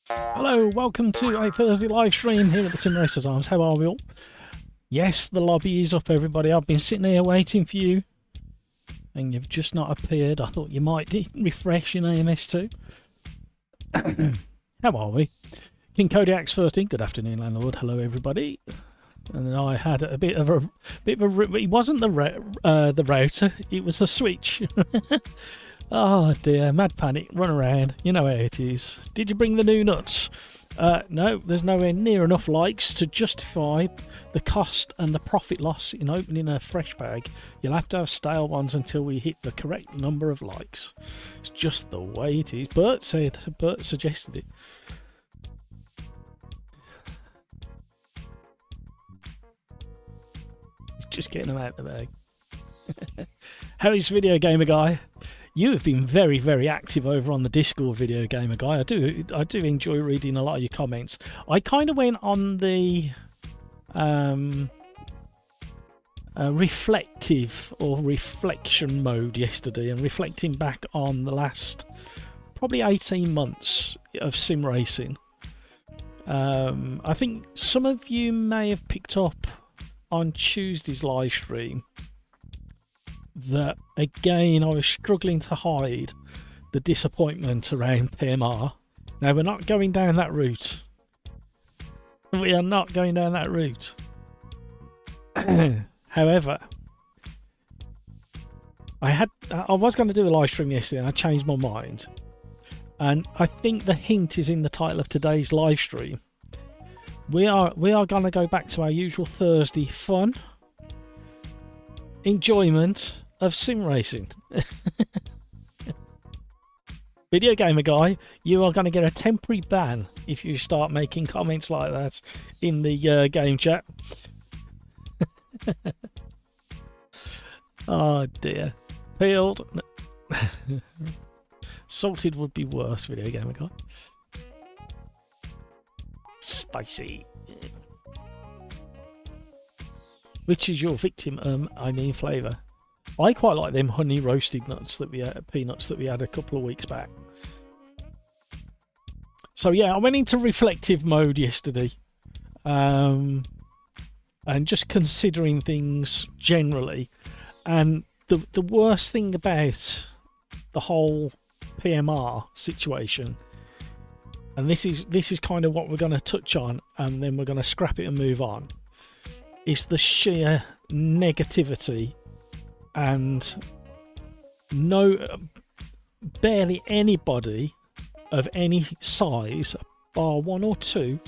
Hello, welcome to a Thursday live stream here at the Sim Racers Arms. How are we all? Yes, the lobby is up, everybody. I've been sitting here waiting for you, and you've just not appeared. I thought you might refresh in AMS2. How are we? King Kodiak's first in. Good afternoon, landlord. Hello, everybody. And then I had a bit of a it wasn't the router, it was the switch. Oh dear, mad panic, run around, you know how it is. Did you bring the new nuts? No, there's nowhere near enough likes to justify the cost and the profit loss in opening a fresh bag. You'll have to have stale ones until we hit the correct number of likes. It's just the way it is. Bert suggested it. Just getting them out of the bag. How is Video Gamer Guy? You have been very, very active over on the Discord, Video Gamer Guy. I do enjoy reading a lot of your comments. I kind of went on the reflective or reflection mode yesterday and reflecting back on the last probably 18 months of sim racing. I think some of you may have picked up on Tuesday's live stream that again I was struggling to hide the disappointment around PMR. Now we're not going down that route. We are not going down that route. However, I was going to do a live stream yesterday and I changed my mind. And I think the hint is in the title of today's live stream. We are going to go back to our usual Thursday fun, enjoyment of sim racing. Video Gamer Guy, you are going to get a temporary ban if you start making comments like that in the game chat. Oh dear. Peeled. Salted would be worse, Video Gamer Guy. Spicy. Which is your victim? I mean flavour. I quite like them honey roasted nuts that we had, peanuts that we had a couple of weeks back. So yeah, I went into reflective mode yesterday, and just considering things generally. And the worst thing about the whole PMR situation, and this is kind of what we're going to touch on, and then we're going to scrap it and move on, is the sheer negativity and barely anybody of any size, bar one or two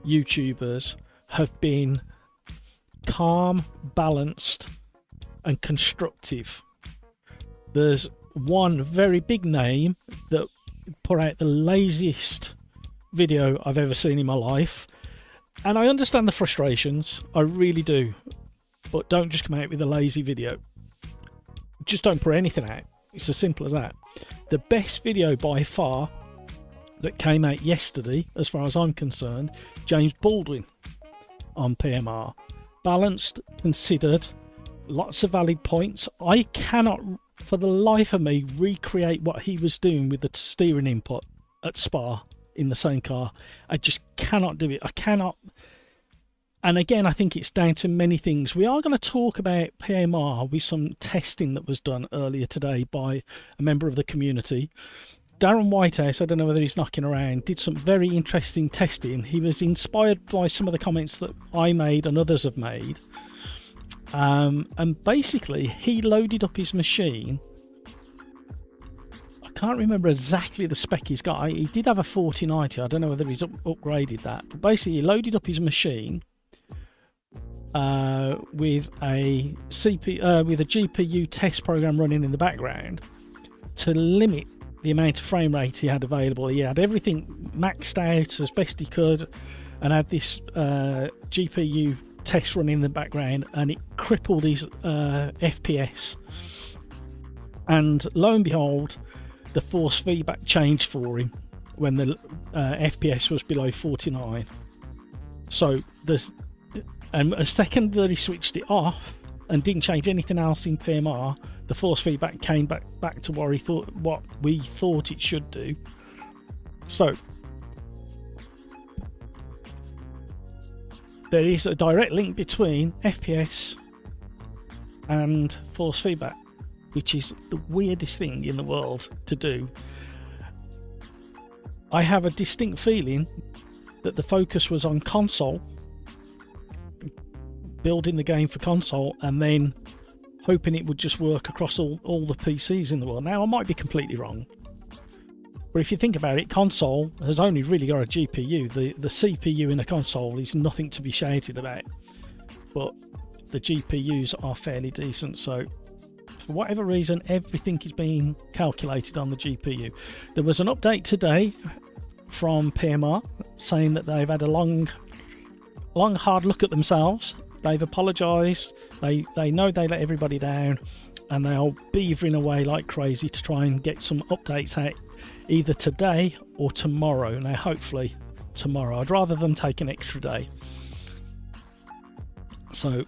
YouTubers, have been calm, balanced and constructive. There's one very big name that put out the laziest video I've ever seen in my life, and I understand the frustrations, I really do, but don't just come out with a lazy video. Just don't put anything out. It's as simple as that. The best video by far that came out yesterday, as far as I'm concerned, James Baldwin on PMR. Balanced, considered, lots of valid points. I cannot for the life of me recreate what he was doing with the steering input at Spa in the same car. I just cannot do it. I cannot. And again, I think it's down to many things. We are going to talk about PMR with some testing that was done earlier today by a member of the community. Darren Whitehouse, I don't know whether he's knocking around, did some very interesting testing. He was inspired by some of the comments that I made and others have made. And basically, he loaded up his machine. I can't remember exactly the spec he's got. He did have a 4090. I don't know whether he's upgraded that. But basically, he loaded up his machine with a GPU test program running in the background to limit the amount of frame rate he had available. He had everything maxed out as best he could and had this GPU test running in the background, and it crippled his FPS. And lo and behold, the force feedback changed for him when the FPS was below 49. So there's a second that he switched it off and didn't change anything else in PMR, the force feedback came back to what we thought it should do. So there is a direct link between FPS and force feedback, which is the weirdest thing in the world to do. I have a distinct feeling that the focus was on console, building the game for console, and then hoping it would just work across all the PCs in the world. Now, I might be completely wrong, but if you think about it, console has only really got a GPU. The CPU in a console is nothing to be shouted about, but the GPUs are fairly decent, so for whatever reason, everything is being calculated on the GPU. There was an update today from PMR saying that they've had a long hard look at themselves. They've apologised. They know they let everybody down, and they're beavering away like crazy to try and get some updates out either today or tomorrow. Now, hopefully tomorrow. I'd rather them take an extra day. So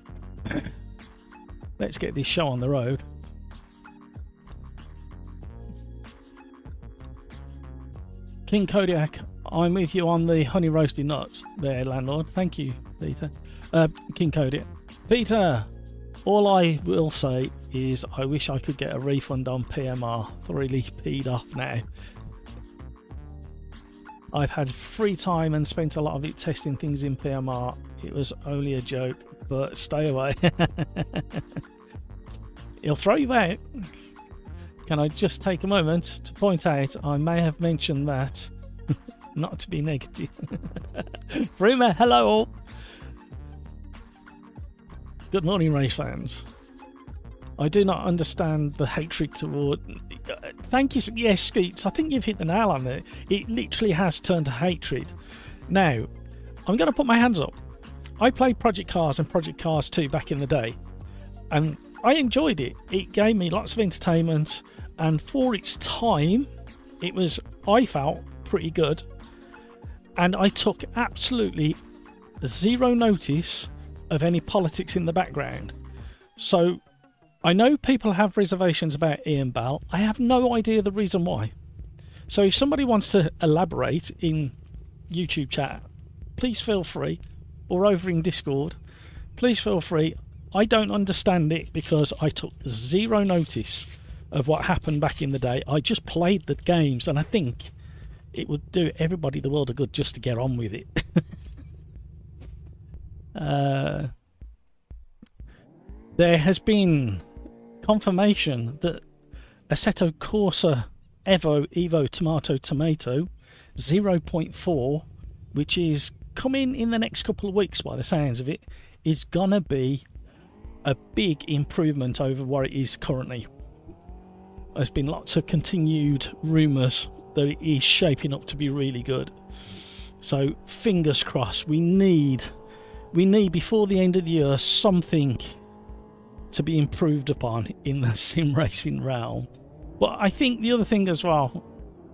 let's get this show on the road. King Kodiak, I'm with you on the honey roasted nuts there, landlord. Thank you, Peter. King Kodiak. Peter, all I will say is I wish I could get a refund on PMR. Thoroughly peed off now. I've had free time and spent a lot of it testing things in PMR. It was only a joke, but stay away. He'll throw you out. Can I just take a moment to point out I may have mentioned that, not to be negative. Frumer, hello all. Good morning, race fans. I do not understand the hatred toward... Thank you. Yes, Skeets, I think you've hit the nail on it. It literally has turned to hatred. Now, I'm going to put my hands up. I played Project Cars and Project Cars 2 back in the day, and I enjoyed it. It gave me lots of entertainment, and for its time, it was, I felt, pretty good. And I took absolutely zero notice of any politics in the background. So I know people have reservations about Ian Bell. I have no idea the reason why. So if somebody wants to elaborate in YouTube chat, please feel free, or over in Discord, please feel free. I don't understand it because I took zero notice of what happened back in the day. I just played the games, and I think it would do everybody the world of good just to get on with it. There has been confirmation that Assetto Corsa Evo Tomato 0.4, which is coming in the next couple of weeks by the sounds of it, is gonna be a big improvement over what it is currently. There's been lots of continued rumours that it is shaping up to be really good. So fingers crossed. We need before the end of the year something to be improved upon in the sim racing realm. But I think the other thing as well,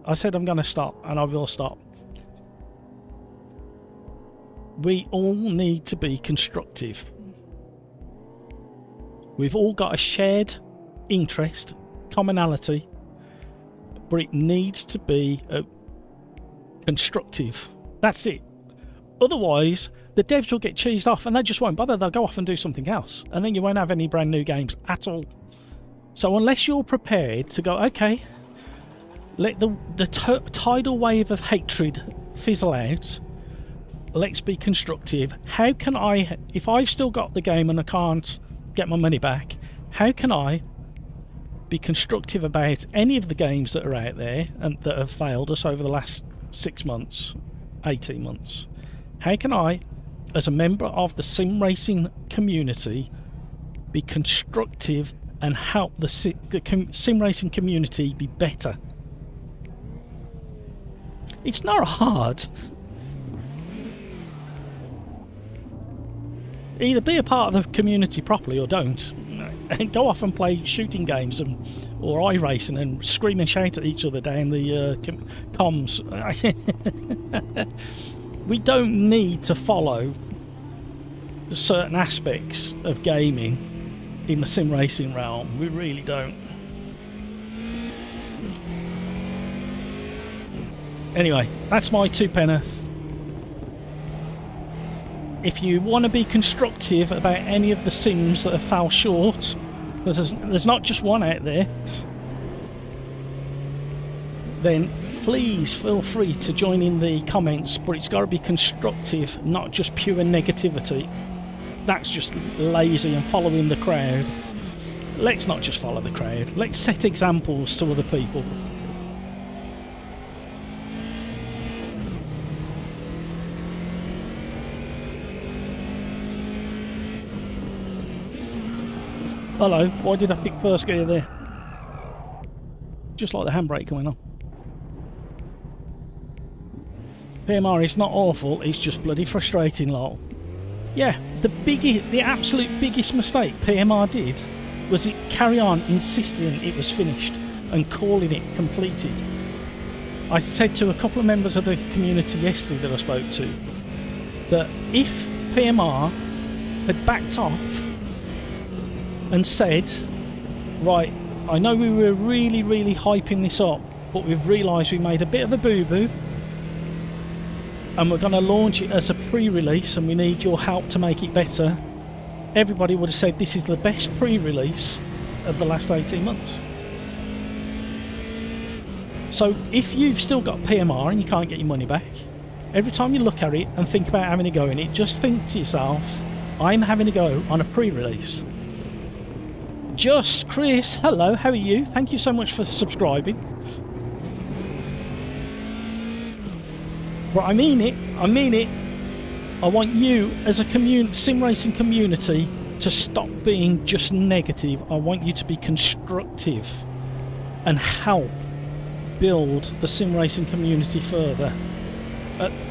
I said I'm going to stop, and I will stop. We all need to be constructive. We've all got a shared interest, commonality, but it needs to be constructive. That's it. Otherwise, the devs will get cheesed off and they just won't bother. They'll go off and do something else, and then you won't have any brand new games at all. So unless you're prepared to go, okay, let the tidal wave of hatred fizzle out, let's be constructive. How can I, if I've still got the game and I can't get my money back, how can I be constructive about any of the games that are out there and that have failed us over the last 6 months, 18 months? How can I, as a member of the sim racing community, be constructive and help the sim racing community be better? It's not hard. Either be a part of the community properly or don't. And go off and play shooting games or iRacing and scream and shout at each other down the comms. We don't need to follow certain aspects of gaming in the sim racing realm. We really don't. Anyway, that's my two penneth. if you want to be constructive about any of the sims that have fell short, because there's not just one out there, then please feel free to join in the comments, but it's got to be constructive, not just pure negativity. That's just lazy and following the crowd. Let's not just follow the crowd. Let's set examples to other people. Hello, why did I pick first gear there? Just like the handbrake going on. PMR is not awful, it's just bloody frustrating, lol. Yeah, the absolute biggest mistake PMR did was it carry on insisting it was finished and calling it completed. I said to a couple of members of the community yesterday that I spoke to that if PMR had backed off and said, right, I know we were really hyping this up, but we've realised we made a bit of a boo-boo and we're going to launch it as a pre-release and we need your help to make it better, everybody would have said this is the best pre-release of the last 18 months. So if you've still got PMR and you can't get your money back, every time you look at it and think about having a go in it, just think to yourself, I'm having a go on a pre-release. Just Chris, hello, how are you? Thank you so much for subscribing. But I mean it. I want you as a sim racing community to stop being just negative. I want you to be constructive and help build the sim racing community further.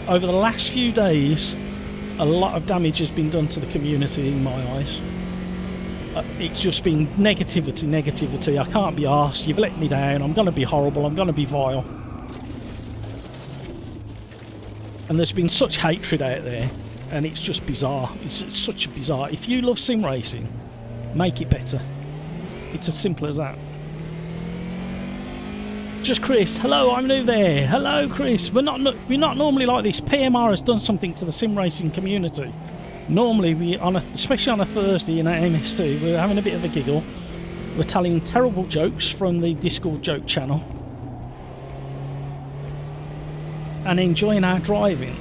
Over the last few days, a lot of damage has been done to the community in my eyes. It's just been negativity. I can't be arsed. You've let me down. I'm going to be horrible. I'm going to be vile. And there's been such hatred out there, and it's just bizarre. It's such a bizarre. If you love sim racing, make it better. It's as simple as that. Just Chris, hello, I'm new there. Hello, Chris. We're not normally like this. PMR has done something to the sim racing community. Normally, especially on a Thursday in AMS2, we're having a bit of a giggle. We're telling terrible jokes from the Discord joke channel and enjoying our driving.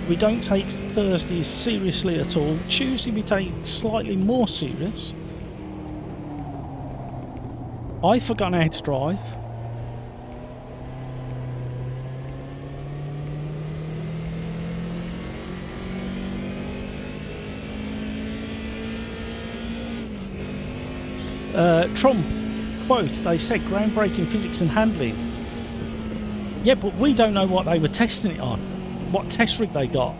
We don't take Thursdays seriously at all. Tuesday we take slightly more serious. I've forgotten how to drive. Trump, quote, they said groundbreaking physics and handling. Yeah, but we don't know what they were testing it on, what test rig they got.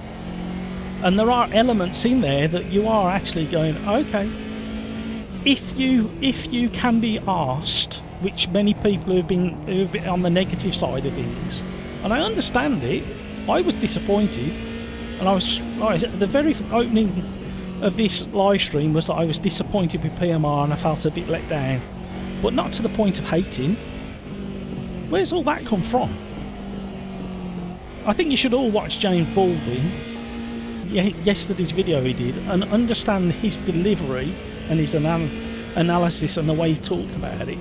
And there are elements in there that you are actually going, okay, if you can be asked, which many people who've been on the negative side of things, and I understand it, I was disappointed, and the very opening of this live stream was that I was disappointed with PMR and I felt a bit let down, but not to the point of hating. Where's all that come from? I think you should all watch James Baldwin, yesterday's video he did, and understand his delivery and his analysis and the way he talked about it.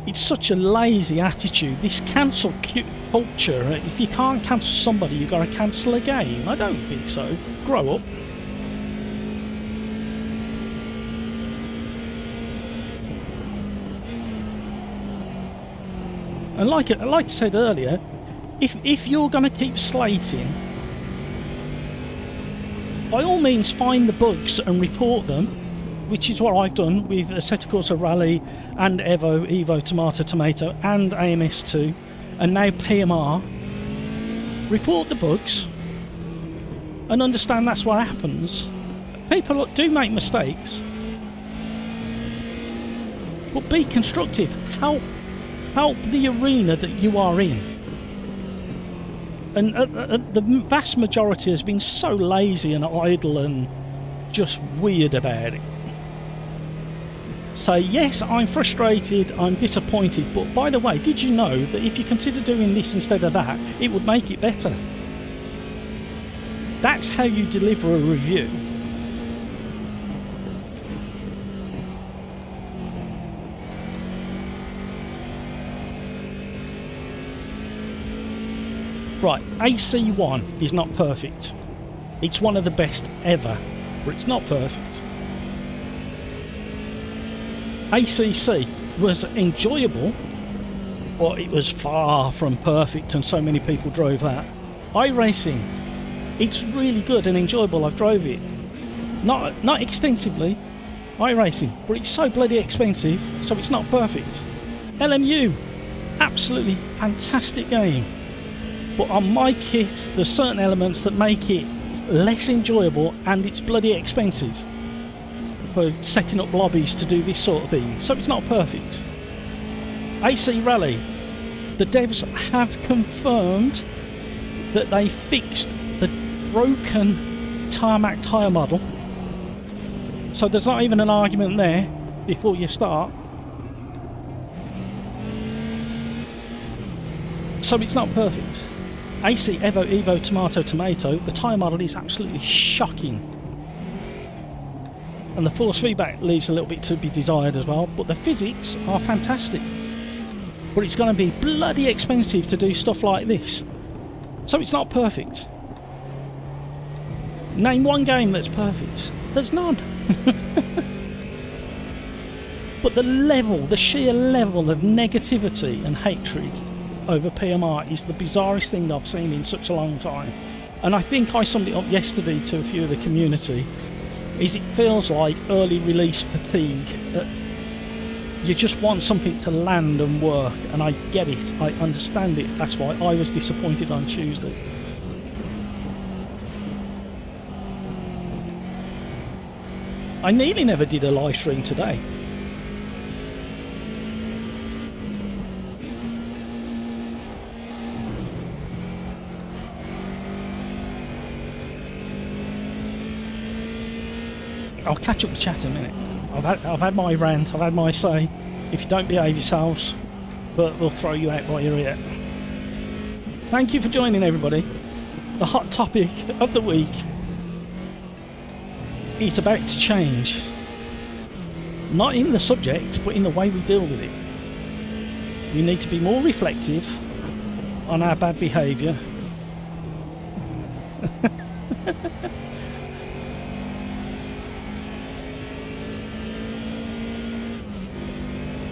It's such a lazy attitude, this cancel culture. If you can't cancel somebody, you've got to cancel a game. I don't think so. Grow up. And like I said earlier, if you're going to keep slating, by all means find the bugs and report them, which is what I've done with Assetto Corsa Rally and Evo, Tomato, and AMS2, and now PMR. Report the bugs and understand that's what happens. People do make mistakes, but be constructive. Help the arena that you are in. And the vast majority has been so lazy and idle and just weird about it. So yes, I'm frustrated, I'm disappointed, but by the way, did you know that if you consider doing this instead of that, it would make it better? That's how you deliver a review. Right, AC1 is not perfect. It's one of the best ever, but it's not perfect. ACC was enjoyable, but it was far from perfect, and so many people drove that. iRacing, it's really good and enjoyable. I've drove it. Not extensively, iRacing, but it's so bloody expensive, so it's not perfect. LMU, absolutely fantastic game. But on my kit, there's certain elements that make it less enjoyable, and it's bloody expensive for setting up lobbies to do this sort of thing. So it's not perfect. AC Rally, the devs have confirmed that they fixed the broken tarmac tyre model. So there's not even an argument there before you start. So it's not perfect. AC Evo Evo Tomato Tomato, the tyre model is absolutely shocking. And the force feedback leaves a little bit to be desired as well, but the physics are fantastic. But it's going to be bloody expensive to do stuff like this. So it's not perfect. Name one game that's perfect. There's none. But the level, the sheer level of negativity and hatred over PMR is the bizarrest thing I've seen in such a long time. And I think I summed it up yesterday to a few of the community, is it feels like early release fatigue. You just want something to land and work, and I get it, I understand it. That's why I was disappointed on Tuesday. I nearly never did a live stream today. I'll catch up with chat in a minute. I've had my rant, I've had my say. If you don't behave yourselves, but we'll throw you out by your ear. Thank you for joining, everybody. The hot topic of the week is about to change. Not in the subject, but in the way we deal with it. We need to be more reflective on our bad behaviour.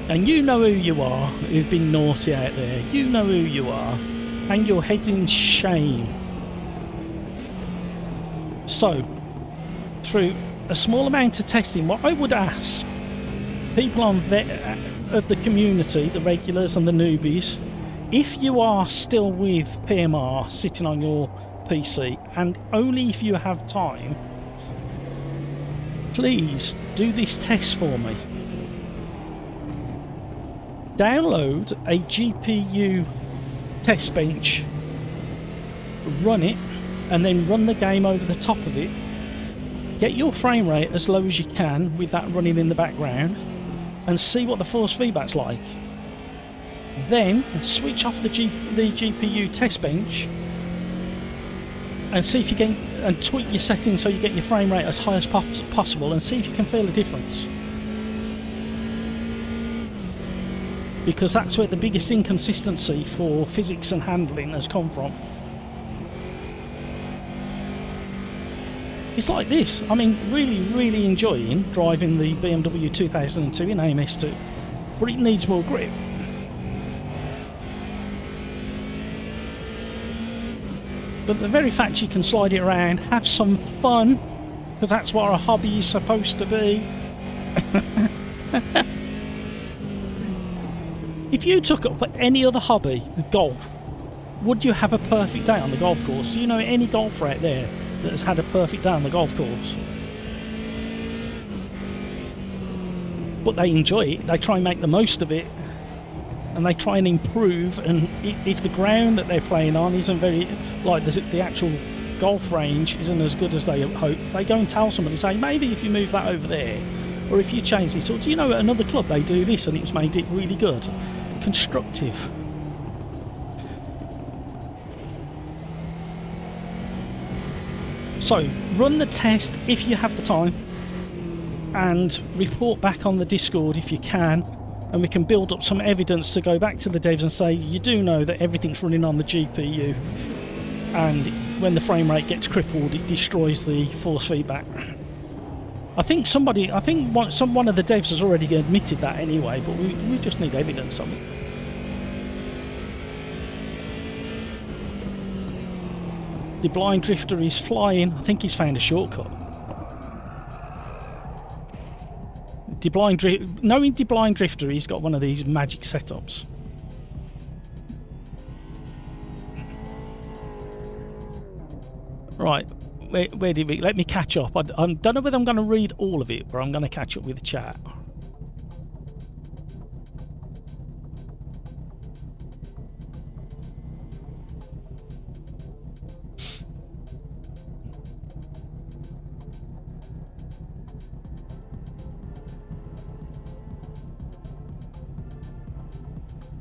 And you know who you are, who've been naughty out there. You know who you are. Hang your heads in shame. So, through a small amount of testing, what I would ask people of the community, the regulars and the newbies, if you are still with PMR sitting on your PC, and only if you have time, please do this test for me. Download a GPU test bench, run it, and then run the game over the top of it. Get your frame rate as low as you can with that running in the background, and see what the force feedback's like. Then switch off the GPU test bench and see if you can, and tweak your settings so you get your frame rate as high as possible, and see if you can feel a difference. Because that's where the biggest inconsistency for physics and handling has come from. It's like this. I mean, really enjoying driving the BMW 2002 in AMS2, but it needs more grip. But the very fact you can slide it around, have some fun, because that's what our hobby is supposed to be. If you took up any other hobby, golf, would you have a perfect day on the golf course? Do you know any golfer out there that has had a perfect day on the golf course? But they enjoy it, they try and make the most of it, and they try and improve. And if the ground that they're playing on isn't very, like the actual golf range isn't as good as they hope, they go and tell somebody, say, maybe if you move that over there, or if you change this, or do you know at another club they do this and it's made it really good. Constructive. So run the test if you have the time, and report back on the Discord if you can, and we can build up some evidence to go back to the devs and say, you do know that everything's running on the GPU, and when the frame rate gets crippled, it destroys the force feedback. I think one of the devs has already admitted that anyway, but we just need evidence of it. The blind drifter is flying. I think he's found a shortcut. Knowing the blind drifter, he's got one of these magic setups. Right, where did we? Let me catch up. I don't know whether I'm going to read all of it, but I'm going to catch up with the chat.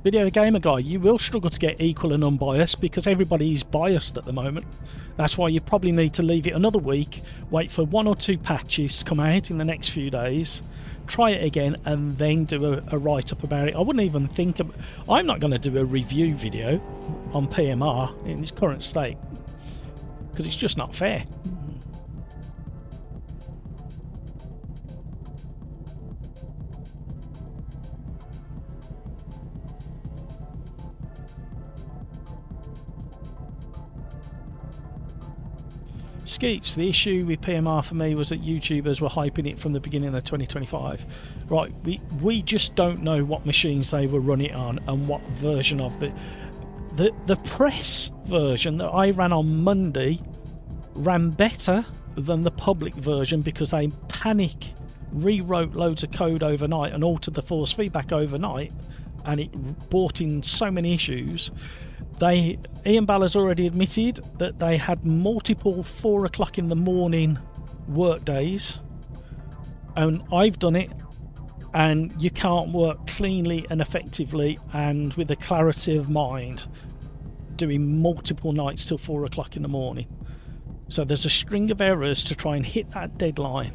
Video Gamer Guy, you will struggle to get equal and unbiased because everybody is biased at the moment. That's why you probably need to leave it another week, wait for 1 or 2 patches to come out in the next few days, try it again, and then do a write-up about it. I wouldn't even think of... I'm not going to do a review video on PMR in its current state because it's just not fair. Skeets, the issue with PMR for me was that YouTubers were hyping it from the beginning of 2025. Right, we just don't know what machines they were running it on and what version of the press version that I ran on Monday ran better than the public version because they rewrote loads of code overnight and altered the force feedback overnight, and it brought in so many issues. Ian Ballard's already admitted that they had multiple 4 o'clock in the morning work days, and I've done it, and you can't work cleanly and effectively and with a clarity of mind doing multiple nights till 4 o'clock in the morning. So there's a string of errors to try and hit that deadline.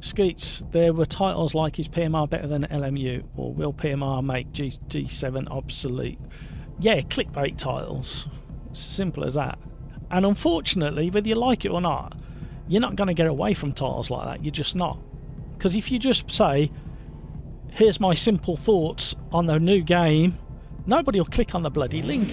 Skeets, there were titles like, is PMR better than LMU, or will PMR make G7 obsolete? Yeah, clickbait titles. It's as simple as that. And unfortunately, whether you like it or not, you're not going to get away from titles like that. You're just not. Because if you just say, here's my simple thoughts on the new game, nobody will click on the bloody link.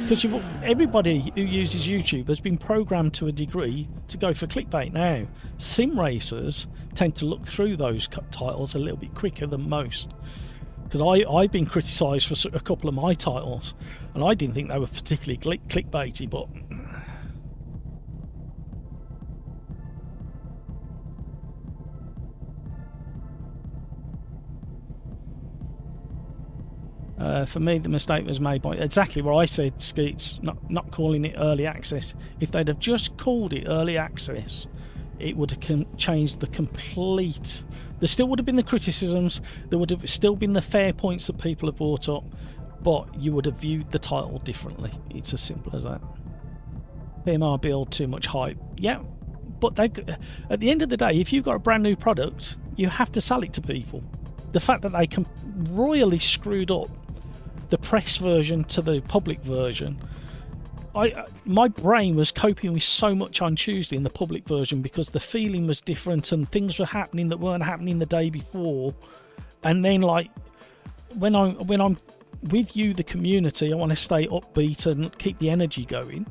Because everybody who uses YouTube has been programmed to a degree to go for clickbait now. Sim racers tend to look through those titles a little bit quicker than most. Because I've been criticised for a couple of my titles, and I didn't think they were particularly clickbaity, but... for me, the mistake was made by exactly what I said, Skeets, not calling it early access. If they'd have just called it early access, it would have changed the complete... There still would have been the criticisms, there would have still been the fair points that people have brought up, but you would have viewed the title differently. It's as simple as that. PMR build, too much hype. Yeah, but at the end of the day, if you've got a brand new product, you have to sell it to people. The fact that they royally screwed up the press version to the public version, my brain was coping with so much on Tuesday in the public version because the feeling was different and things were happening that weren't happening the day before. And then, like, when I'm with you, the community, I want to stay upbeat and keep the energy going.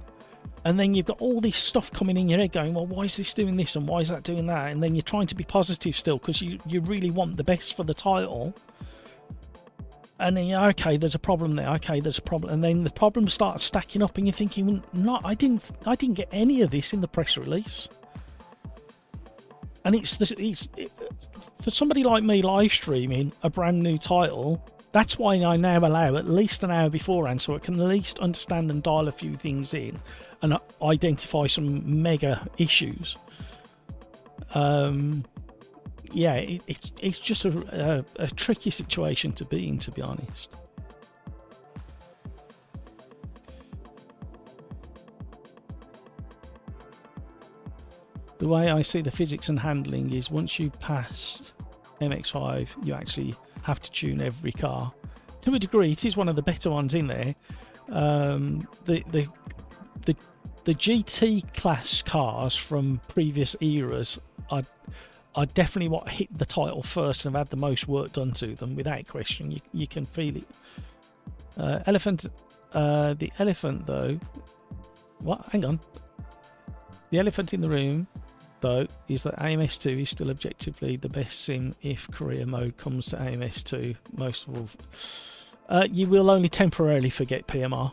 And then you've got all this stuff coming in your head going, well, why is this doing this and why is that doing that? And then you're trying to be positive still because you really want the best for the title. And then, okay, there's a problem there. Okay, there's a problem. And then the problems start stacking up and you're thinking, no, I didn't get any of this in the press release. And for somebody like me live streaming a brand new title, that's why I now allow at least an hour beforehand so I can at least understand and dial a few things in and identify some mega issues. yeah, it's just a tricky situation to be in, to be honest. The way I see the physics and handling is once you pass MX5, you actually have to tune every car. To a degree, it is one of the better ones in there. The GT class cars from previous eras are definitely what hit the title first and have had the most work done to them, without question. You can feel it. The elephant though. What? Hang on. The elephant in the room, though, is that AMS2 is still objectively the best sim if career mode comes to AMS2. Most of all, you will only temporarily forget PMR.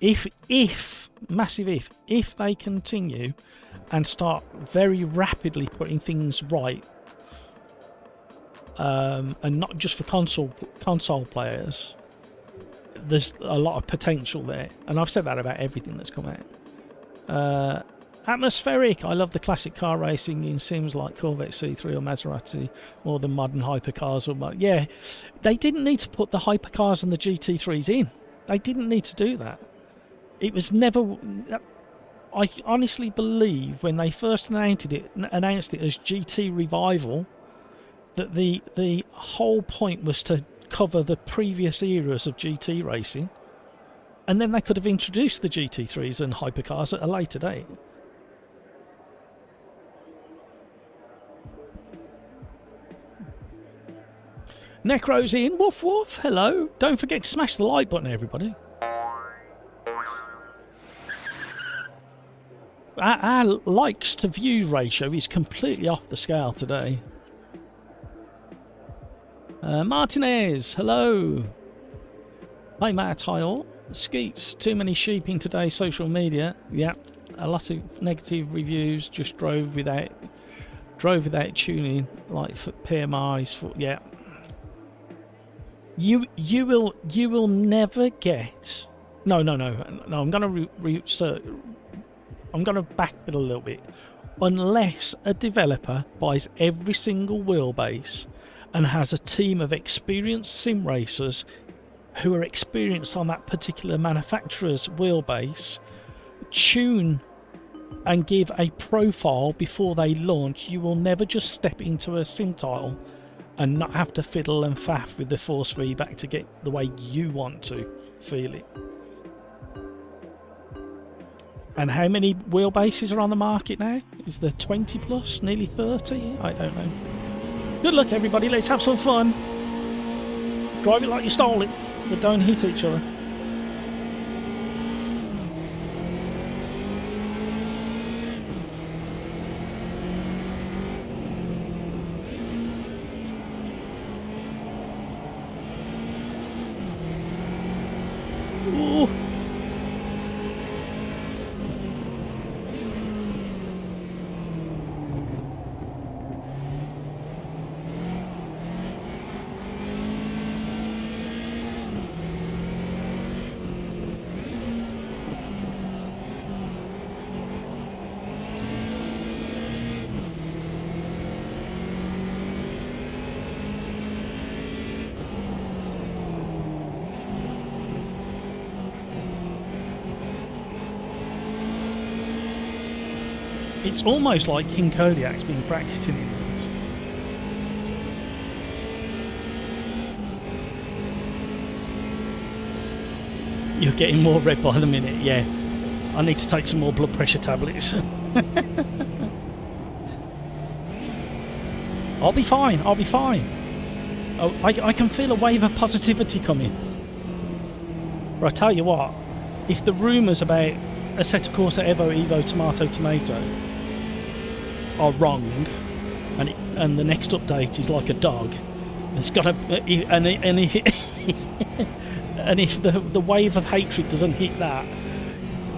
If they continue and start very rapidly putting things right, and not just for console players, there's a lot of potential there, and I've said that about everything that's come out. Atmospheric. I love the classic car racing in sims like Corvette C3 or Maserati more than modern hypercars. Yeah, they didn't need to put the hypercars and the GT3s in. They didn't need to do that. It was never... I honestly believe when they first announced it as GT Revival, that the whole point was to cover the previous eras of GT racing, and then they could have introduced the GT3s and hypercars at a later date. Necro's in. Woof woof. Hello. Don't forget to smash the like button, everybody. Our likes to views ratio is completely off the scale today. Martinez. Hello. Hi Matt. Hi all. Skeets. Too many sheep in today's social media. Yeah. A lot of negative reviews. Just drove without tuning. Like for PMIs. Yeah. You will never get. No. I'm gonna I'm gonna back it a little bit. Unless a developer buys every single wheelbase and has a team of experienced sim racers who are experienced on that particular manufacturer's wheelbase, tune and give a profile before they launch, you will never just step into a sim title and not have to fiddle and faff with the force feedback to get the way you want to feel it. And how many wheelbases are on the market now? Is there 20 plus? Nearly 30? I don't know. Good luck everybody, let's have some fun. Drive it like you stole it, but don't hit each other. Ooh. It's almost like King Kodiak's been practicing in this. You're getting more red by the minute, yeah. I need to take some more blood pressure tablets. I'll be fine, I'll be fine. Oh, I can feel a wave of positivity coming. But I tell you what, if the rumours about Assetto Corsa Evo Tomato are wrong, and the next update is like a dog, it's got to, and if the wave of hatred doesn't hit that,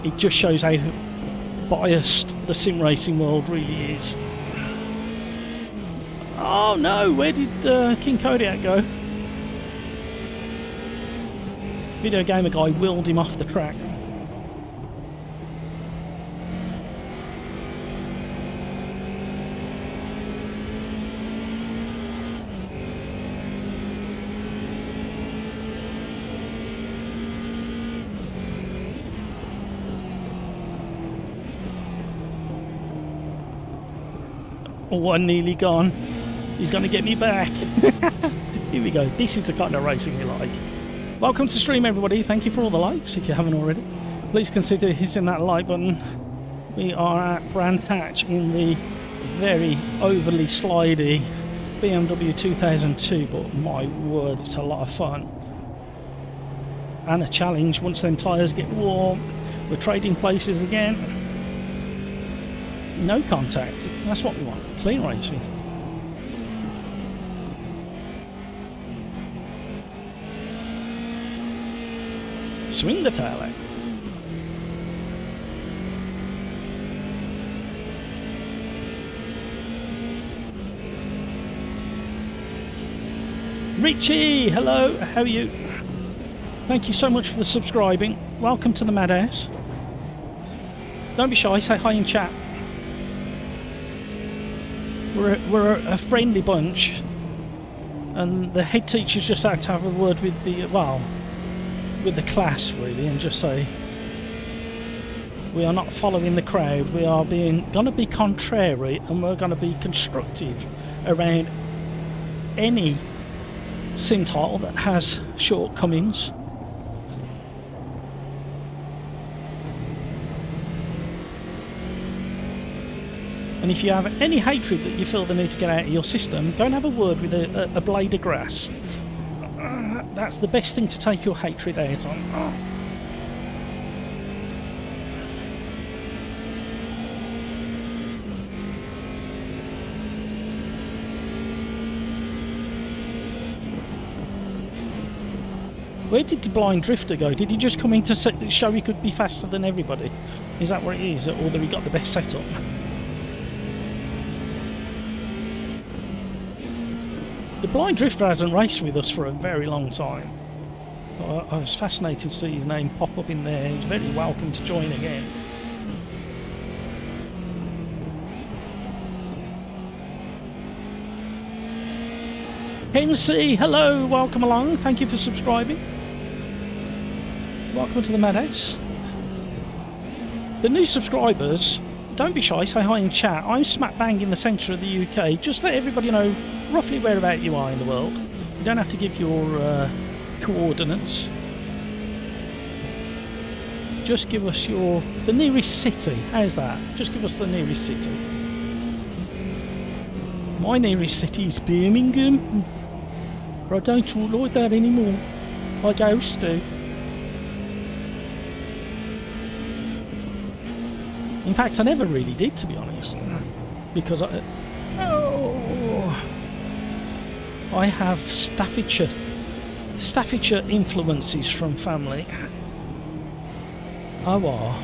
it just shows how biased the sim racing world really is. Oh no, where did King Kodiak go? Video gamer guy willed him off the track. Oh, I'm nearly gone. He's going to get me back. Here we go. This is the kind of racing we like. Welcome to stream, everybody. Thank you for all the likes, if you haven't already. Please consider hitting that like button. We are at Brands Hatch in the very overly slidey BMW 2002, but my word, it's a lot of fun. And a challenge once them tyres get warm. We're trading places again. No contact. That's what we want. Clean racing. Swing the tail out. Richie, hello, how are you? Thank you so much for subscribing. Welcome to the Madhouse. Don't be shy, say hi in chat. We're a friendly bunch, and the head teacher's just had to have a word with the, well, with the class really, and just say we are not following the crowd. We are going to be contrary, and we're going to be constructive around any sim title that has shortcomings. And if you have any hatred that you feel the need to get out of your system, go and have a word with a blade of grass. That's the best thing to take your hatred out on. Where did the blind drifter go? Did he just come in to show he could be faster than everybody? Is that what it is? Or that he got the best setup? The blind drifter hasn't raced with us for a very long time. I was fascinated to see his name pop up in there. He's very welcome to join again. Hensey, hello, welcome along. Thank you for subscribing. Welcome to the Madhouse. The new subscribers, don't be shy, say hi in chat. I'm smack bang in the centre of the UK. Just let everybody know roughly whereabout you are in the world. You don't have to give your coordinates. Just give us the nearest city. How's that? Just give us the nearest city. My nearest city is Birmingham. But I don't talk like that anymore. Like I used to. In fact, I never really did, to be honest. Because I have Staffordshire influences from family. Oh, wow.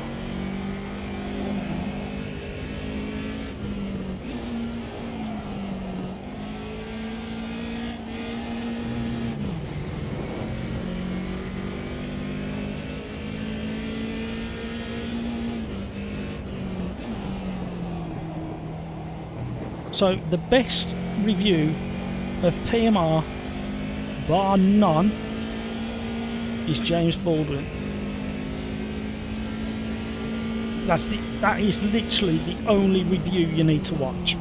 So the best review of PMR, bar none, is James Baldwin. That is literally the only review you need to watch.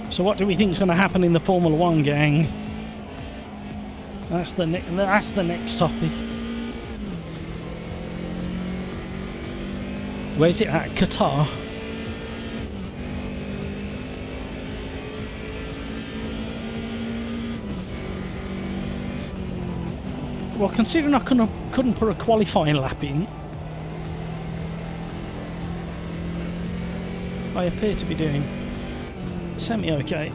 So what do we think is going to happen in the Formula 1, gang? That's the next topic. Where's it at? Qatar? Well, considering I couldn't put a qualifying lap in, I appear to be doing semi-okay.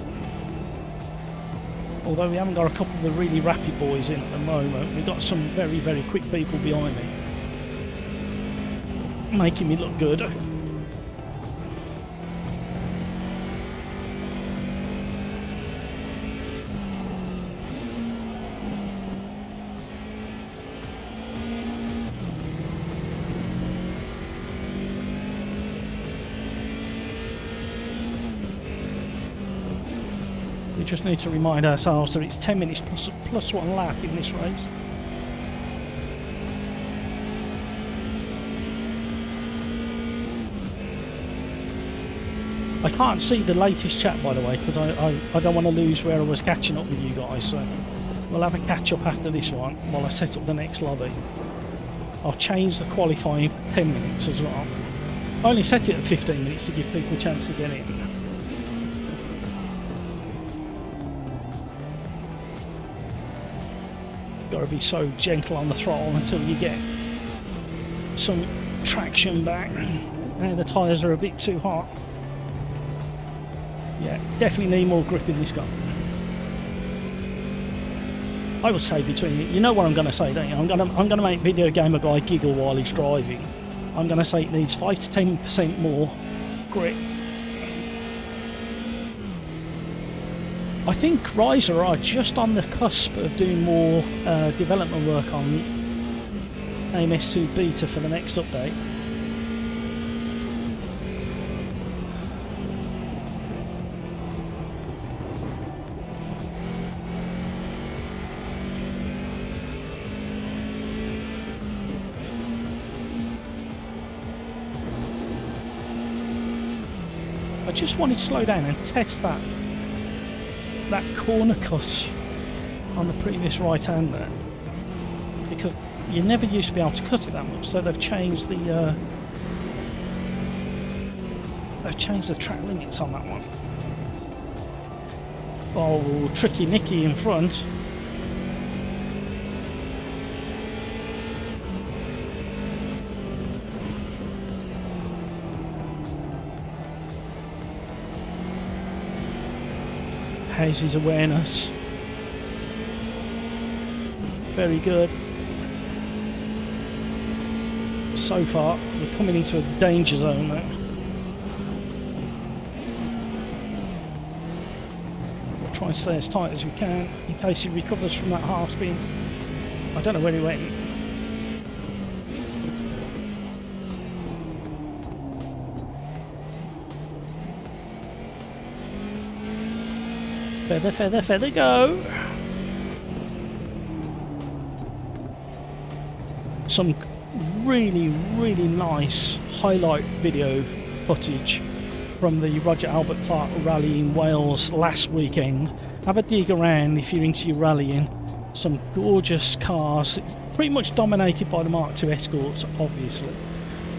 Although we haven't got a couple of the really rapid boys in at the moment. We've got some very, very quick people behind me. making me look good. We just need to remind ourselves that it's 10 minutes plus 1 lap in this race. I can't see the latest chat, by the way, because I don't want to lose where I was catching up with you guys, so we'll have a catch up after this one while I set up the next lobby. I'll change the qualifying for 10 minutes as well. I only set it at 15 minutes to give people a chance to get in. Got to be so gentle on the throttle until you get some traction back. Now the tyres are a bit too hot. Yeah, definitely need more grip in this car. I would say between, you know what I'm going to say, don't you? I'm going to make video gamer guy giggle while he's driving. I'm going to say it needs 5 to 10% more grip. I think Riser are just on the cusp of doing more development work on AMS2 beta for the next update. I just wanted to slow down and test that corner cut on the previous right hand there, because you never used to be able to cut it that much, so they've changed the track limits on that one. Oh, tricky Nicky in front. How's his awareness? Very good. So far, we're coming into a danger zone now. We'll try and stay as tight as we can in case he recovers from that half spin. I don't know where he went. Feather, feather, feather, go! Some really, really nice highlight video footage from the Roger Albert Clark rally in Wales last weekend. Have a dig around if you're into your rallying. Some gorgeous cars, pretty much dominated by the Mark II Escorts, obviously.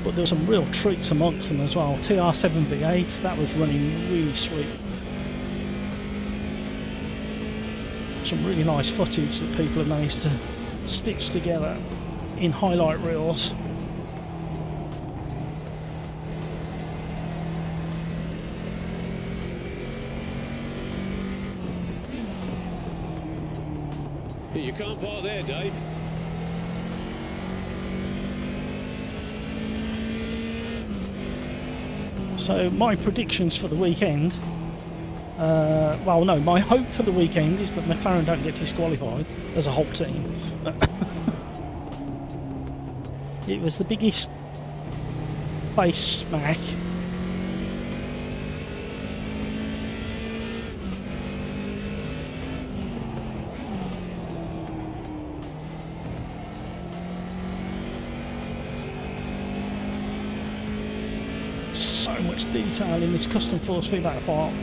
But there were some real treats amongst them as well. TR7 V8, that was running really sweet. Some really nice footage that people have managed to stitch together in highlight reels. You can't park there, Dave. So my predictions for the weekend, well no, my hope for the weekend is that McLaren don't get disqualified as a whole team. It was the biggest face smack. So much detail in this custom force feedback part.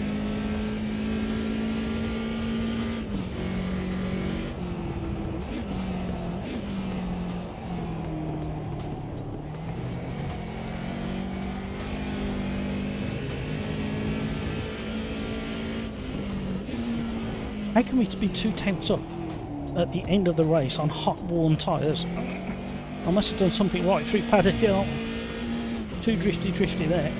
How can we be 2 tenths up at the end of the race on hot, warm tyres? I must have done something right through Paddock Hill. Too drifty there.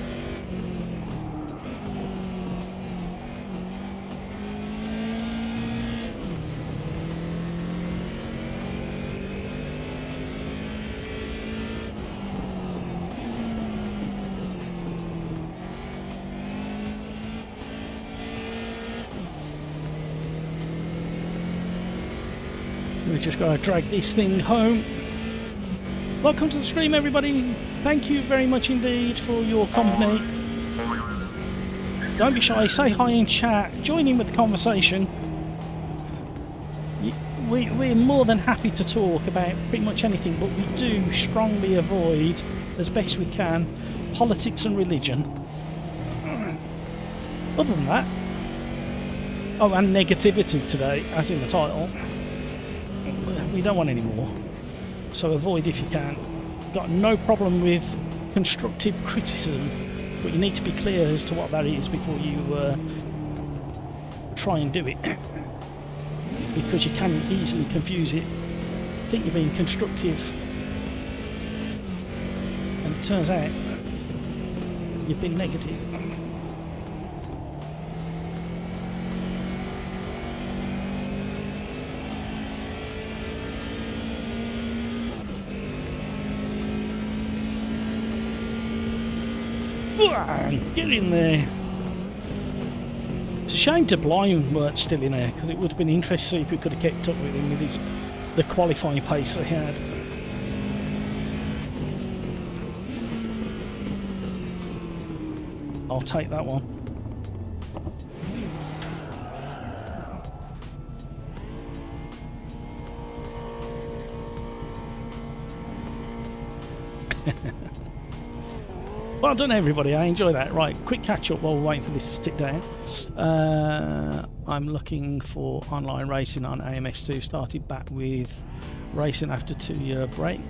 We're just going to drag this thing home. Welcome to the stream, everybody. Thank you very much indeed for your company. Don't be shy, say hi in chat, join in with the conversation. We're more than happy to talk about pretty much anything, but we do strongly avoid, as best we can, politics and religion. Other than that, oh, and negativity today, as in the title. We don't want any more, so avoid if you can. Got no problem with constructive criticism, but you need to be clear as to what that is before you try and do it, because you can easily confuse it, think you're being constructive, and it turns out you've been negative. Get in there. It's a shame to Blind weren't still in there, because it would have been interesting to see if we could have kept up with him with the qualifying pace they had. I'll take that one. Well done, everybody. I enjoy that. Right, quick catch up while we're waiting for this to tick down. I'm looking for online racing on AMS2. Started back with racing after 2-year break,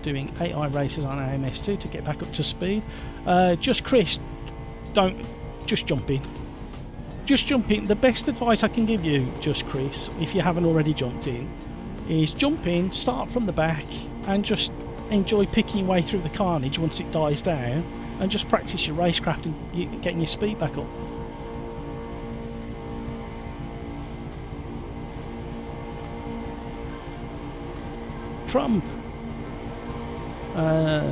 doing AI races on AMS2 to get back up to speed. Just Chris, just jump in. Just jump in. The best advice I can give you, just Chris, if you haven't already jumped in, is jump in, start from the back, and just enjoy picking your way through the carnage once it dies down. And just practice your racecraft and getting your speed back up. Trump.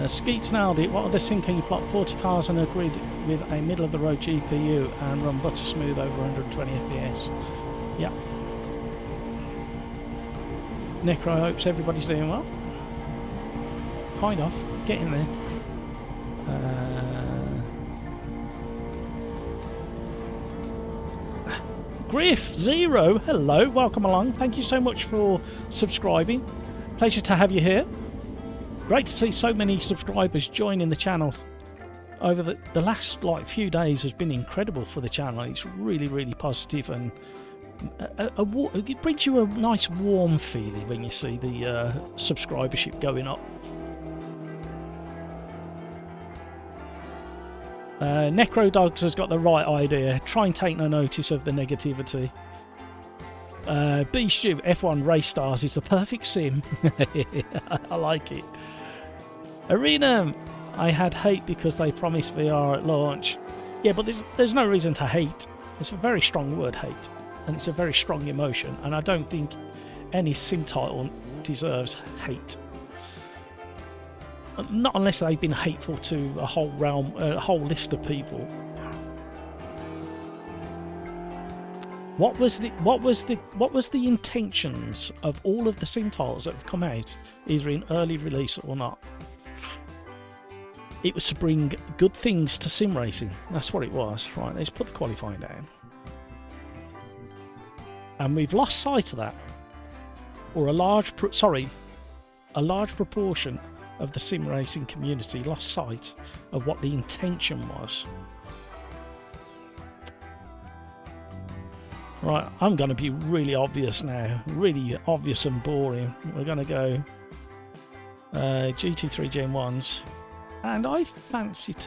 Skeets nailed it. What other sim can you plot 40 cars on a grid with a middle of the road GPU and run butter smooth over 120 FPS? Yeah. Necro hopes everybody's doing well. Kind of. Getting there. Griff Zero, hello, welcome along. Thank you so much for subscribing. Pleasure to have you here. Great to see so many subscribers joining the channel. Over the last few days has been incredible for the channel. It's really, really positive, and it brings you a nice warm feeling when you see the subscribership going up. Necro Dogs has got the right idea. Try and take no notice of the negativity. B Stu, F1 Race Stars is the perfect sim. I like it. Arena, I had hate because they promised VR at launch. Yeah, but there's no reason to hate. It's a very strong word, hate, and it's a very strong emotion, and I don't think any sim title deserves hate. Not unless they've been hateful to a whole realm, a whole list of people. What was the intentions of all of the sim titles that have come out, either in early release or not? It was to bring good things to sim racing. That's what it was. Right, let's put the qualifying down. And we've lost sight of that, or a large proportion of the sim racing community lost sight of what the intention was. Right, I'm going to be really obvious now, really obvious and boring. We're going to go GT3 Gen 1s, and I fancy a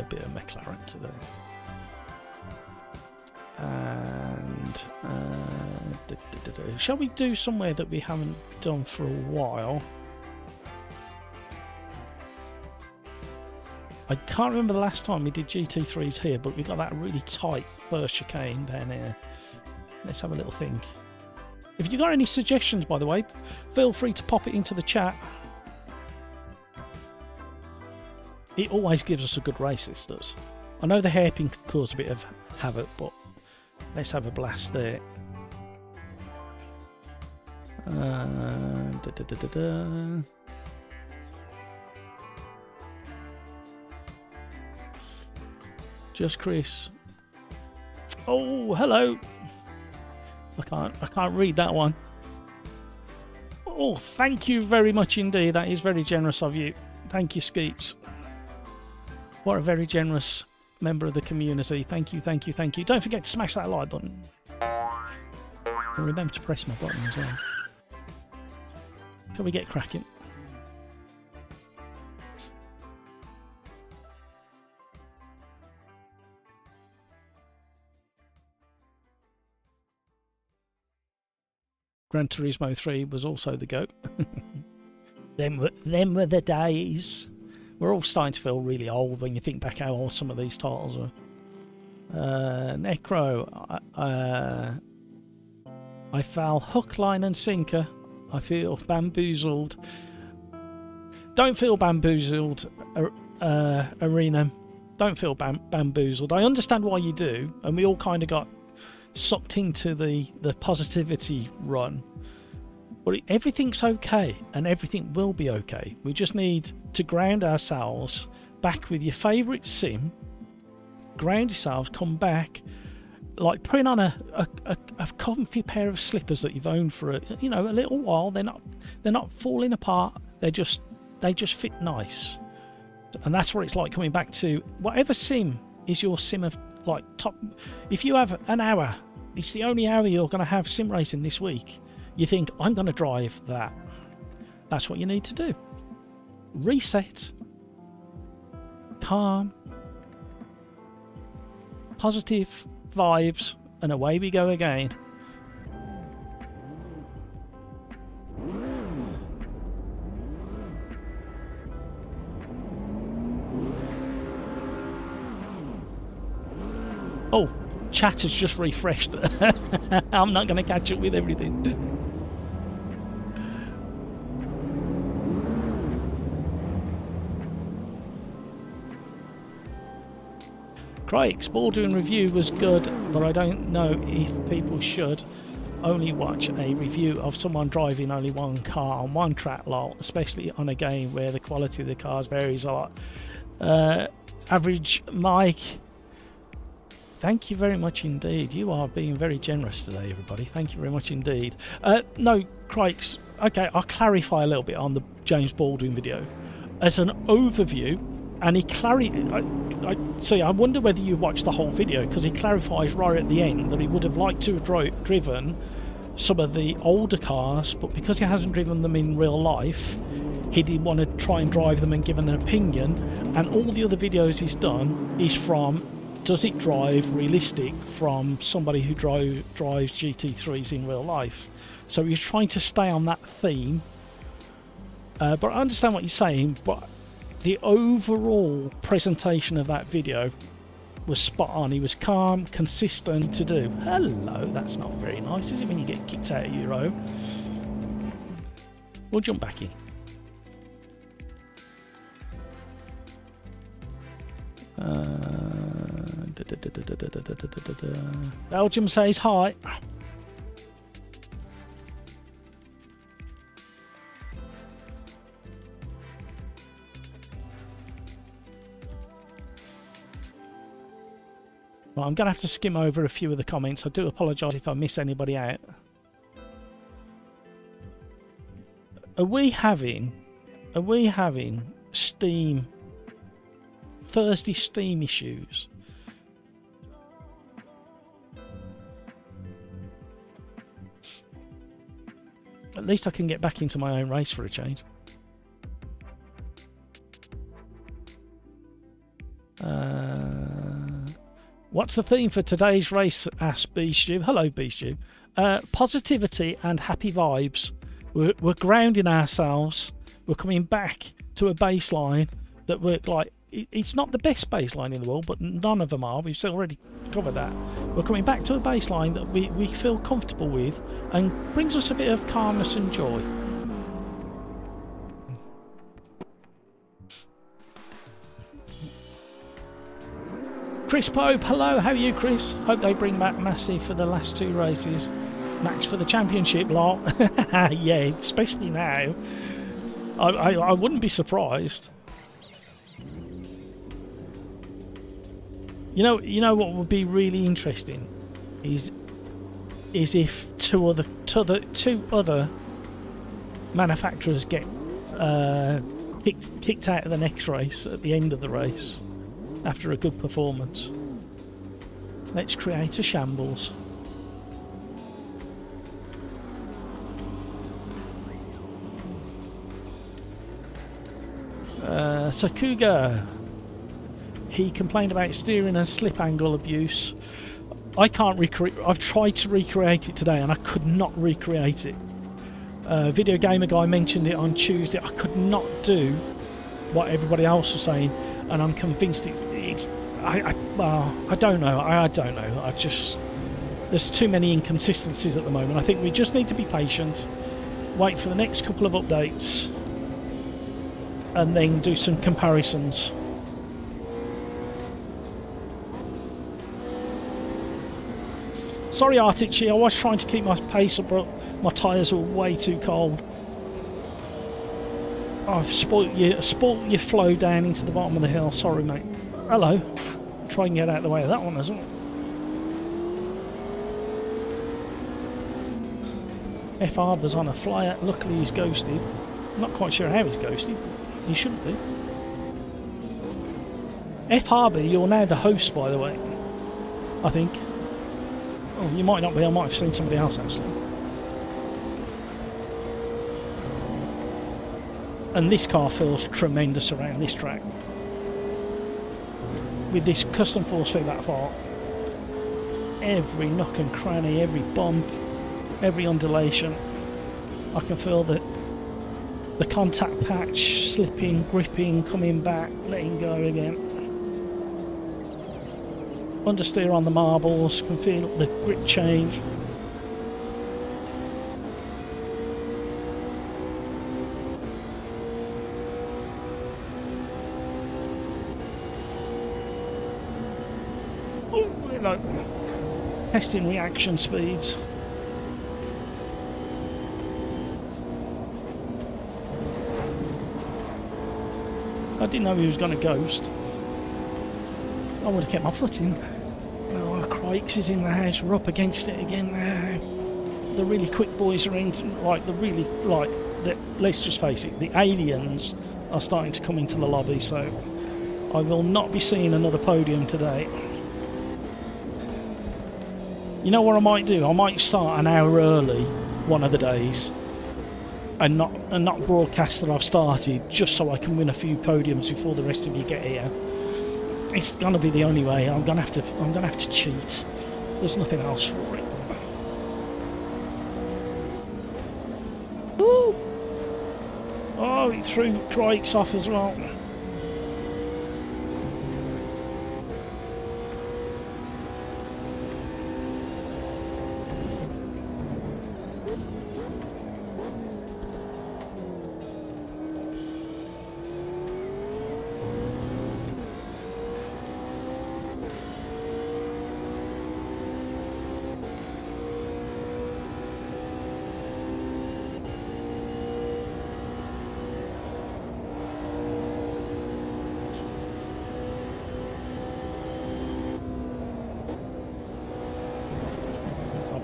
bit of McLaren today. And shall we do somewhere that we haven't done for a while? I can't remember the last time we did GT3s here, but we got that really tight first chicane down here. Let's have a little think. If you got any suggestions, by the way, feel free to pop it into the chat. It always gives us a good race, this does. I know the hairpin can cause a bit of havoc, but let's have a blast there. Da, da, da, da, da. Just Chris. Oh, hello. I can't read that one. Oh, thank you very much indeed. That is very generous of you. Thank you, Skeets. What a very generous member of the community. Thank you, thank you, thank you. Don't forget to smash that like button. And remember to press my button as well. Shall we get cracking? Gran Turismo 3 was also the GOAT. them were the days. We're all starting to feel really old when you think back how old some of these titles were. Necro. I fell hook, line and sinker. I feel bamboozled. Don't feel bamboozled, Arena. Don't feel bamboozled. I understand why you do, and we all kind of got sucked into the positivity run. But everything's okay, and everything will be okay. We just need to ground ourselves back with your favourite sim. Ground yourselves, come back, like putting on a comfy pair of slippers that you've owned for a little while. They're not falling apart. They just fit nice, and that's what it's like coming back to whatever sim is your sim of like top. If you have an hour, it's the only hour you're going to have sim racing this week. You think, I'm going to drive that. That's what you need to do. Reset. Calm. Positive vibes. And away we go again. Oh, chat has just refreshed. I'm not going to catch up with everything. Craig's Baldwin review was good, but I don't know if people should only watch a review of someone driving only one car on one track lot, especially on a game where the quality of the cars varies a lot. Average Mike, thank you very much indeed. You are being very generous today, everybody. Thank you very much indeed. No, Craig's, okay, I'll clarify a little bit on the James Baldwin video. As an overview, and he I wonder whether you watched the whole video, because he clarifies right at the end that he would have liked to have driven some of the older cars, but because he hasn't driven them in real life, he didn't want to try and drive them and give an opinion. And all the other videos he's done is from, does it drive realistic, from somebody who drives GT3s in real life. So he's trying to stay on that theme. But I understand what you're saying, but the overall presentation of that video was spot on. He was calm, consistent to do. Hello, that's not very nice, is it, when you get kicked out of your own? We'll jump back in. Belgium says hi. Well, I'm going to have to skim over a few of the comments. I do apologise if I miss anybody out. Are we having Steam, Thursday Steam issues? At least I can get back into my own race for a change. What's the theme for today's race? Asked B-Stew. Hello, B-Stew. Positivity and happy vibes. We're grounding ourselves. We're coming back to a baseline that we're like, it's not the best baseline in the world, but none of them are. We've already covered that. We're coming back to a baseline that we feel comfortable with and brings us a bit of calmness and joy. Chris Pope, hello, how are you, Chris? Hope they bring back Massey for the last two races. Max for the championship lot. Yeah, especially now. I wouldn't be surprised. You know what would be really interesting is if two other manufacturers get kicked out of the next race at the end of the race after a good performance. Let's create a shambles. Sakuga. He complained about steering and slip angle abuse. I can't recreate. I've tried to recreate it today and I could not recreate it. Video Gamer Guy mentioned it on Tuesday. I could not do what everybody else was saying, and I'm convinced it's. I don't know. I don't know. I just. There's too many inconsistencies at the moment. I think we just need to be patient, wait for the next couple of updates, and then do some comparisons. Sorry, Artici, I was trying to keep my pace up, but my tyres were way too cold. I've spoilt your flow down into the bottom of the hill. Sorry, mate. Hello. Try and get out of the way of that one as well. F. Harbour's on a flyer. Luckily, he's ghosted. I'm not quite sure how he's ghosted. He shouldn't be. F. Harbour, you're now the host, by the way. I think. Oh, you might not be. I might have seen somebody else, actually. And this car feels tremendous around this track. With this custom force field that far, every nook and cranny, every bump, every undulation, I can feel that the contact patch slipping, gripping, coming back, letting go again. Understeer on the marbles, can feel the grip change. Oh, like testing reaction speeds. I didn't know he was going to ghost. I would have kept my foot in. Oh, Crikes is in the house. We're up against it again now. The really quick boys are in. Let's just face it, the aliens are starting to come into the lobby, so I will not be seeing another podium today. You know what I might do? I might start an hour early one of the days and not broadcast that I've started, just so I can win a few podiums before the rest of you get here. It's gonna be the only way. I'm gonna have to cheat. There's nothing else for it. Woo! Oh, he threw Crikes off as well.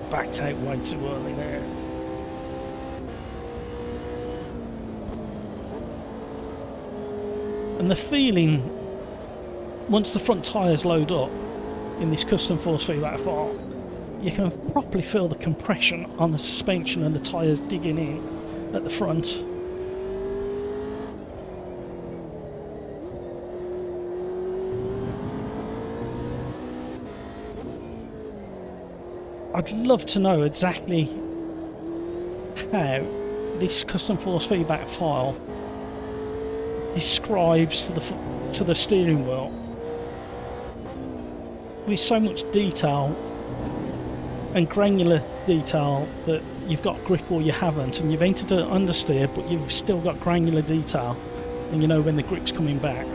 Backed out way too early there. And the feeling, once the front tyres load up in this custom force field that far, you can properly feel the compression on the suspension and the tyres digging in at the front. I'd love to know exactly how this custom force feedback file describes to the steering wheel with so much detail and granular detail that you've got grip or you haven't, and you've entered an understeer but you've still got granular detail and you know when the grip's coming back.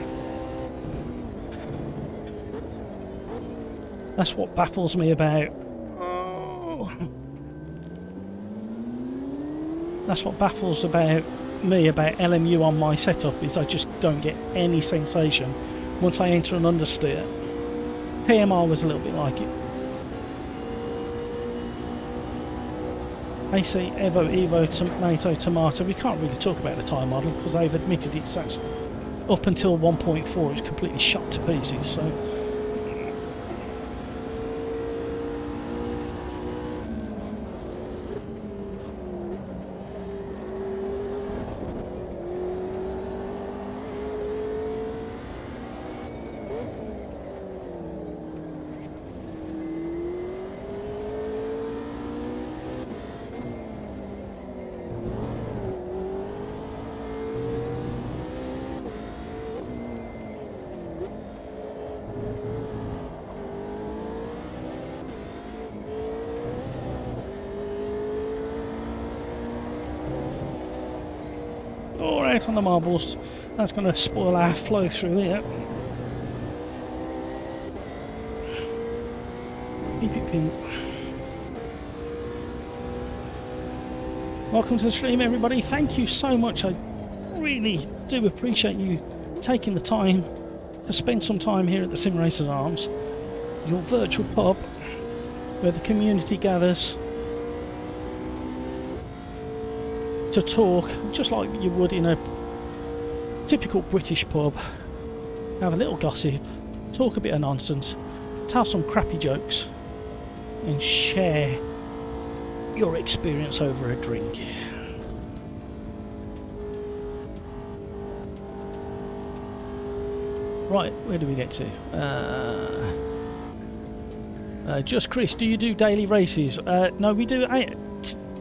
That's what baffles me about That's what baffles about me about LMU on my setup, is I just don't get any sensation once I enter an understeer. PMR was a little bit like it. AC, Evo, Evo, Tomato, Tomato. We can't really talk about the tyre model because they've admitted it's actually, up until 1.4 it's completely shot to pieces, so... Alright, on the marbles. That's going to spoil our flow through here. Keep it pink. Welcome to the stream, everybody. Thank you so much. I really do appreciate you taking the time to spend some time here at the Sim Racers Arms, your virtual pub where the community gathers to talk, just like you would in a typical British pub. Have a little gossip, talk a bit of nonsense, tell some crappy jokes, and share your experience over a drink. Right, where do we get to? Just Chris, do you do daily races? No, we do.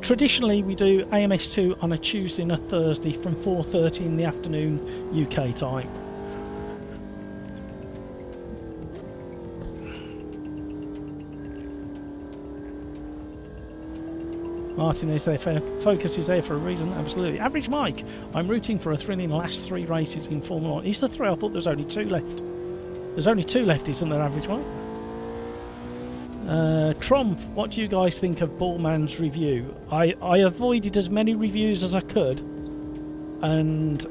Traditionally, we do AMS2 on a Tuesday and a Thursday from 4:30 in the afternoon UK time. Martin is there, focus is there for a reason, absolutely. Average Mike, I'm rooting for a thrilling last 3 races in Formula 1. Is there 3? I thought there was only 2 left. There's only 2 left, isn't there, Average Mike? Trump, what do you guys think of Ballman's review? I avoided as many reviews as I could, and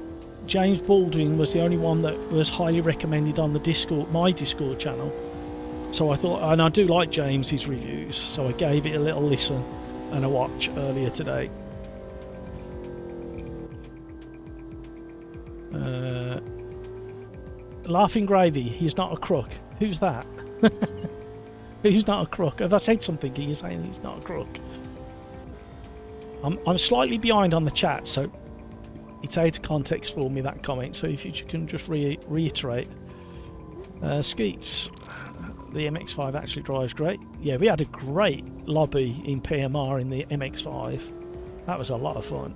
James Baldwin was the only one that was highly recommended on the Discord, my Discord channel. So I thought, and I do like James's reviews, so I gave it a little listen and a watch earlier today. Laughing Gravy, he's not a crook. Who's that? Who's not a crook? Have I said something? Are you saying he's not a crook? I'm slightly behind on the chat, so it's out of context for me, that comment. So if you can just reiterate. Skeets, the MX-5 actually drives great. Yeah, we had a great lobby in PMR in the MX-5. That was a lot of fun.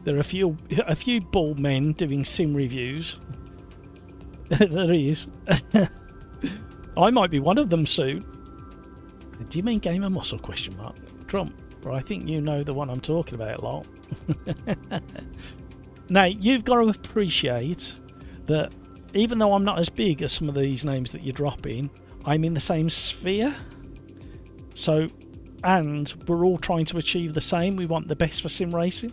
There are a few bald men doing sim reviews. There is. I might be one of them soon. Do you mean Game of Muscle? Question mark. Trump. But I think you know the one I'm talking about a lot. Now, you've got to appreciate that even though I'm not as big as some of these names that you drop in, I'm in the same sphere. So, and we're all trying to achieve the same. We want the best for sim racing.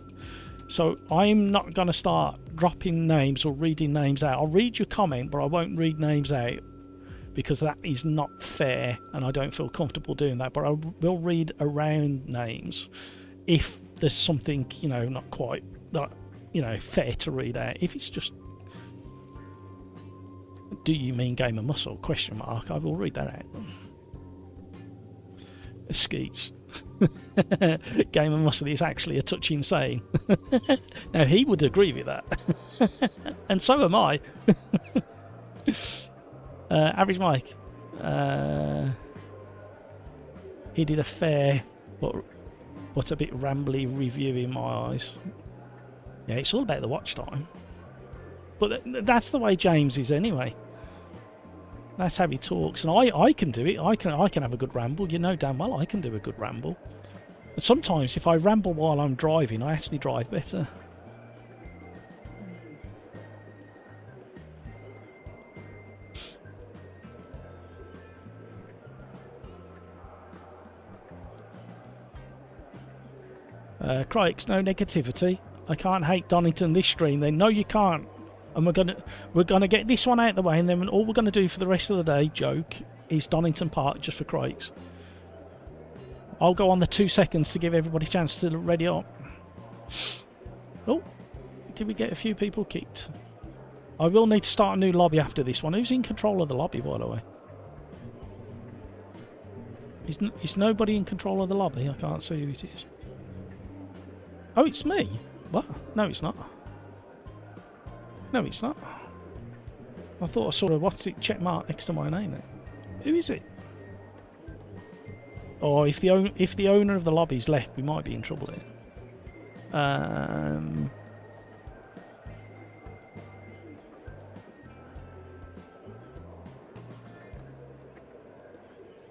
So I'm not going to start dropping names or reading names out. I'll read your comment, but I won't read names out because that is not fair and I don't feel comfortable doing that. But I will read around names if there's something, you know, not quite, you know, fair to read out. If it's just, do you mean Game of Muscle? Question mark. I will read that out. Skeets. Game of Muscle is actually a touch insane. Now he would agree with that. And so am I. Average Mike, he did a fair but a bit rambly review in my eyes. Yeah, it's all about the watch time, but that's the way James is anyway. That's how he talks, and I can do it. I can have a good ramble. You know damn well I can do a good ramble. And sometimes if I ramble while I'm driving, I actually drive better. Crikes, no negativity. I can't hate Donington this stream then. No, you can't. And we're gonna get this one out of the way, and then all we're gonna do for the rest of the day, joke, is Donington Park just for crikes. I'll go on the 2 seconds to give everybody a chance to ready up. Oh, did we get a few people kicked? I will need to start a new lobby after this one. Who's in control of the lobby, by the way? Is nobody in control of the lobby? I can't see who it is. Oh, it's me. What? No, it's not. No, it's not. I thought I saw a what's it check mark next to my name then. Who is it? Oh, if the owner of the lobby's left, we might be in trouble here.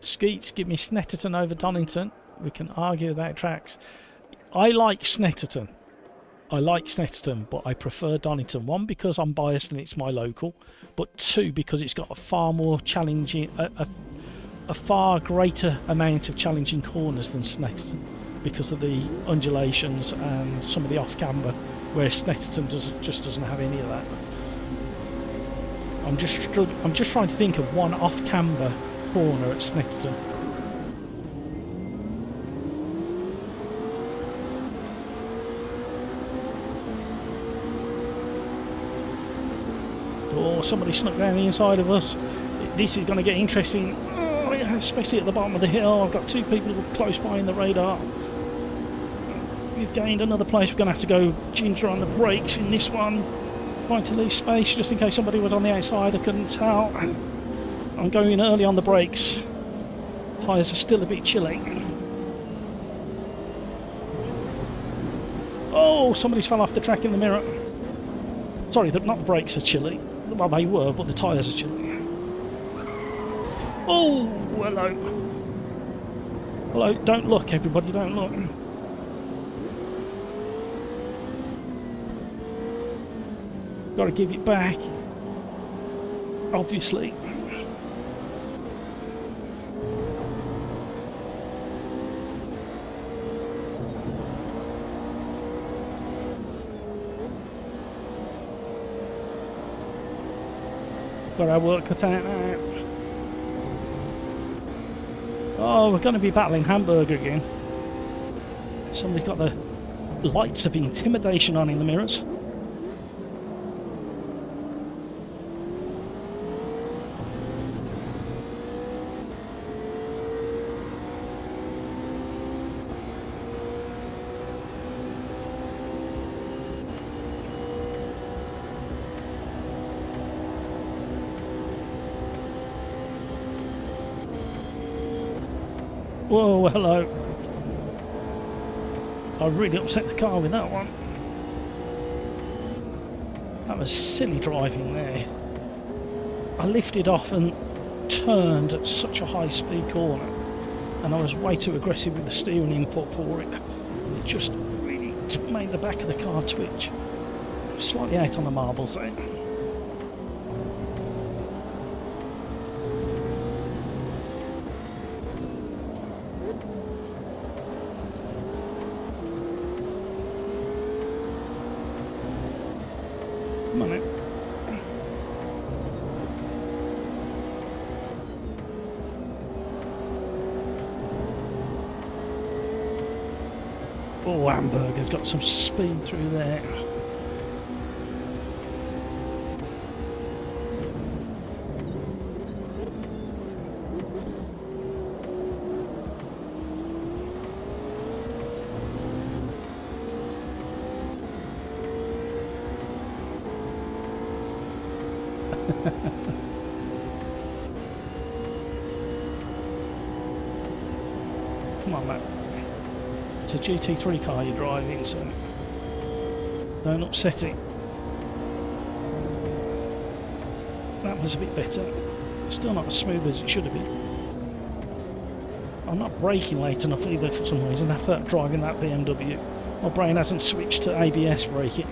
Skeets, give me Snetterton over Donington. We can argue about tracks. I like Snetterton. But I prefer Donington. 1, because I'm biased and it's my local, but 2, because it's got a far more challenging, a far greater amount of challenging corners than Snetterton, because of the undulations and some of the off-camber, where Snetterton just doesn't have any of that. I'm just trying to think of one off-camber corner at Snetterton. Oh, somebody snuck down the inside of us. This is going to get interesting, oh, yeah, especially at the bottom of the hill. I've got 2 people close by in the radar. We've gained another place. We're going to have to go ginger on the brakes in this one. Trying to leave space just in case somebody was on the outside. I couldn't tell. I'm going early on the brakes. Tyres are still a bit chilly. Oh, somebody's fell off the track in the mirror. Sorry, not the brakes are chilly. Well, they were, but the tyres are chilly. Oh, hello. Hello, don't look, everybody, don't look. Got to give it back. Obviously. Got our work cut out now. Oh, we're going to be battling Hamburger again. Somebody's got the lights of intimidation on in the mirrors. Whoa, hello. I really upset the car with that one. That was silly driving there. I lifted off and turned at such a high speed corner, and I was way too aggressive with the steering input for it. And it just really made the back of the car twitch. Slightly out on the marbles there. Come on in. Oh, Hamburger's got some speed through there. Come on, Matt. It's a GT3 car you're driving, so don't upset it. That was a bit better. Still not as smooth as it should have been. I'm not braking late enough either for some reason after driving that BMW. My brain hasn't switched to ABS braking.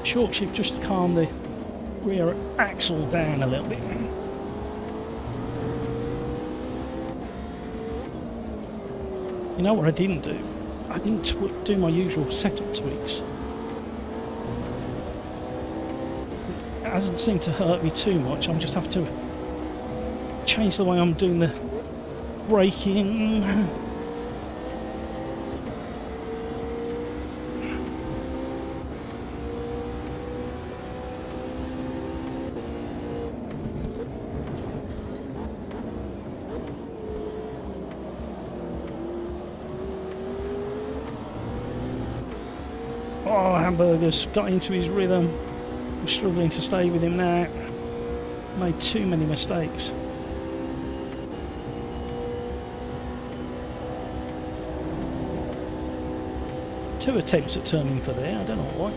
Short shift just to calm the rear axle down a little bit. You know what I didn't do? I didn't do my usual setup tweaks. It hasn't seemed to hurt me too much. I'm just have to change the way I'm doing the braking. Oh, Hamburger's got into his rhythm. I'm struggling to stay with him now. Made too many mistakes. Two attempts at turning for there, I don't know why.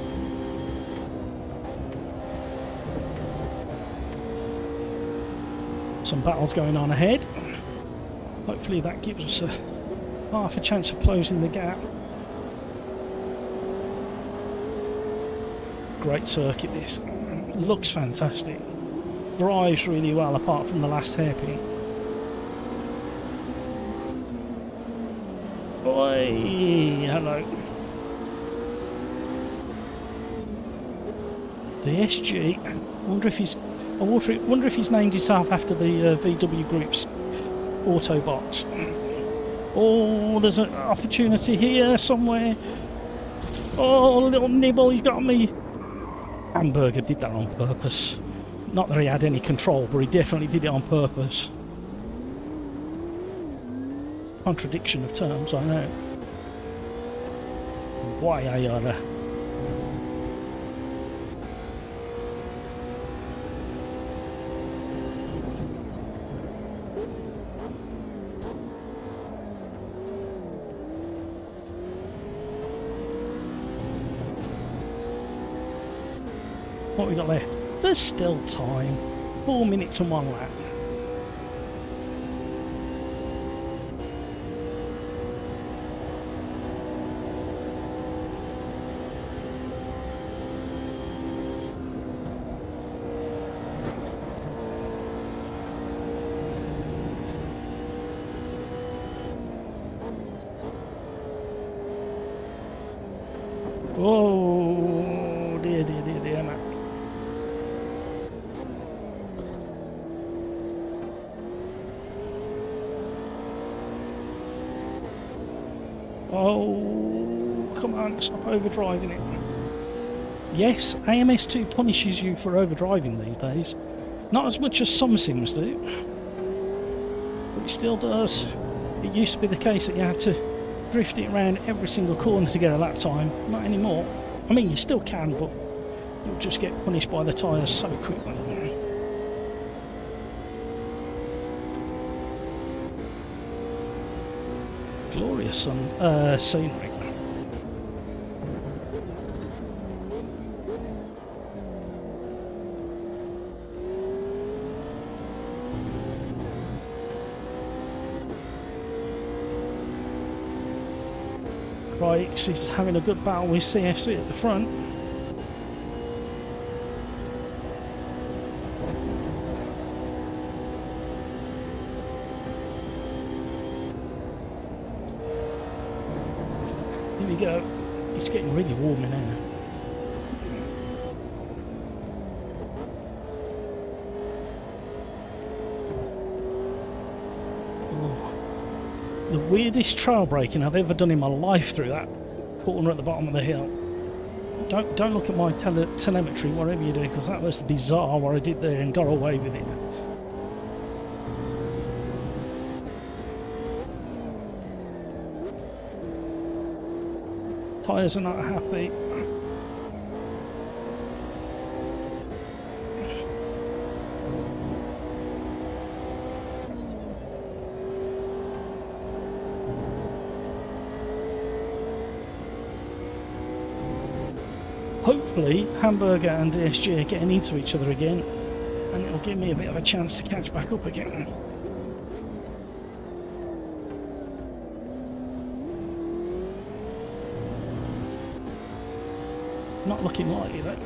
Some battles going on ahead. Hopefully that gives us half a chance of closing the gap. Great circuit this. Looks fantastic. Drives really well apart from the last hairpin. Oi, hello. The SG. I wonder if he's named himself after the VW Group's Autobots. Oh, there's an opportunity here somewhere. Oh, little nibble, he's got me. Hamburger did that on purpose. Not that he had any control, but he definitely did it on purpose. Contradiction of terms, I know. Why I oughta. What we got left? There's still time. 4 minutes and 1 lap. Oh dear, dear, dear, dear, man. Oh, come on, stop overdriving it. Yes, AMS2 punishes you for overdriving these days. Not as much as some sims do, but it still does. It used to be the case that you had to drift it around every single corner to get a lap time. Not anymore. I mean, you still can, but you'll just get punished by the tyres so quickly. Glorious scenery. Right, he's having a good battle with CFC at the front. Here we go. It's getting really warm in here. The weirdest trail braking I've ever done in my life through that corner at the bottom of the hill. Don't look at my telemetry, whatever you do, because that was bizarre what I did there and got away with it. Tyres are not happy. Hopefully Hamburger and DSG are getting into each other again, and it'll give me a bit of a chance to catch back up again. Not looking likely though.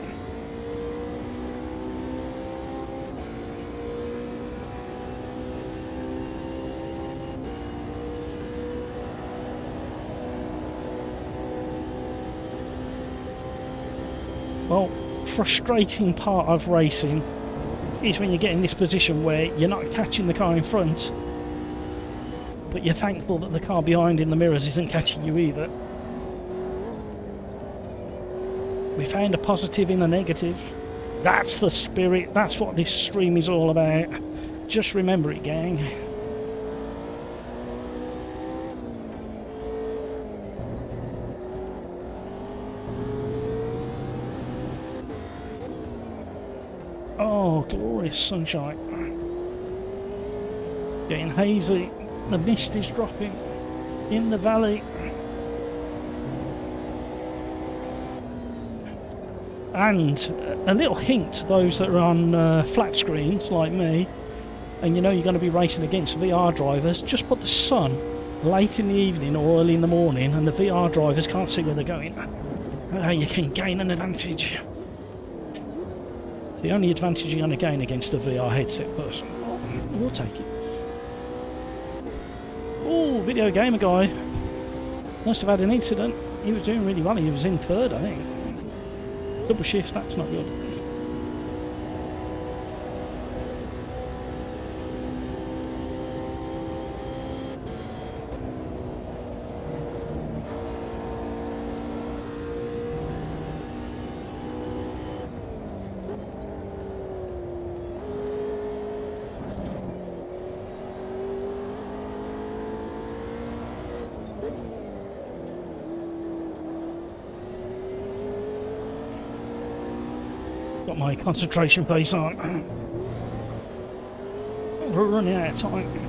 Well, frustrating part of racing is when you get in this position where you're not catching the car in front, but you're thankful that the car behind in the mirrors isn't catching you either. We found a positive in a negative. That's the spirit. That's what this stream is all about. Just remember it, gang. Oh, glorious sunshine. Getting hazy. The mist is dropping in the valley. And a little hint to those that are on flat screens like me, and you know you're going to be racing against VR drivers, just put the sun late in the evening or early in the morning and the VR drivers can't see where they're going. You can gain an advantage. It's the only advantage you're going to gain against a VR headset person. We'll take it. Oh, video gamer guy. Must have had an incident. He was doing really well. He was in third, I think. Double shift, that's not good. Got my concentration face on. We're running out of time.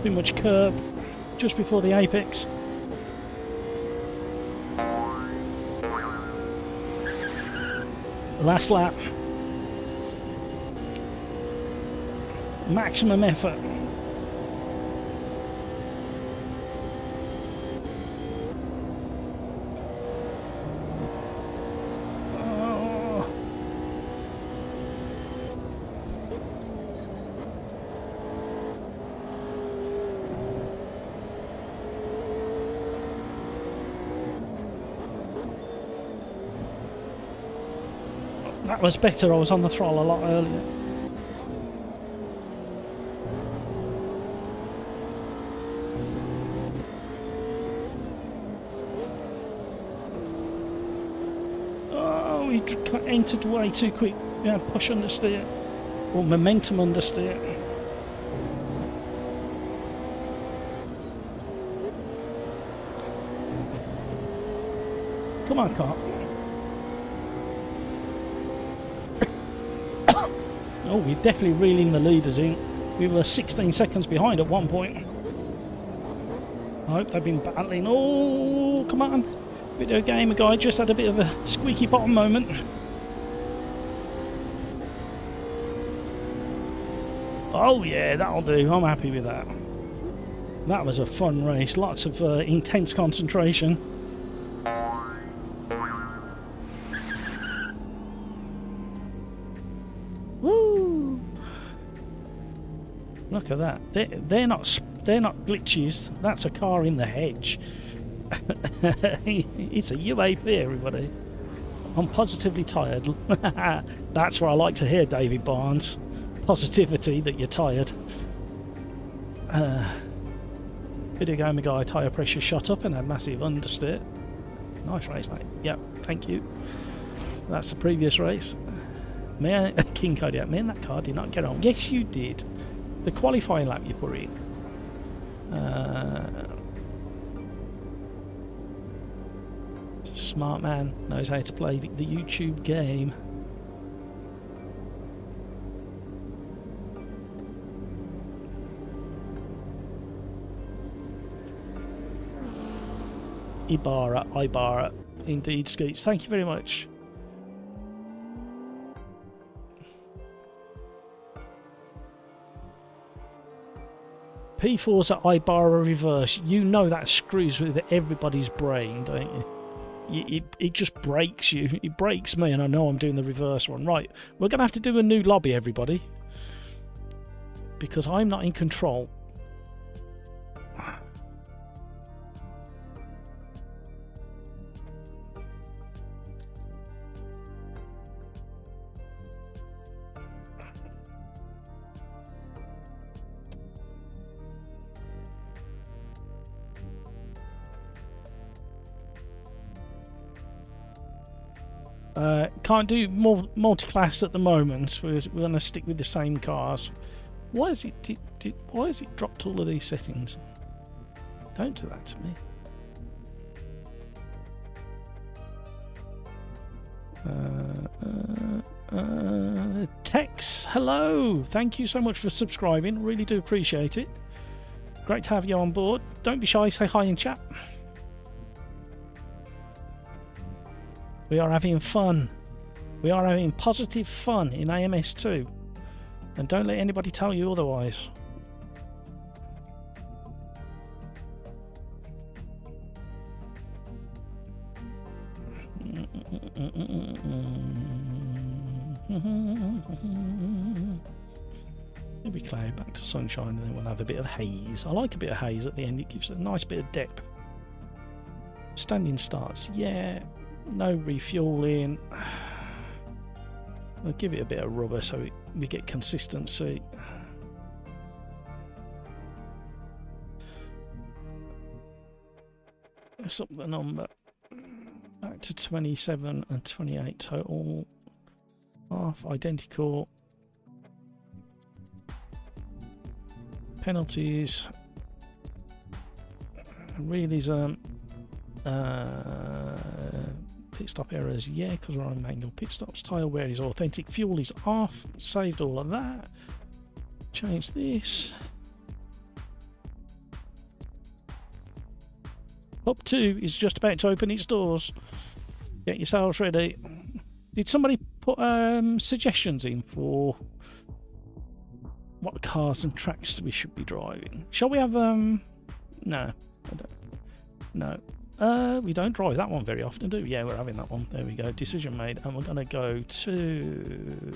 Too much curb just before the apex. Last lap. Maximum effort. That was better. I was on the throttle a lot earlier. Oh, we entered way too quick. We had push understeer, or momentum understeer. Come on, car. Oh, we're definitely reeling the leaders in. We were 16 seconds behind at one point. I hope they've been battling. Oh, come on. Video gamer guy just had a bit of a squeaky bottom moment. Oh yeah, that'll do. I'm happy with that. That was a fun race. Lots of intense concentration. Woo! Look at that. They're not glitches. That's a car in the hedge. It's a UAP, everybody. I'm positively tired. That's what I like to hear, David Barnes. Positivity that you're tired. Video gamer guy, tyre pressure shot up and a massive understeer. Nice race, mate. Yep, thank you. That's the previous race. King Kodiak, me and that car did not get on. Yes, you did. The qualifying lap you put in. Smart man, knows how to play the YouTube game. Ibarra. Indeed, Skeets. Thank you very much. P4's at Ibarra reverse. You know that screws with everybody's brain, don't you? It just breaks you. It breaks me, and I know I'm doing the reverse one. Right, we're going to have to do a new lobby, everybody. Because I'm not in control. Can't do multi-class at the moment. We're going to stick with the same cars. Why has it dropped all of these settings? Don't do that to me. Tex, hello. Thank you so much for subscribing. Really do appreciate it. Great to have you on board. Don't be shy. Say hi in chat. We are having fun. We are having positive fun in AMS2. And don't let anybody tell you otherwise. Maybe cloud back to sunshine, and then we'll have a bit of haze. I like a bit of haze at the end. It gives a nice bit of depth. Standing starts. Yeah. No refueling. We'll give it a bit of rubber so we get consistency. Let's up the number back to 27 and 28 total. Half identical. Penalties. Realism. Pit stop errors, yeah, because we're on manual pit stops. Tyre wear is authentic. Fuel is off. Saved all of that. Change this. Hub 2 is just about to open its doors. Get yourselves ready. Did somebody put suggestions in for what cars and tracks we should be driving? Shall we have no, I don't. No. We don't drive that one very often, do we? Yeah, we're having that one. There we go. Decision made. And we're going to go to...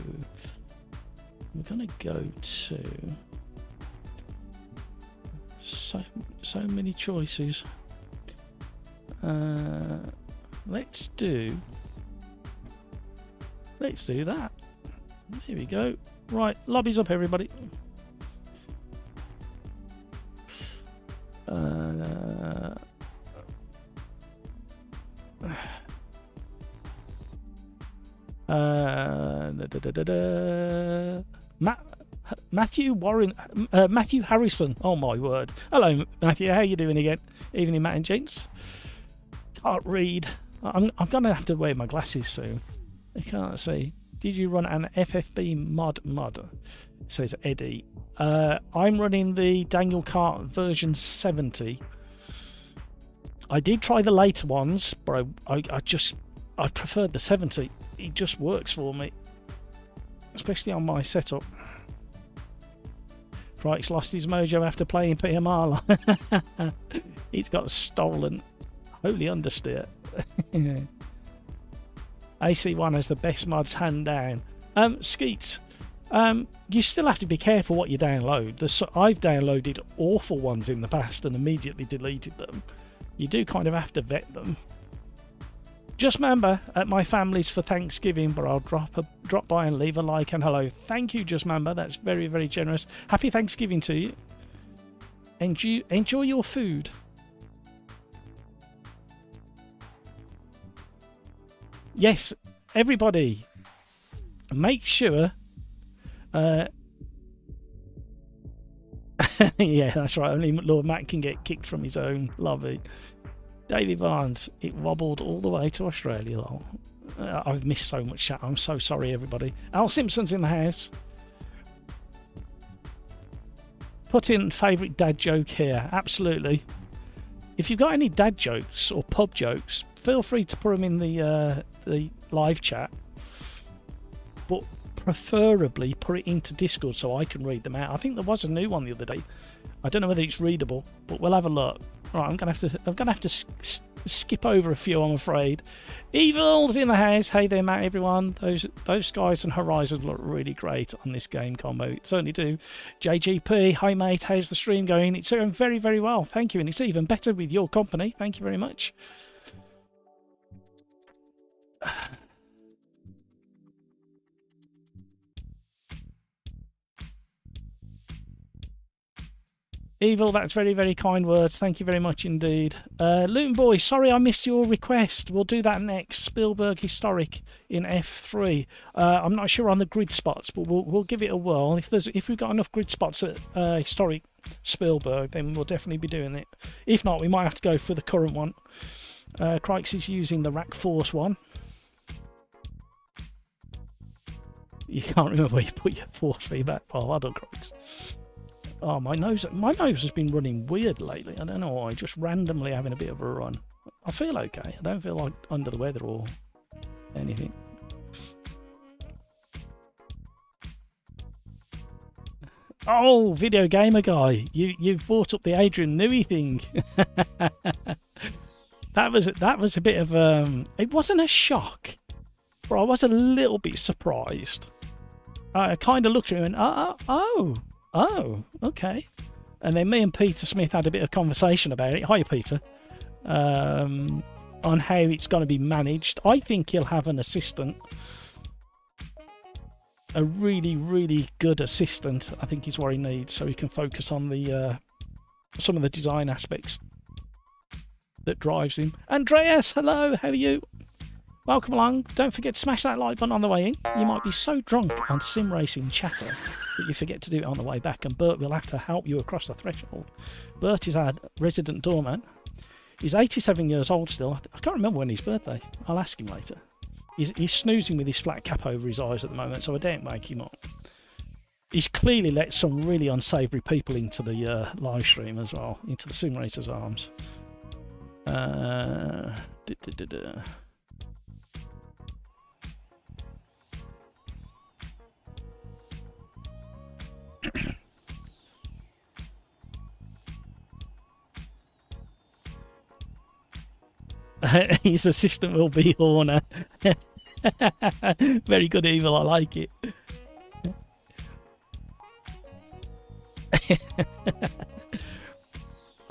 So many choices. Let's do that. There we go. Right, lobby's up, everybody. Matthew Harrison. Oh my word. Hello, Matthew. How you doing again? Evening, Matt and gents. Can't read. I'm gonna have to wear my glasses soon. I can't see. Did you run an FFB mod? It says Eddie. I'm running the Daniel Kart version 70. I did try the later ones, but I preferred the 70. It just works for me, especially on my setup. Frike's lost his mojo after playing PMR. He's got stolen. Holy understeer. AC1 has the best mods, hand down. Skeets, you still have to be careful what you download. I've downloaded awful ones in the past and immediately deleted them. You do kind of have to vet them. Just remember, at my family's for Thanksgiving, but I'll drop by and leave a like and hello. Thank you, Just Remember. That's very, very generous. Happy Thanksgiving to you. Enjoy your food. Yes, everybody, make sure... yeah, that's right. Only Lord Matt can get kicked from his own lobby. David Barnes, it wobbled all the way to Australia. I've missed so much chat. I'm so sorry, everybody. Al Simpson's in the house. Put in favourite dad joke here. Absolutely. if you've got any dad jokes or pub jokes, feel free to put them in the live chat. But preferably put it into Discord so I can read them out. I think there was a new one the other day. I don't know whether it's readable, but we'll have a look. Right, I'm gonna have to skip over a few, I'm afraid. Evil's in the house. Hey there, Matt. Everyone, those skies and horizons look really great on this game combo. It certainly do. JGP, hi mate. How's the stream going? It's going very, very well. Thank you, and it's even better with your company. Thank you very much. Evil, that's very, very kind words. Thank you very much indeed. Luton Boy, sorry I missed your request. We'll do that next. Spielberg Historic in F3. I'm not sure on the grid spots, but we'll give it a whirl. If we've got enough grid spots at Historic Spielberg, then we'll definitely be doing it. If not, we might have to go for the current one. Crikes is using the Rack Force one. You can't remember where you put your force feedback. Oh, I don't know, Crikes. Oh, my nose has been running weird lately. I don't know why. Just randomly having a bit of a run. I feel okay. I don't feel like under the weather or anything. Oh, video gamer guy, you've brought up the Adrian Newey thing. that was a bit of it wasn't a shock, but I was a little bit surprised. I kind of looked at him and oh, okay. And then me and Peter Smith had a bit of conversation about it. Hi, Peter. On how it's going to be managed. I think he'll have an assistant. A really, really good assistant, I think, is what he needs, so he can focus on the some of the design aspects that drives him. Andreas, hello, how are you? Welcome along. Don't forget to smash that like button on the way in. You might be so drunk on sim racing chatter that you forget to do it on the way back, and Bert will have to help you across the threshold. Bert is our resident doorman. He's 87 years old still. I can't remember when his birthday. I'll ask him later. He's snoozing with his flat cap over his eyes at the moment, so I don't wake him up. He's clearly let some really unsavoury people into the live stream as well, into the Sim Racers arms. His assistant will be Horner. Very good, Evil, I like it.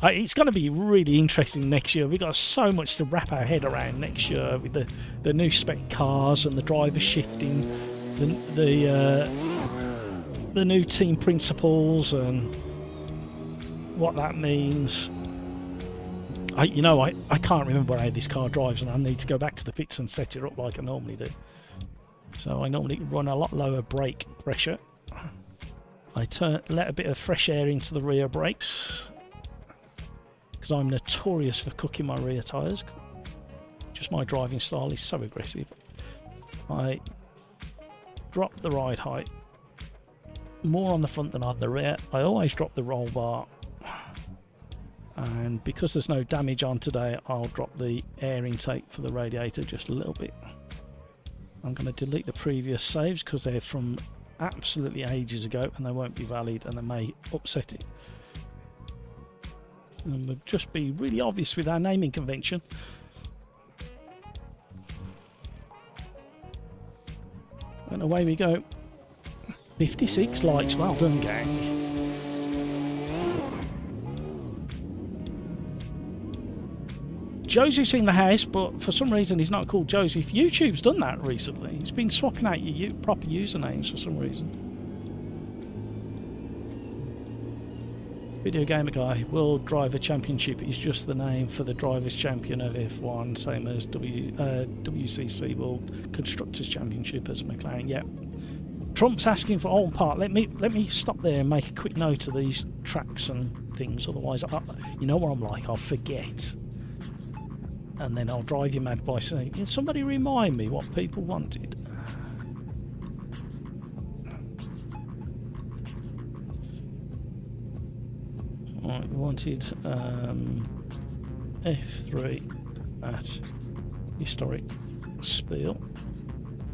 It's going to be really interesting next year. We've got so much to wrap our head around next year with the new spec cars and the driver shifting, the new team principles and what that means. I can't remember how this car drives, and I need to go back to the pits and set it up like I normally do. So I normally run a lot lower brake pressure. I let a bit of fresh air into the rear brakes because I'm notorious for cooking my rear tyres. Just my driving style is so aggressive. I drop the ride height more on the front than on the rear. I always drop the roll bar. And because there's no damage on today, I'll drop the air intake for the radiator just a little bit. I'm going to delete the previous saves because they're from absolutely ages ago and they won't be valid and they may upset it. And we'll just be really obvious with our naming convention. And away we go. 56 likes, well done gang. Joseph's in the house, but for some reason he's not called Joseph. YouTube's done that recently. He's been swapping out your proper usernames for some reason. Video Gamer Guy, World Driver Championship is just the name for the Drivers' Champion of F1, same as WCC World Constructors' Championship as McLaren. Yeah. Trump's asking for Alton Park. Let me stop there and make a quick note of these tracks and things. Otherwise, you know what I'm like. I'll forget. And then I'll drive you mad by saying, can somebody remind me what people wanted? Right, we wanted F3 at historic Spiel,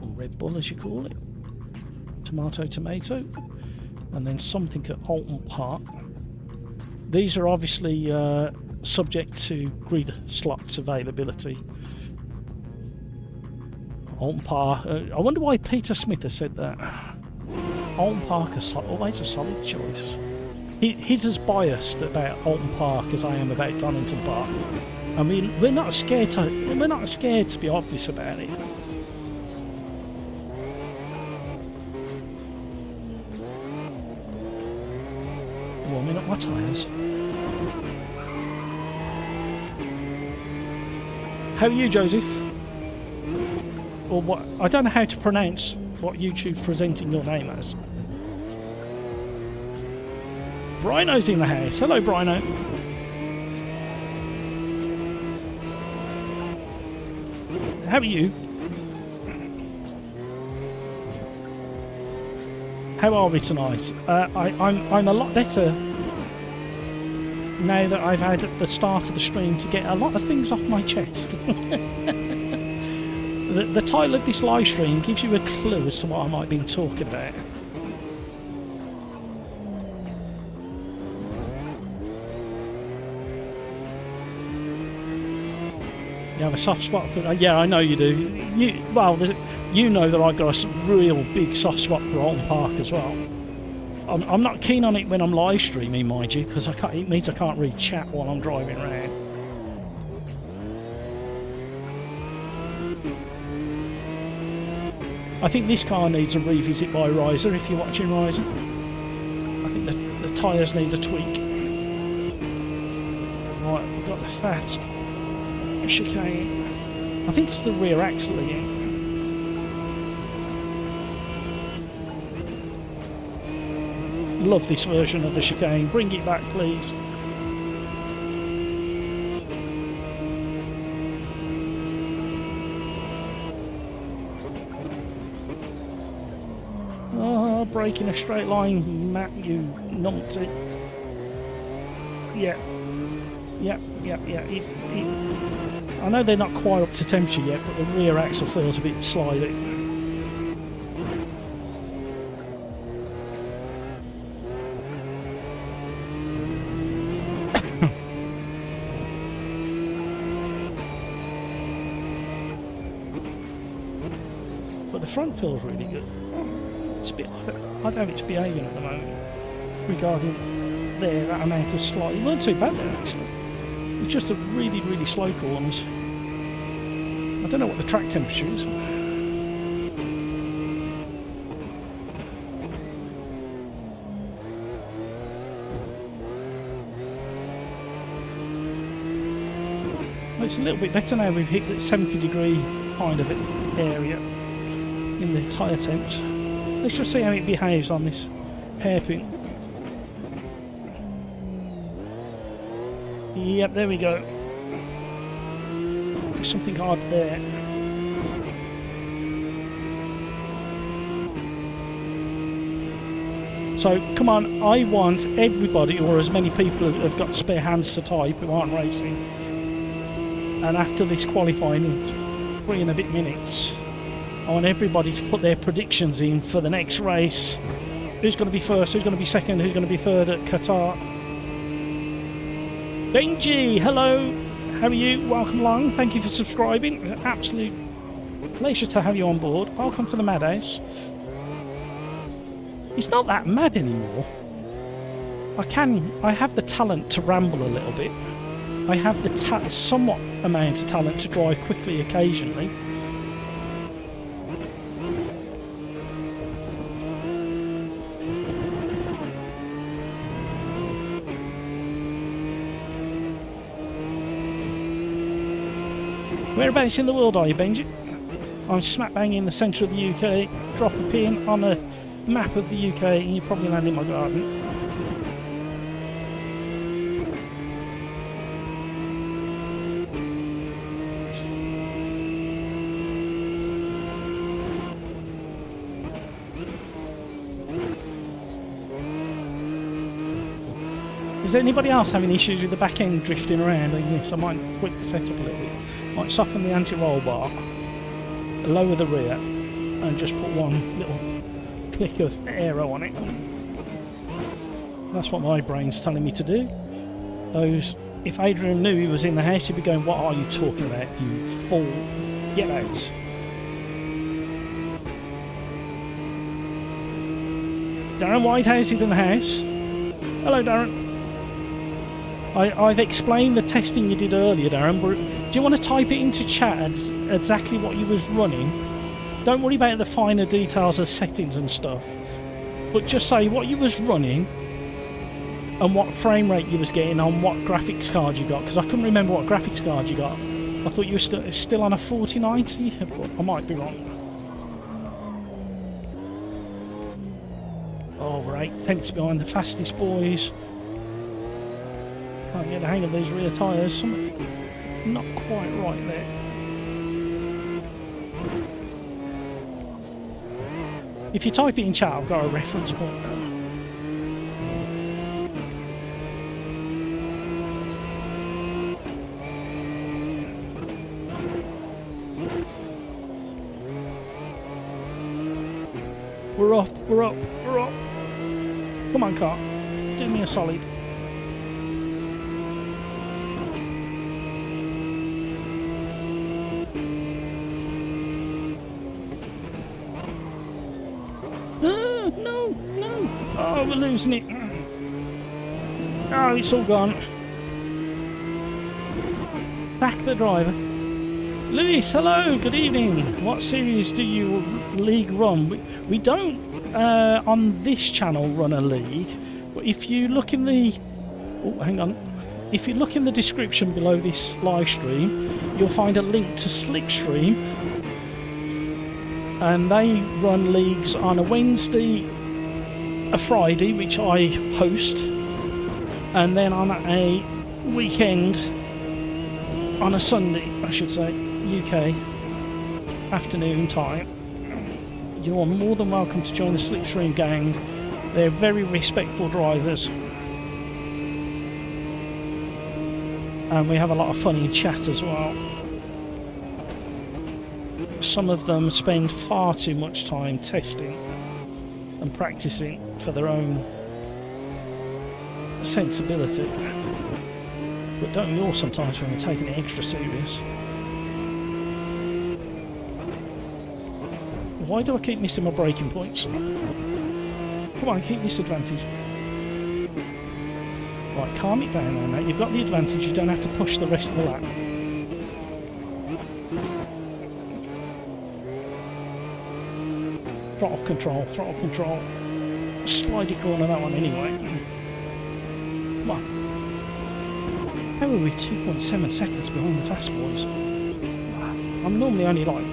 or Red Bull as you call it, tomato, and then something at Alton Park. These are obviously subject to grid slots availability. Alton Park, I wonder why Peter Smith has said that. Alton Park is always a solid choice. He's as biased about Alton Park as I am about Donington Park. I mean, we're not scared to be obvious about it. Warming up my tyres. How are you, Joseph? Or what? I don't know how to pronounce what YouTube's presenting your name as. Brino's in the house. Hello, Brino. How are you? How are we tonight? I'm a lot better now that I've had at the start of the stream to get a lot of things off my chest. The title of this live stream gives you a clue as to what I might have been talking about. You have a soft spot for that? Yeah, I know you do. You know that I've got a real big soft spot for Alton Park as well. I'm not keen on it when I'm live streaming, mind you, because it means I can't read chat while I'm driving around. I think this car needs a revisit by Riser, if you're watching Riser. I think the tyres need a tweak. Right, we've got the fast chicane. I think it's the rear axle again. Love this version of the chicane. Bring it back, please. Oh, break in a straight line, Matt, you numpty. Yeah. I know they're not quite up to temperature yet, but the rear axle feels a bit slidey. But the front feels really good. It's a bit, I don't know how it's behaving at the moment regarding that amount of slide. It weren't too bad there actually. It's just a really, really slow corners. I don't know what the track temperature is. Well, it's a little bit better now we've hit that 70-degree kind of area in the tyre temps. Let's just see how it behaves on this hairpin. Yep, there we go. There's something hard there. So, come on, I want everybody, or as many people who have got spare hands to type who aren't racing. And after this qualifying in 3 and a bit minutes, I want everybody to put their predictions in for the next race. Who's going to be first, who's going to be second, who's going to be third at Qatar. Benji, hello, how are you? Welcome along, thank you for subscribing. Absolute pleasure to have you on board. Welcome to the Madhouse. It's not that mad anymore. I have the talent to ramble a little bit. I have the somewhat amount of talent to drive quickly occasionally. Whereabouts in the world are you, Benji? I'm smack bang in the centre of the UK. Drop a pin on a map of the UK and you probably land in my garden. Is anybody else having issues with the back end drifting around in this? I might tweak the setup a little bit. Might soften the anti-roll bar, lower the rear, and just put one little click of aero on it. That's what my brain's telling me to do. If Adrian knew he was in the house, he'd be going, "What are you talking about, you fool? Get out." Darren Whitehouse is in the house. Hello, Darren. I've explained the testing you did earlier, Darren, but do you want to type it into chat exactly what you was running? Don't worry about the finer details of settings and stuff, but just say what you was running and what frame rate you was getting on what graphics card you got, because I couldn't remember what graphics card you got. I thought you were still on a 4090, but I might be wrong. Oh, we're 8/10 behind the fastest boys. Can't get the hang of these rear tyres. Something not quite right there. If you type it in chat, I've got a reference point now. We're up, we're up, we're up. Come on, car. Do me a solid. No. Oh, we're losing it. Oh, it's all gone. Back the driver. Lewis, hello, good evening. What series do you league run? We don't, on this channel, run a league. But if you look in the... Oh, hang on. If you look in the description below this live stream, you'll find a link to Slickstream. And they run leagues on a Wednesday, a Friday, which I host, and then on a weekend, on a Sunday, I should say, UK afternoon time. You're more than welcome to join the Slipstream gang. They're very respectful drivers, and we have a lot of fun in chat as well. Some of them spend far too much time testing and practicing for their own sensibility. But don't we all sometimes when we're taking it extra serious? Why do I keep missing my braking points? Come on, keep this advantage. Right, calm it down now, mate. You've got the advantage, you don't have to push the rest of the lap. Throttle control. Slidey corner that one anyway. Come on. How are we 2.7 seconds behind the fast boys? I'm normally only like...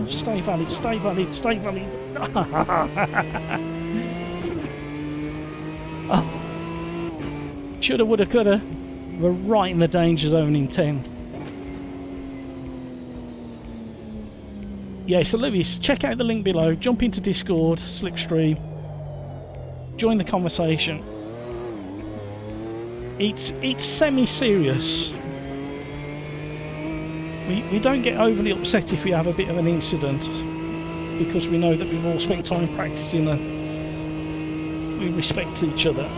Stay valid. Oh. Shoulda, woulda, coulda. We're right in the danger zone in 10. Yeah, so Lewis, check out the link below, jump into Discord, Slipstream, join the conversation. It's semi-serious. We don't get overly upset if we have a bit of an incident, because we know that we've all spent time practicing and we respect each other.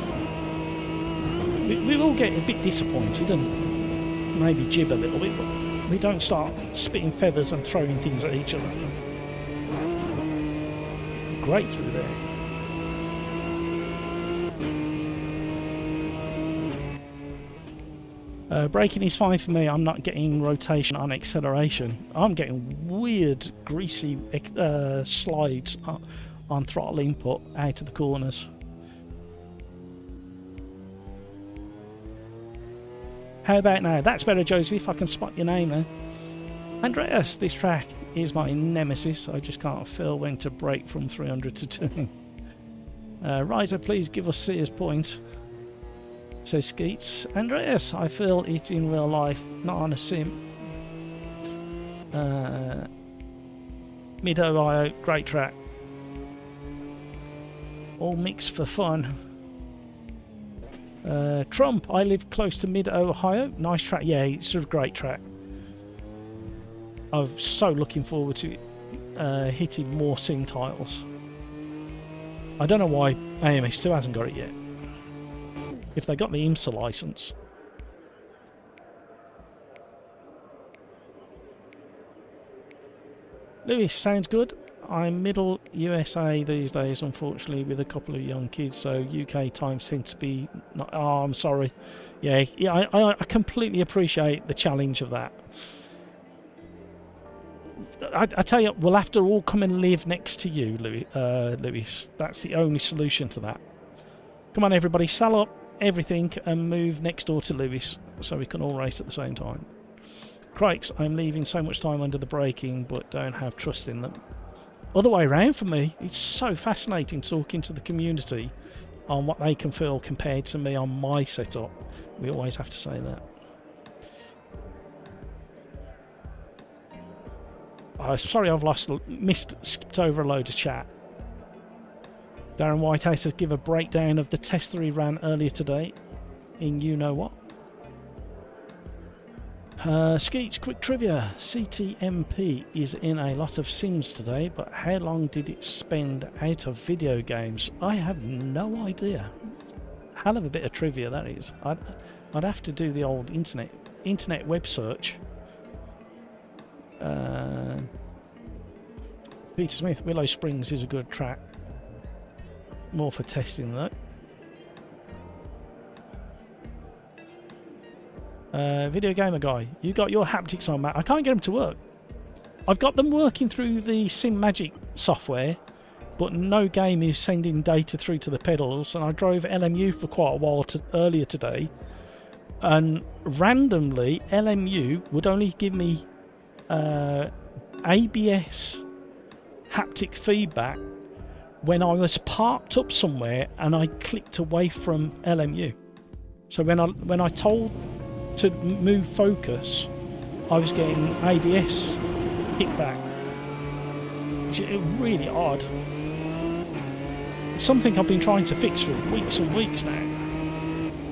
We all get a bit disappointed and maybe jib a little bit, but we don't start spitting feathers and throwing things at each other. Great through there. Braking is fine for me. I'm not getting rotation on acceleration. I'm getting weird, greasy slides on throttle input out of the corners. How about now? That's better, Josie, if I can spot your name there. Andreas, this track is my nemesis. I just can't feel when to brake from 300 to 2. Riser, please give us Sears points. Says Skeets. Andreas, I feel it in real life, not on a sim. Mid-Ohio, great track. all mixed for fun. Trump, I live close to mid-Ohio. Nice track. Yeah, it's a great track. I'm so looking forward to hitting more sim titles. I don't know why AMS2 hasn't got it yet. If they got the IMSA license. Lewis, sounds good. I'm middle USA these days, unfortunately, with a couple of young kids, so UK times tend to be not. Oh, I'm sorry. Yeah, I completely appreciate the challenge of that. I tell you, we'll have to all come and live next to you, Lewis. That's the only solution to that. Come on, everybody, sell up everything and move next door to Lewis so we can all race at the same time. Crikes, I'm leaving so much time under the braking, but don't have trust in them. Other way around for me. It's so fascinating talking to the community on what they can feel compared to me on my setup. We always have to say that. Sorry, I've skipped over a load of chat. Darren Whitehouse has given a breakdown of the test that he ran earlier today in you know what. Skeets, quick trivia. CTMP is in a lot of sims today, but how long did it spend out of video games? I have no idea. Hell of a bit of trivia that is. I'd have to do the old internet web search. Peter Smith, Willow Springs is a good track. More for testing though. Video gamer guy, you got your haptics on, Matt. I can't get them to work. I've got them working through the Sim Magic software, but no game is sending data through to the pedals. And I drove LMU for quite a while earlier today, and randomly LMU would only give me ABS haptic feedback when I was parked up somewhere and I clicked away from LMU. So when I told to move focus, I was getting ABS kickback, which is really odd. It's something I've been trying to fix for weeks and weeks now.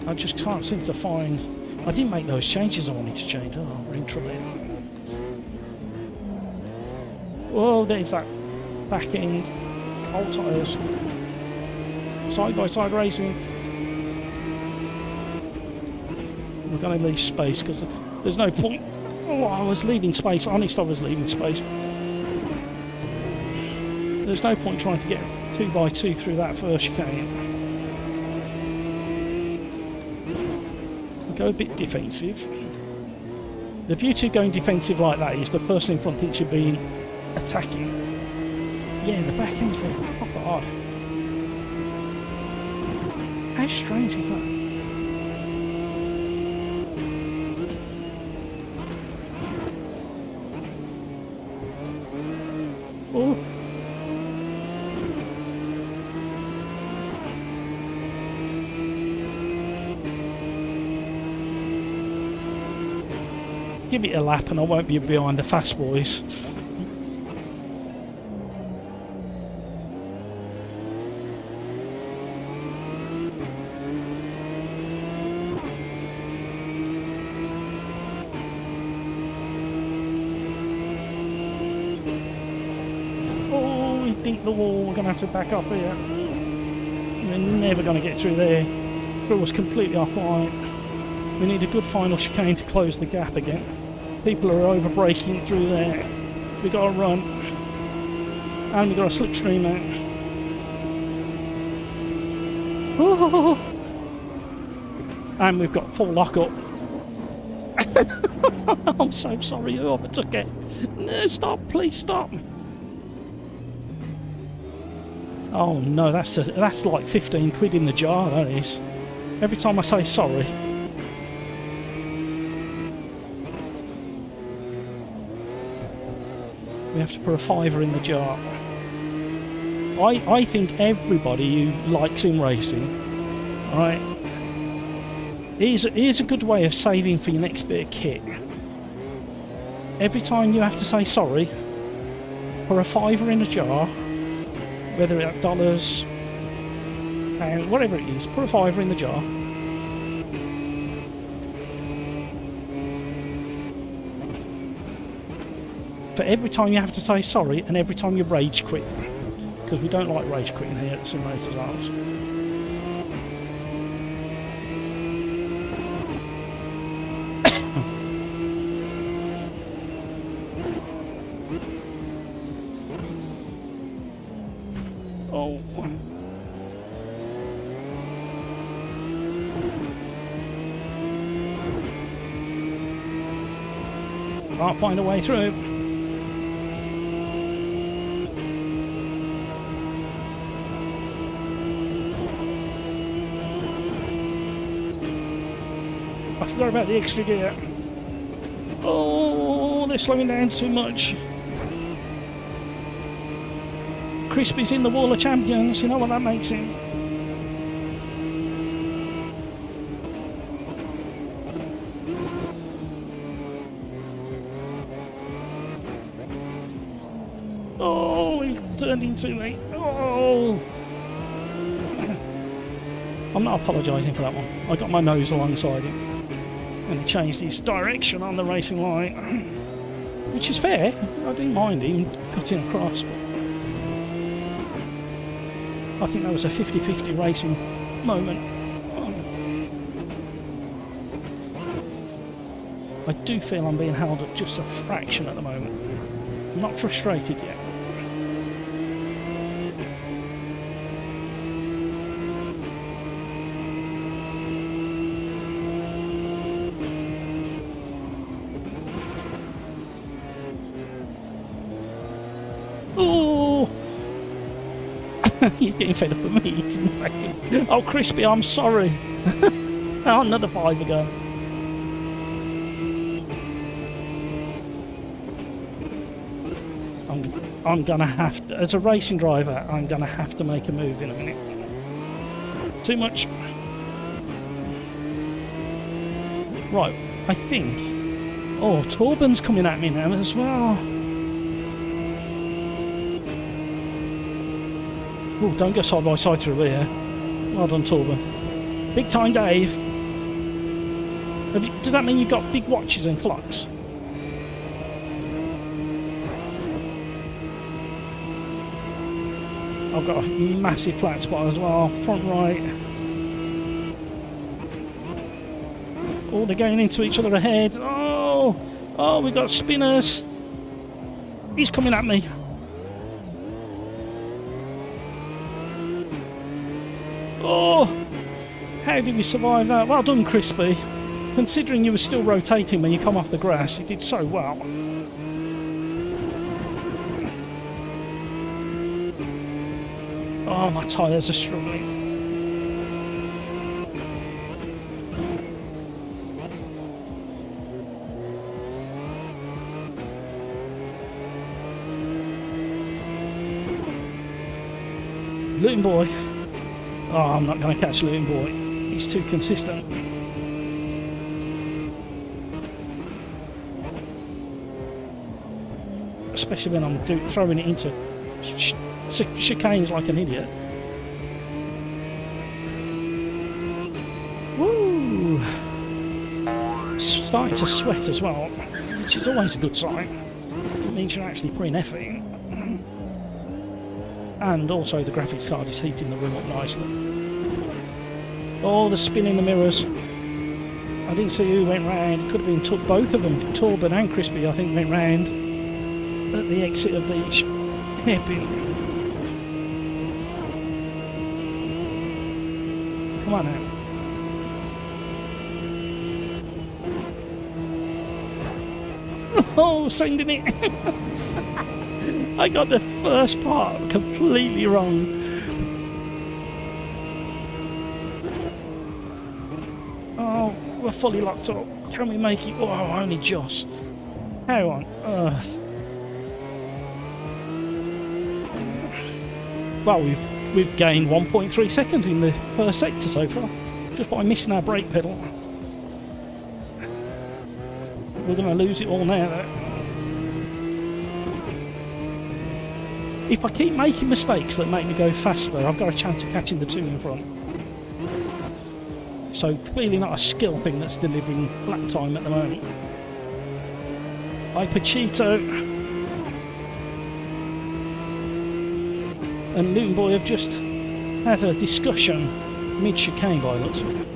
I just can't seem to find. I didn't make those changes I wanted to change. Oh, we're in trouble here. Oh, there's that back end, old tyres, side by side racing. We're going to leave space because there's no point. Oh, I was leaving space. Honest, I was leaving space. There's no point trying to get 2x2 through that first chicane. Go a bit defensive. The beauty of going defensive like that is the person in front thinks you're being attacking. Yeah, the back end's very proper odd. How strange is that? Oh. Give it a lap and I won't be behind the fast boys. The wall, we're going to have to back up here. We're never going to get through there. Crew was completely offline. We need a good final chicane to close the gap again. People are over braking through there. We got to run, and we got a slipstream out. Oh. And we've got full lock up. I'm so sorry whoever took it. No, stop, please stop. Oh no, that's like 15 quid in the jar, that is. Every time I say sorry. We have to put a fiver in the jar. I think everybody who likes sim racing, alright, here's a good way of saving for your next bit of kit. Every time you have to say sorry, put a fiver in a jar, whether it's dollars, and whatever it is, put a fiver in the jar. For every time you have to say sorry and every time you rage quit. Because we don't like rage quitting here at Sim Racers Arms. Oh. Can't find a way through. I forgot about the extra gear. Oh, they're slowing down too much. Crispy's in the Wall of Champions, you know what that makes him. Oh, he turned into me. Oh! I'm not apologising for that one. I got my nose alongside him. And he changed his direction on the racing line. Which is fair. I didn't mind him cutting across. But I think that was a 50-50 racing moment. I do feel I'm being held up just a fraction at the moment. I'm not frustrated yet. Oh! He's getting fed up with me eating bacon. Oh, Crispy, I'm sorry. Oh, another 5 ago. I'm gonna have to, as a racing driver, I'm gonna have to make a move in a minute. Too much. Right, I think. Oh, Torben's coming at me now as well. Oh, don't go side by side through here. Well done, Torben. Big time, Dave. Does that mean you've got big watches and clocks? I've got a massive flat spot as well, front right. Oh, they're going into each other ahead. Oh, oh, we've got spinners. He's coming at me. Oh, how did we survive that? Well done, Crispy. Considering you were still rotating when you come off the grass, you did so well. Oh, my tyres are struggling. Luton Boy. Oh, I'm not going to catch Luton Boy. He's too consistent. Especially when I'm throwing it into chicanes like an idiot. Woo! Starting to sweat as well, which is always a good sign. It means you're actually putting effort in. And also the graphics card is heating the room up nicely. Oh, the spin in the mirrors. I didn't see who went round. It could have been both of them. Torben and Crispy, I think, went round at the exit of the hairpin. Come on now. Oh, sending it. I got the first part completely wrong. Oh, we're fully locked up. Can we make it? Oh, only just. How on earth? Well, we've gained 1.3 seconds in the first sector so far, just by missing our brake pedal. We're going to lose it all now, though. if I keep making mistakes that make me go faster, I've got a chance of catching the two in front. So clearly not a skill thing that's delivering lap time at the moment. Cheeto and Luton Boy have just had a discussion mid-chicane by the looks of it.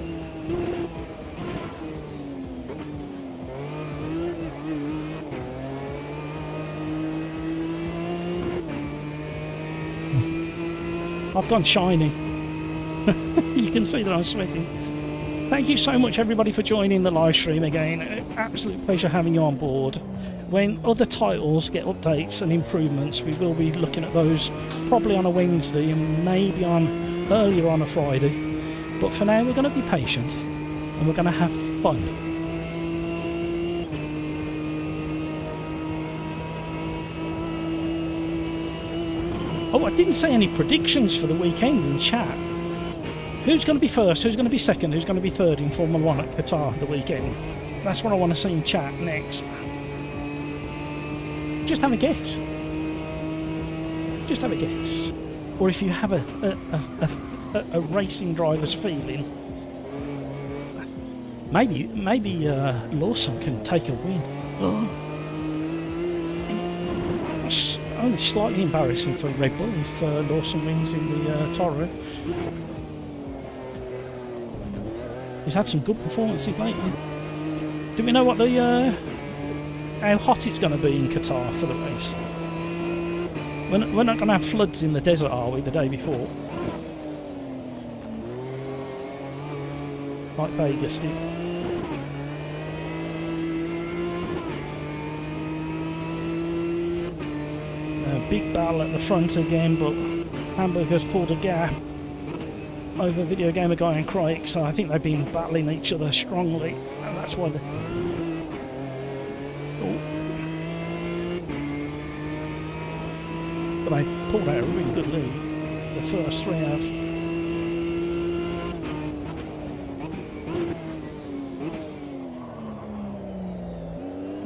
I've gone shiny. You can see that I'm sweating. Thank you so much everybody for joining the live stream again. Absolute pleasure having you on board. When other titles get updates and improvements, we will be looking at those probably on a Wednesday and maybe earlier on a Friday. But for now we're going to be patient and we're going to have fun. Oh, I didn't say any predictions for the weekend in chat. Who's going to be first? Who's going to be second? Who's going to be third in Formula 1 at Qatar the weekend? That's what I want to see in chat next. Just have a guess. Just have a guess. Or if you have a racing driver's feeling, maybe Lawson can take a win. It's only slightly embarrassing for Red Bull if Lawson wins in the TSRA. He's had some good performances lately. Do we know what how hot it's going to be in Qatar for the race? We're not going to have floods in the desert, are we, the day before? Like Vegas did. Big battle at the front again, but Hamburger's pulled a gap over Video Gamer Guy and Craig, so I think they've been battling each other strongly, and that's why they... But they pulled out a really good lead. The first three have.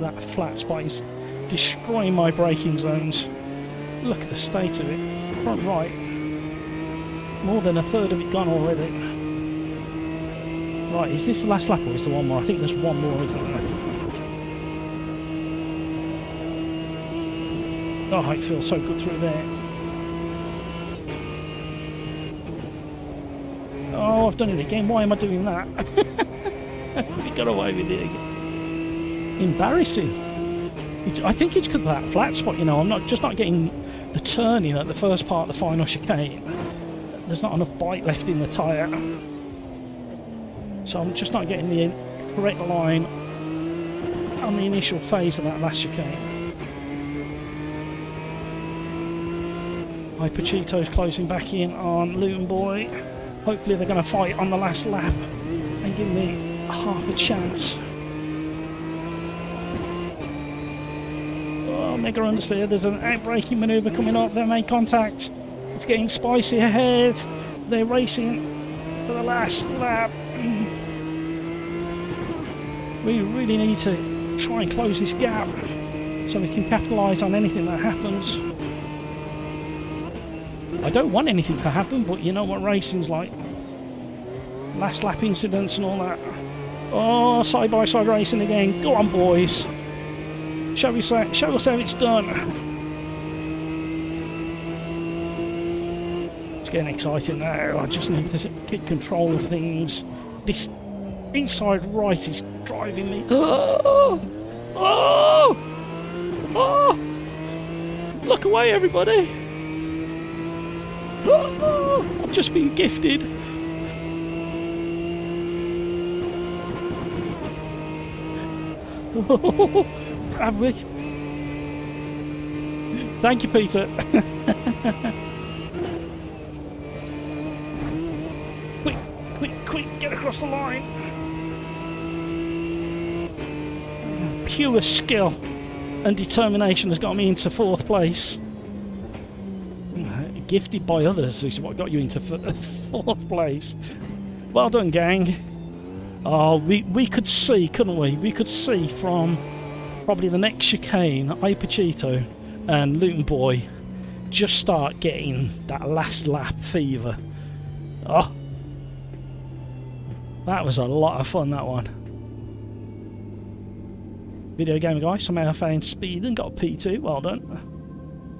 That flat spot is destroying my braking zones. Look at the state of it. Front right. More than a third of it gone already. Right, is this the last lap or is there one more? I think there's one more, isn't there? Oh, it feels so good through there. Oh, I've done it again. Why am I doing that? We got away with it again. Embarrassing. I think it's because of that flat spot, you know. I'm not getting the turning at the first part of the final chicane. There's not enough bite left in the tyre. So I'm just not getting the correct line on the initial phase of that last chicane. Cheeto's closing back in on Luton Boy. Hopefully they're going to fight on the last lap and give me half a chance. Oh, mega understeer. There's an outbraking manoeuvre coming up. They made contact. It's getting spicy ahead. They're racing for the last lap. We really need to try and close this gap so we can capitalise on anything that happens. I don't want anything to happen, but you know what racing's like. Last lap incidents and all that. Oh, side-by-side racing again. Go on, boys. Show us how it's done. It's getting exciting now. I just need to get control of things. This inside right is driving me. Oh! Oh! Oh! Look away, everybody! Oh, I've just been gifted. Oh, have we? Thank you, Peter. Quick, get across the line. Pure skill and determination has got me into 4th place. Gifted by others is what got you into 4th place. Well done, gang. Oh, we could see, couldn't we? We could see from probably the next chicane, Cheeto and Luton Boy just start getting that last lap fever. Oh, that was a lot of fun, that one. Video game guy somehow found speed and got a P2. Well done.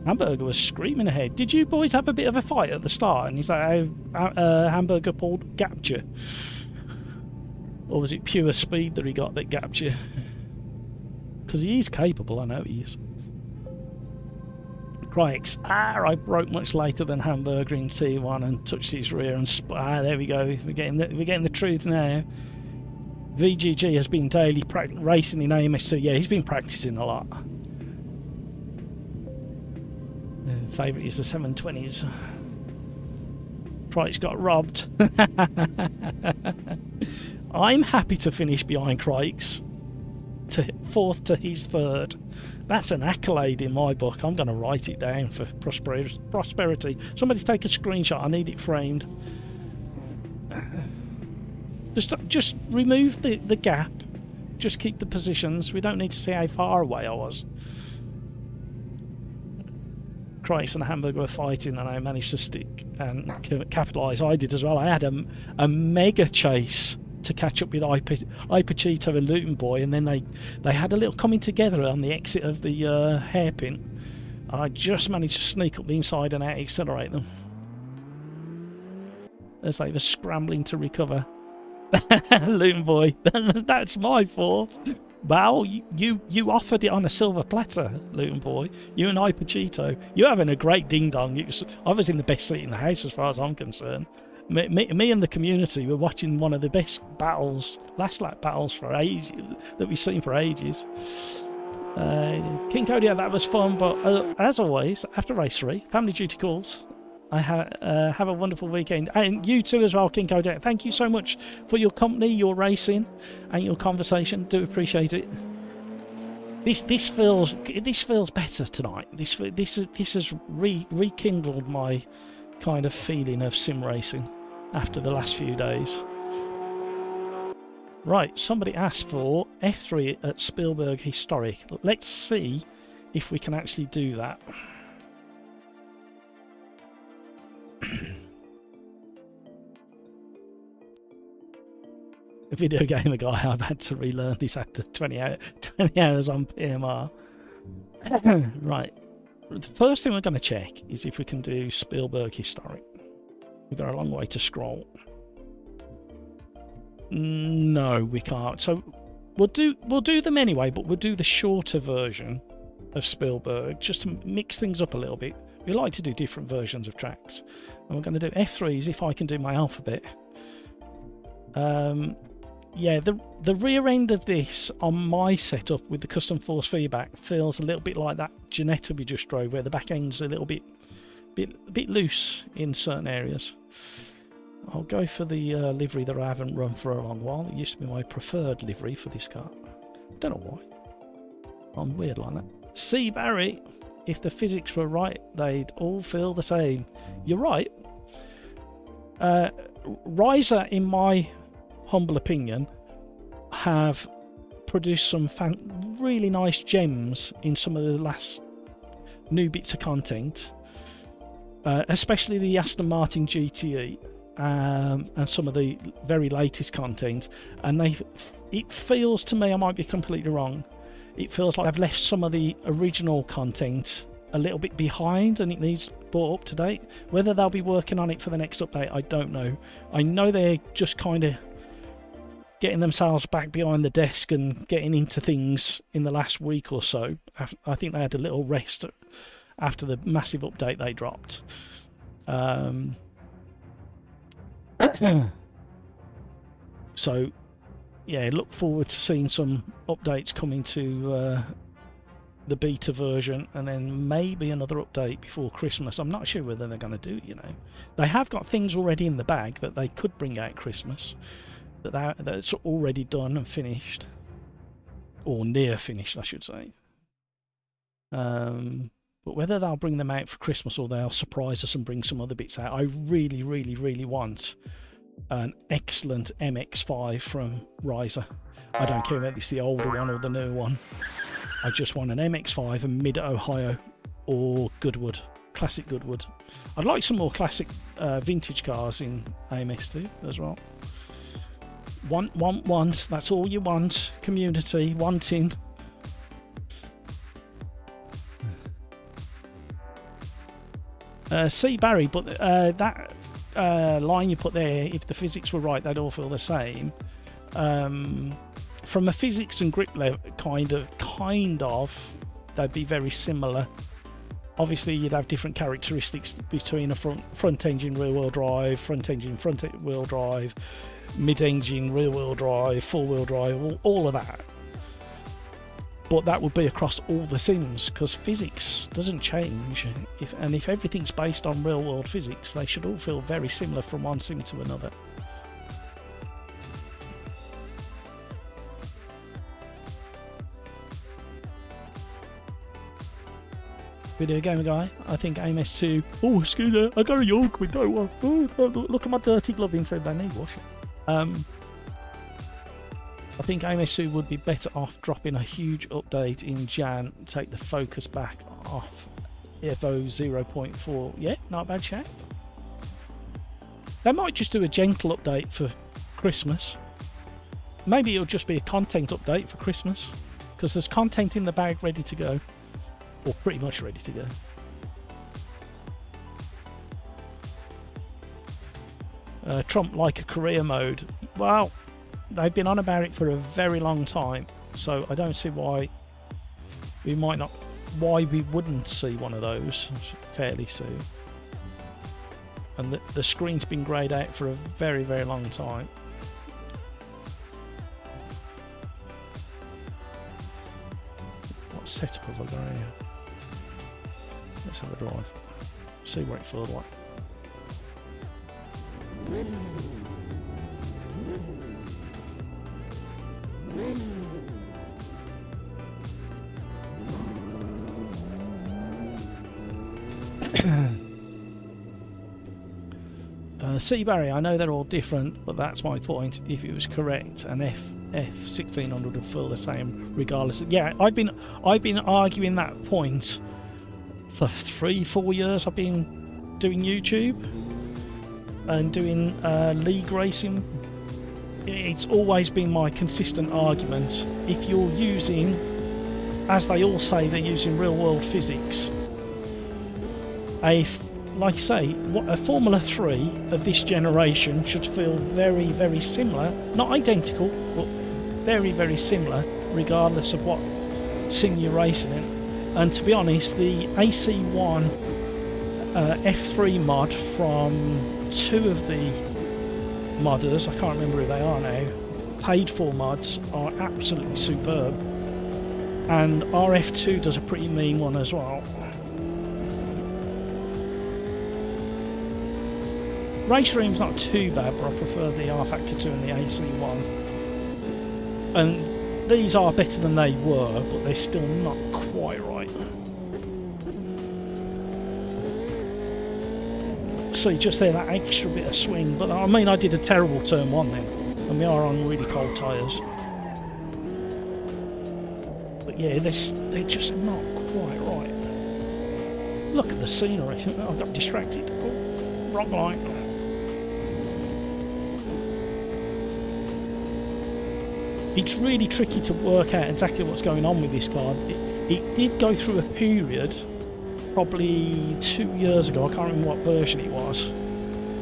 Hamburger was screaming ahead. Did you boys have a bit of a fight at the start? And is that how Hamburger pulled gapped you? Or was it pure speed that he got that gapped you? Because he is capable, I know he is. Crikes. I broke much later than Hamburger in T1 and touched his rear and there we go. We're getting the truth now. VGG has been daily racing in AMS2. Yeah, he's been practicing a lot. Favourite is the 720s. Crikes got robbed. I'm happy to finish behind Crikes. Fourth to his third. That's an accolade in my book. I'm going to write it down for prosperity. Somebody take a screenshot. I need it framed. Just remove the gap. Just keep the positions. We don't need to see how far away I was. Christ and Hamburger were fighting, and I managed to stick and capitalise. I did as well. I had a mega chase to catch up with Ipercheeto and Luton Boy, and then they had a little coming together on the exit of the hairpin, and I just managed to sneak up the inside and out accelerate them as they were scrambling to recover. Luton Boy, that's my fourth. Well, you offered it on a silver platter, Luton Boy. You and Ipercheeto. You're having a great ding-dong. I was in the best seat in the house as far as I'm concerned. Me and the community were watching one of the best battles, last lap battles for ages, that we've seen for ages. King Cody, that was fun, but as always, after race 3, family duty calls. I have a wonderful weekend, and you too as well, King Cody. Thank you so much for your company, your racing, and your conversation. Do appreciate it. This feels better tonight. This has rekindled my kind of feeling of sim racing after the last few days. Right, somebody asked for F3 at Spielberg Historic. Let's see if we can actually do that. A video gamer guy, I've had to relearn this after 20 hours on PMR. Right, the first thing we're going to check is if we can do Spielberg Historic. We've got a long way to scroll. No, we can't. So we'll do them anyway, but we'll do the shorter version of Spielberg just to mix things up a little bit. We like to do different versions of tracks, and we're going to do F3s if I can do my alphabet. Yeah, the rear end of this on my setup with the custom force feedback feels a little bit like that Ginetta we just drove, where the back end's a little bit loose in certain areas. I'll go for the livery that I haven't run for a long while. It used to be my preferred livery for this car. Don't know why. I'm weird like that. C. Barry, if the physics were right, they'd all feel the same. You're right. Riser, in my humble opinion, have produced some really nice gems in some of the last new bits of content, especially the Aston Martin GTE and some of the very latest content. And it feels to me, I might be completely wrong, it feels like I've left some of the original content a little bit behind and it needs brought up to date. Whether they'll be working on it for the next update, I don't know. I know they're just kind of getting themselves back behind the desk and getting into things in the last week or so. I think they had a little rest after the massive update they dropped. So yeah, look forward to seeing some updates coming to the beta version, and then maybe another update before Christmas. I'm not sure whether they're going to do it, you know. They have got things already in the bag that they could bring out Christmas, that's already done and finished, or near finished I should say. But whether they'll bring them out for Christmas or they'll surprise us and bring some other bits out, I really, really, really want an excellent MX-5 from Riser. I don't care whether it's the older one or the new one. I just want an MX-5 and mid-Ohio or Goodwood, classic Goodwood. I'd like some more classic vintage cars in AMS2 as well. Want, that's all you want. Community, wanting. See Barry, but that line you put there, if the physics were right, they'd all feel the same. From a physics and grip level, kind of, they'd be very similar. Obviously, you'd have different characteristics between a front engine rear-wheel drive, front engine front-wheel drive, mid-engine rear-wheel drive, four-wheel drive, all of that. But that would be across all the sims, because physics doesn't change. If everything's based on real-world physics, they should all feel very similar from one sim to another. Video gamer guy, I think AMS2. Oh, excuse me, I got a York with no one. Oh, look at my dirty glove instead, they need washing. I think AMS2 would be better off dropping a huge update in Jan, take the focus back off Evo 0.4. Yeah, not a bad shout. They might just do a gentle update for Christmas. Maybe it'll just be a content update for Christmas, because there's content in the bag ready to go. Or pretty much ready to go. Trump like a career mode. Well, they've been on about it for a very long time, so I don't see why we wouldn't see one of those fairly soon. And the screen's been greyed out for a very, very long time. What setup have I got here? Let's have a drive. See where it feels like. C Barry, I know they're all different, but that's my point. If it was correct, an F1600 would feel the same regardless. Yeah, I've been arguing that point for 3-4 years. I've been doing YouTube and doing league racing. It's always been my consistent argument. If you're using, as they all say, they're using real world physics, like I say, a Formula 3 of this generation should feel very, very similar, not identical, but very, very similar, regardless of what sim you're racing in. And to be honest, the AC1 F3 mod from two of the modders, I can't remember who they are now, paid for mods, are absolutely superb. And RF2 does a pretty mean one as well. Race Room's not too bad, but I prefer the R Factor 2 and the AC1. And these are better than they were, but they're still not quite right. See, just there, that extra bit of swing. But I mean, I did a terrible turn one then, and we are on really cold tyres. But yeah, they're just not quite right. Look at the scenery. I got distracted. Oh, wrong line. It's really tricky to work out exactly what's going on with this car. It did go through a period, probably 2 years ago, I can't remember what version it was,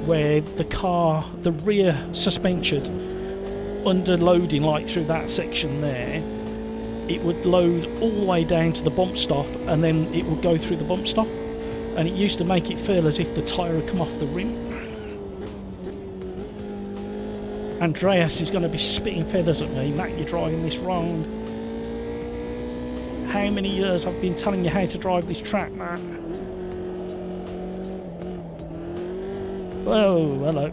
where the rear suspension, under loading, like through that section there, it would load all the way down to the bump stop, and then it would go through the bump stop, and it used to make it feel as if the tyre had come off the rim. Andreas is going to be spitting feathers at me. Matt, you're driving this wrong. How many years I've been telling you how to drive this track, Matt? Whoa, hello.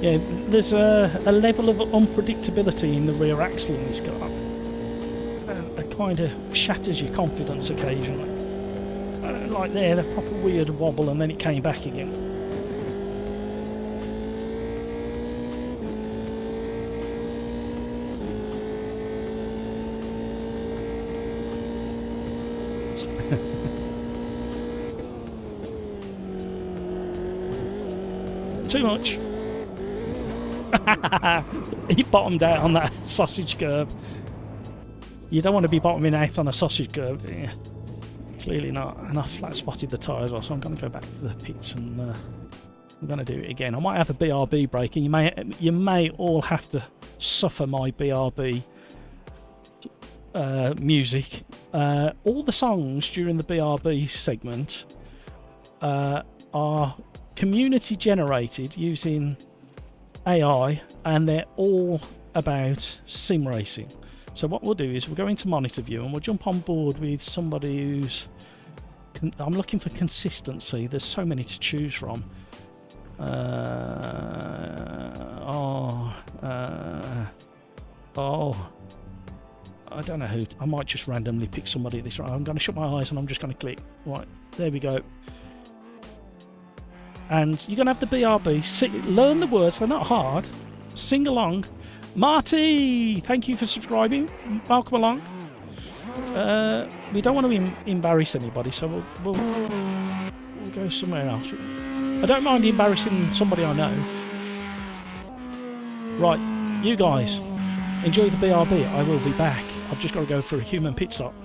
Yeah, there's a level of unpredictability in the rear axle in this car. That kind of shatters your confidence occasionally. Like there, the proper weird wobble, and then it came back again. Too much. He bottomed out on that sausage curb. You don't want to be bottoming out on a sausage curb, do you? Clearly not. And I flat spotted the tyre as well, so I'm going to go back to the pits and I'm going to do it again. I might have a BRB break, and you may all have to suffer my BRB music. All the songs during the BRB segment are community generated using AI, and they're all about sim racing. So what we'll do is we'll go into monitor view and we'll jump on board with somebody who's... I'm looking for consistency. There's so many to choose from. I don't know who. I might just randomly pick somebody at this. Right, I'm going to shut my eyes and I'm just going to click. Right, there we go. And you're going to have the BRB. Learn the words. They're not hard. Sing along. Marty, thank you for subscribing. Welcome along. We don't want to embarrass anybody, so we'll go somewhere else. I don't mind embarrassing somebody I know. Right, you guys, enjoy the BRB. I will be back. I've just got to go for a human pit stop.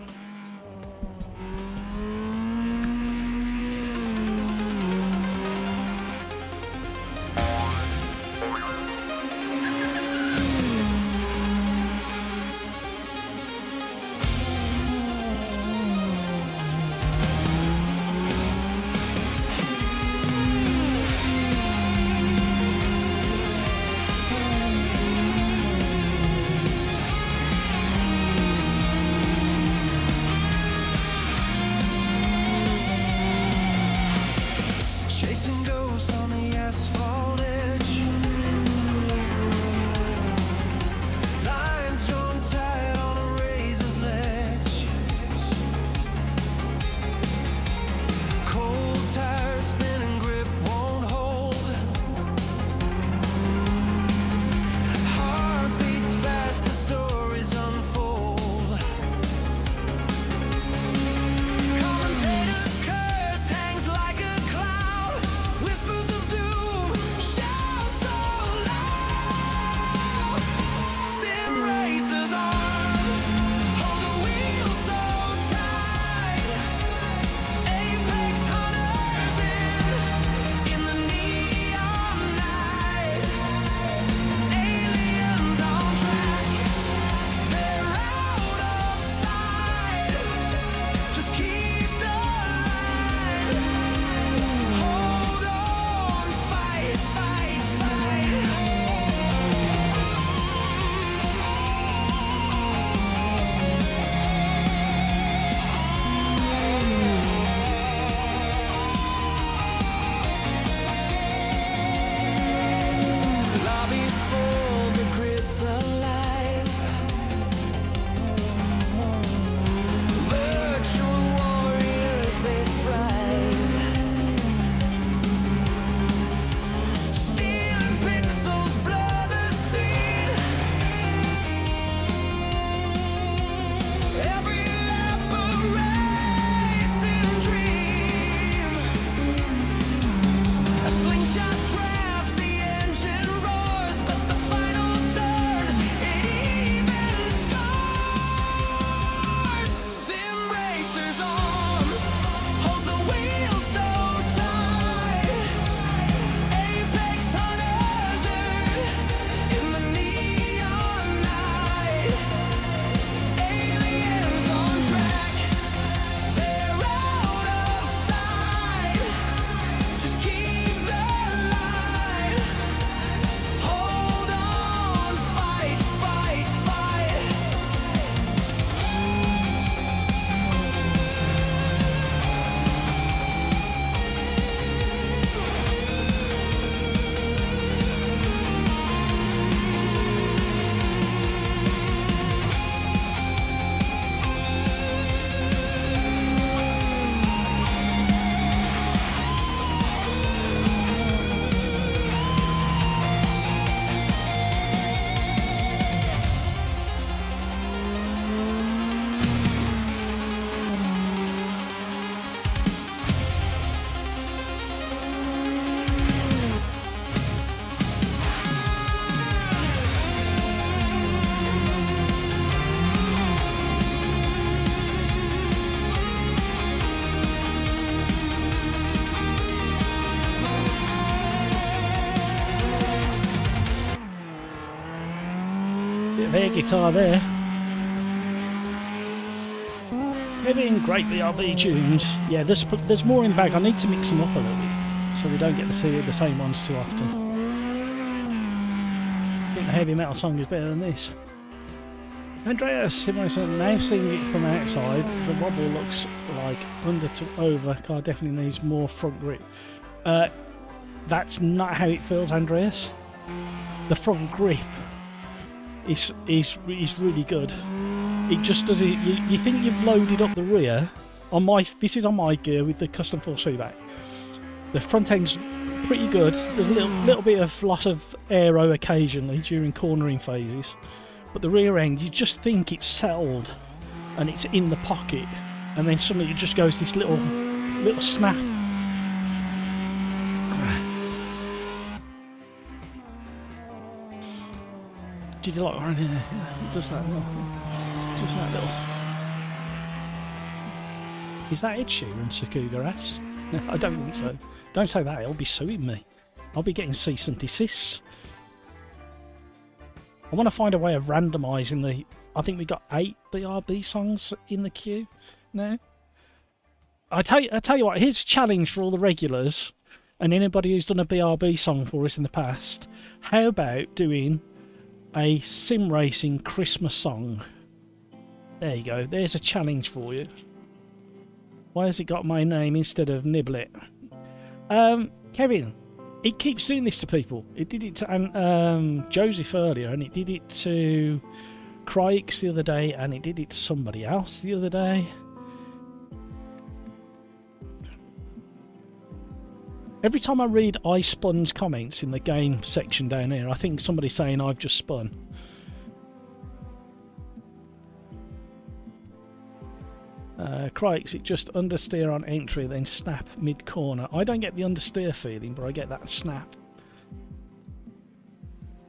Bit of air guitar there. Kevin, great BRB tunes. Yeah, there's more in the bag. I need to mix them up a little bit so we don't get to see the same ones too often. I think the heavy metal song is better than this. Andreas, Sim Racers, now seeing it from outside, the wobble looks like under to over. Car definitely needs more front grip. That's not how it feels, Andreas. The front grip is really good. It just does it. You think you've loaded up the rear on my. This is on my gear with the custom force feedback. The front end's pretty good. There's a little bit of loss of aero occasionally during cornering phases, but the rear end, you just think it's settled and it's in the pocket, and then suddenly it just goes this little snap. Did you like running there? Yeah, it does that little. Just that little. Is that Ed Sheeran, Sakuga ass? I don't think so. Don't say that, he'll be suing me. I'll be getting cease and desists. I want to find a way of randomising the. I think we got 8 BRB songs in the queue now. I tell you what, here's a challenge for all the regulars and anybody who's done a BRB song for us in the past. How about doing a sim racing Christmas song? There you go. There's a challenge for you. Why has it got my name instead of Niblet? Kevin, it keeps doing this to people. It did it to Joseph earlier, and it did it to Crikes the other day, and it did it to somebody else the other day. Every time I read I Spun's comments in the game section down here, I think somebody's saying I've just spun. Crikes, it just understeer on entry, then snap mid-corner. I don't get the understeer feeling, but I get that snap.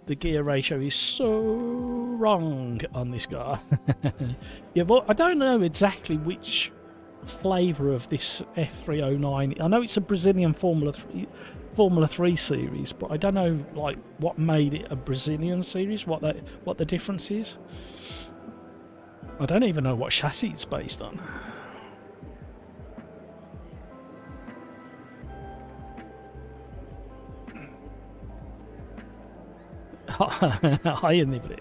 The gear ratio is so wrong on this car. Yeah, but I don't know exactly which flavour of this F309. I know it's a Brazilian Formula 3 series, but I don't know like what made it a Brazilian series, what the difference is. I don't even know what chassis it's based on. Hi, Niblet.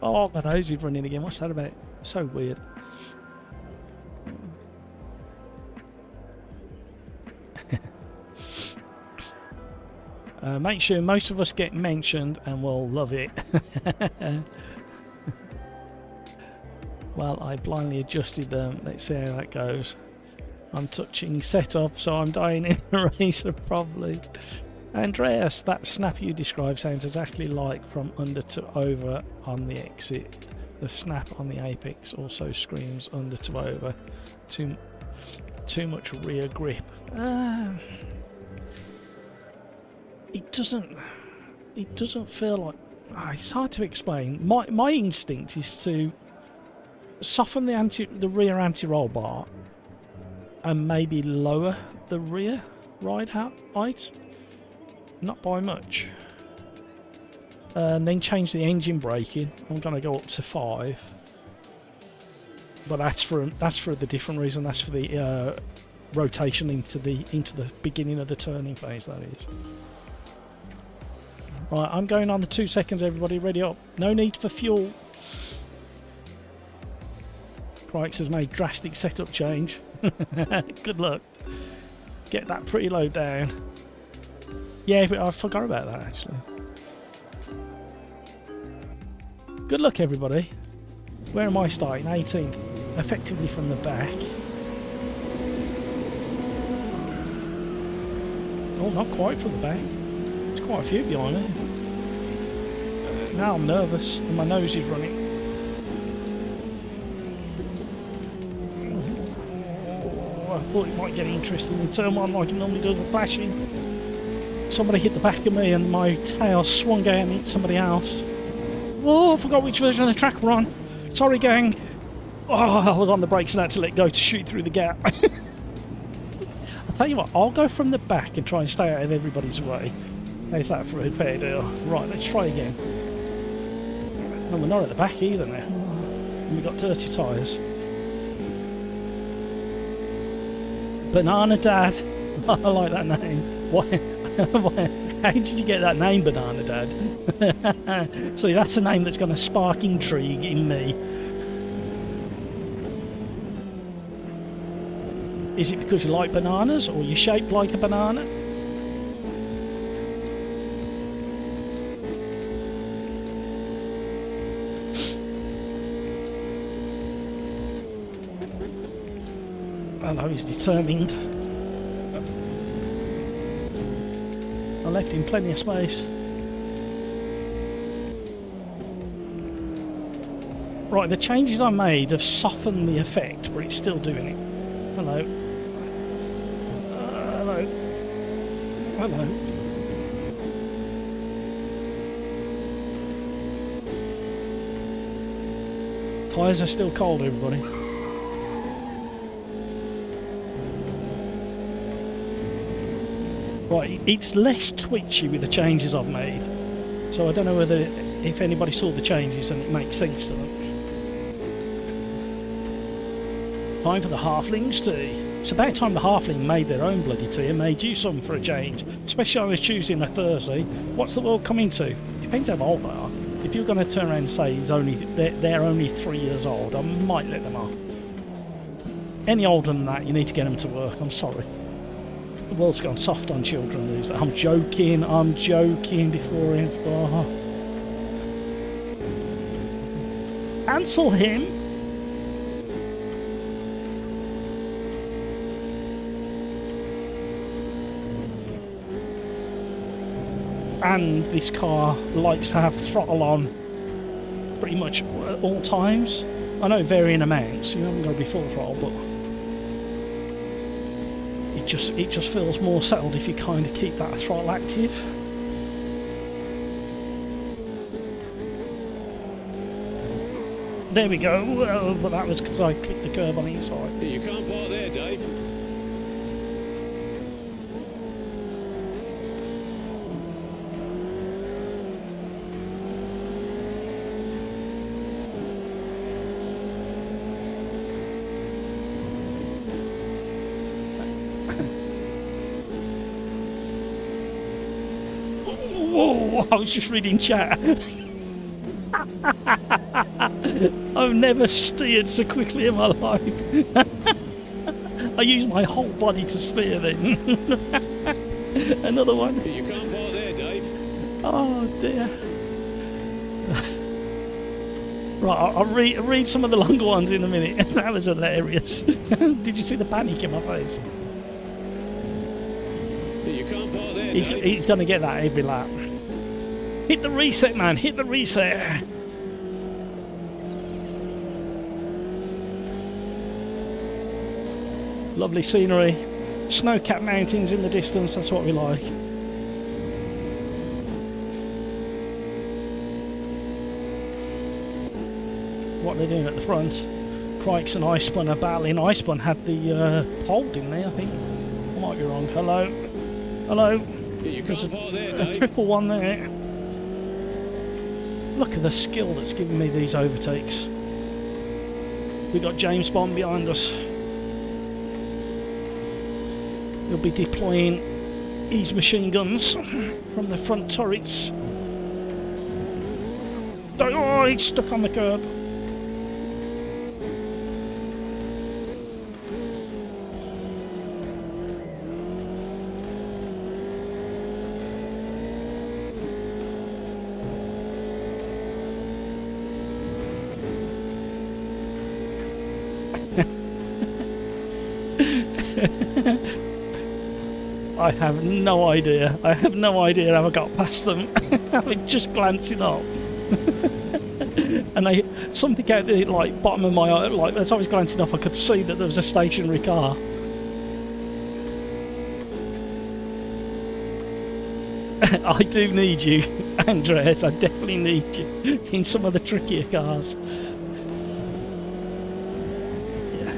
Oh, my nose is running again. What's that about? So weird. Make sure most of us get mentioned and we'll love it. Well, I blindly adjusted them. Let's see how that goes. I'm touching setup, so I'm dying in the racer probably. Andreas, that snap you described sounds exactly like from under to over on the exit. The snap on the apex also screams under to over. Too much rear grip. It doesn't feel like. It's hard to explain. My instinct is to soften the rear anti-roll bar and maybe lower the rear ride height, not by much, and then change the engine braking. I'm going to go up to 5, but that's for the different reason. That's for the rotation into the beginning of the turning phase. That is. Right, I'm going on the 2 seconds. Everybody, ready up. No need for fuel. Crikes has made drastic setup change. Good luck. Get that pretty low down. Yeah, but I forgot about that actually. Good luck, everybody. Where am I starting? 18th. Effectively from the back. Oh, not quite from the back. There's quite a few behind me. Now I'm nervous and my nose is running. I thought it might get interesting in turn 1 like it normally does with flashing. Somebody hit the back of me and my tail swung out and hit somebody else. Oh, I forgot which version of the track we're on. Sorry, gang. Oh, I was on the brakes and had to let go to shoot through the gap. I'll tell you what, I'll go from the back and try and stay out of everybody's way. How's that for a fair deal? Right, let's try again. And we're not at the back either now. And we've got dirty tyres. Banana Dad. I like that name. Why? How did you get that name, Banana Dad? See, that's a name that's going to spark intrigue in me. Is it because you like bananas, or you're shaped like a banana? Hello, he's determined. I left him plenty of space. Right, the changes I made have softened the effect, but it's still doing it. Hello. Hello. Hello. Tyres are still cold, everybody. Right, it's less twitchy with the changes I've made. So I don't know whether, if anybody saw the changes and it makes sense to them. Time for the halflings tea. It's about time the halfling made their own bloody tea and made you some for a change. Especially I was choosing a Thursday. What's the world coming to? Depends how old they are. If you're going to turn around and say they're only 3 years old, I might let them off. Any older than that, you need to get them to work. I'm sorry. The world's gone soft on children these days. I'm joking before him. Oh. Cancel him. And this car likes to have throttle on pretty much at all times. I know varying amounts, you haven't got to be full throttle, but it just feels more settled if you kind of keep that throttle active. There we go. Well, but that was because I clicked the curb on the inside. You can't park there, Dave. Whoa, I was just reading chat. I've never steered so quickly in my life. I use my whole body to steer then. Another one. You can't park there, Dave. Oh dear. Right, I'll read some of the longer ones in a minute. That was hilarious. Did you see the panic in my face? You can't park there, He's Dave. going to get that every lap. Hit the reset, man. Hit the reset. Lovely scenery. Snow-capped mountains in the distance. That's what we like. What they're doing at the front. Crikes and Icepun are battling. Icepun had the pole, didn't they, I think? I might be wrong. Hello. Hello. You There's can't park there, a Dave. triple one there. Look at the skill that's giving me these overtakes. We got James Bond behind us. He'll be deploying his machine guns from the front turrets. Oh, he's stuck on the curb. I have no idea. I have no idea how I got past them. I was just glancing up. And something out the bottom of my eye, as I was glancing up, I could see that there was a stationary car. I do need you, Andres. I definitely need you in some of the trickier cars. Yeah.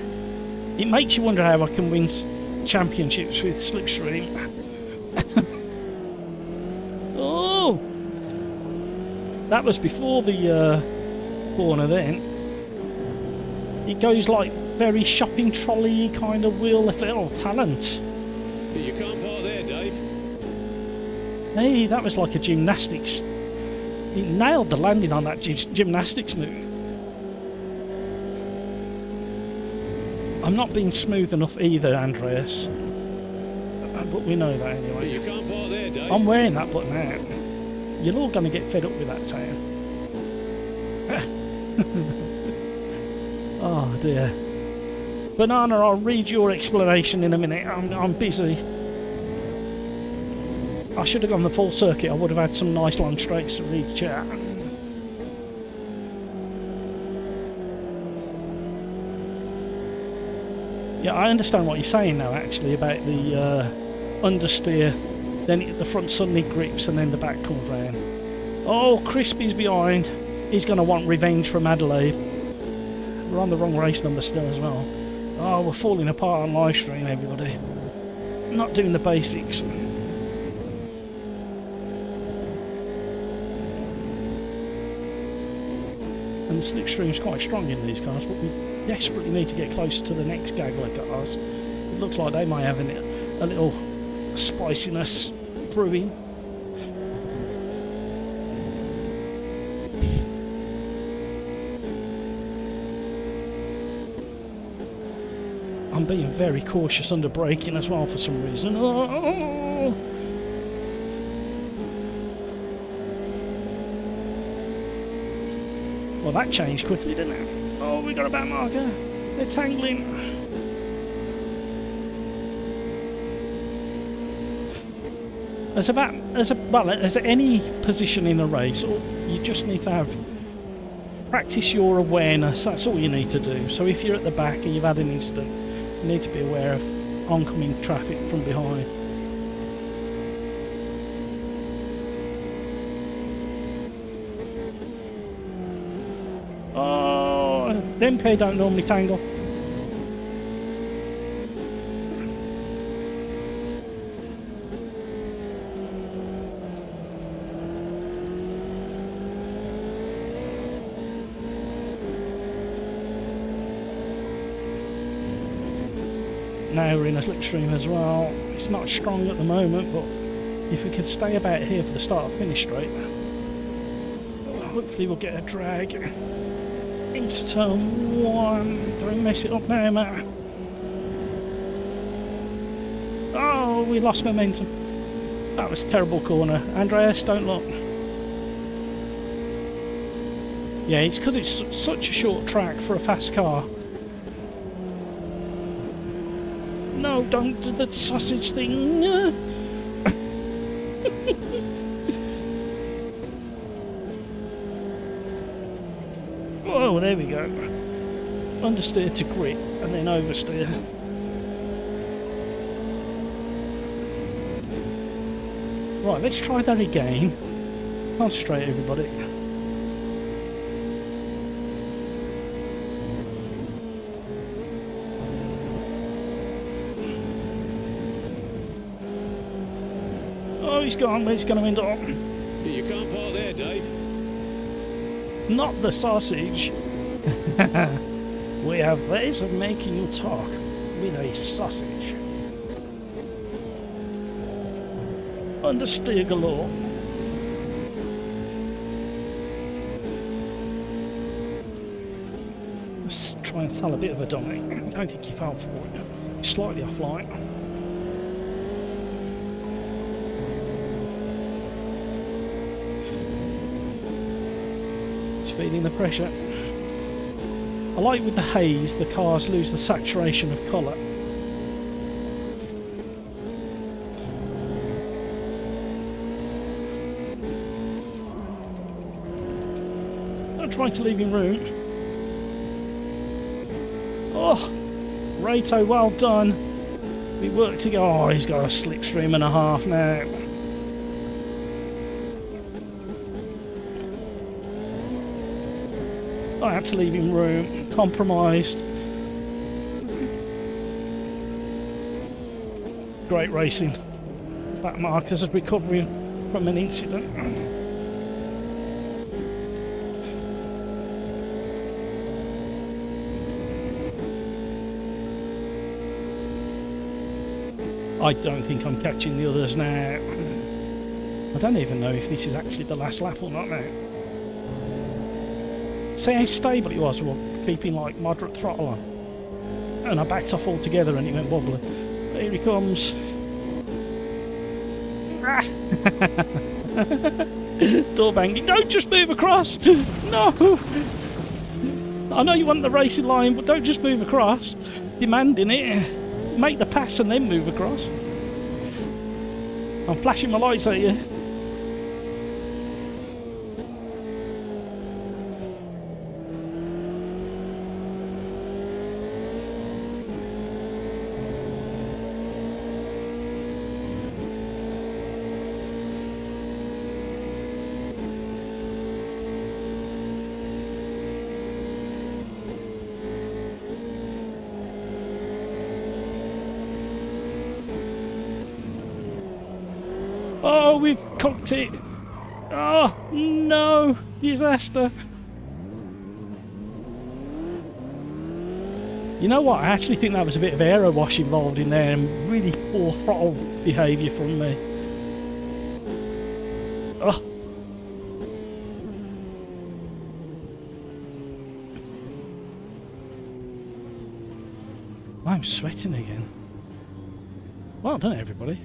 It makes you wonder how I can win championships with Slipstream. Oh, that was before the corner then. It goes like very shopping trolley kind of wheel of talent. You can't park there, Dave. Hey, that was like a gymnastics. He nailed the landing on that gymnastics move. I'm not being smooth enough either, Andreas. But we know that anyway. You can't park there, Dave. I'm wearing that button out. You're all going to get fed up with that saying. Oh dear. Banana, I'll read your explanation in a minute. I'm busy. I should have gone the full circuit. I would have had some nice long straights to read chat. Yeah, I understand what you're saying now actually about the understeer, then the front suddenly grips and then the back comes round. Oh, Crispy's behind. He's going to want revenge from Adelaide. We're on the wrong race number still as well. Oh, we're falling apart on live stream, everybody. Not doing the basics. And the slipstream's quite strong in these cars, but we desperately need to get close to the next Gaggler cars. It looks like they might have a little spiciness brewing. I'm being very cautious under braking as well for some reason. Oh! Well, that changed quickly, didn't it? Oh, we got a back marker. They're tangling. As any position in a race, you just need to practice your awareness. That's all you need to do. So if you're at the back and you've had an incident, you need to be aware of oncoming traffic from behind. Oh, them pair don't normally tangle. Now we're in a slipstream as well. It's not strong at the moment, but if we can stay about here for the start and finish straight, hopefully we'll get a drag into turn 1. Don't mess it up now, Matt. Oh, we lost momentum. That was a terrible corner. Andreas, don't look. Yeah, it's because it's such a short track for a fast car. No, don't do the sausage thing. Oh, there we go. Understeer to grip and then oversteer. Right, let's try that again. Concentrate, everybody. Oh, he's gone. Where's he going to end up? You can't park there, Dave. Not the sausage. We have ways of making you talk with a sausage. Understeer galore. Let's try and tell a bit of a dummy. I don't think he fell for it. Slightly offline. Feeling the pressure. I like with the haze the cars lose the saturation of colour. I'm trying to leave him room. Oh, Rato, well done. We work together. Oh, he's got a slipstream and a half now. I had to leave him room. Compromised. Great racing. Back markers are recovering from an incident. I don't think I'm catching the others now. I don't even know if this is actually the last lap or not now. See how stable it was while keeping like moderate throttle on. And I backed off altogether and it went wobbly. Here he comes. Door banging. Don't just move across. No. I know you want the racing line, but don't just move across. Demanding it. Make the pass and then move across. I'm flashing my lights at you. Oh, we've cocked it. Oh, no. Disaster. You know what? I actually think that was a bit of aero wash involved in there and really poor throttle behaviour from me. Oh. I'm sweating again. Well done, everybody.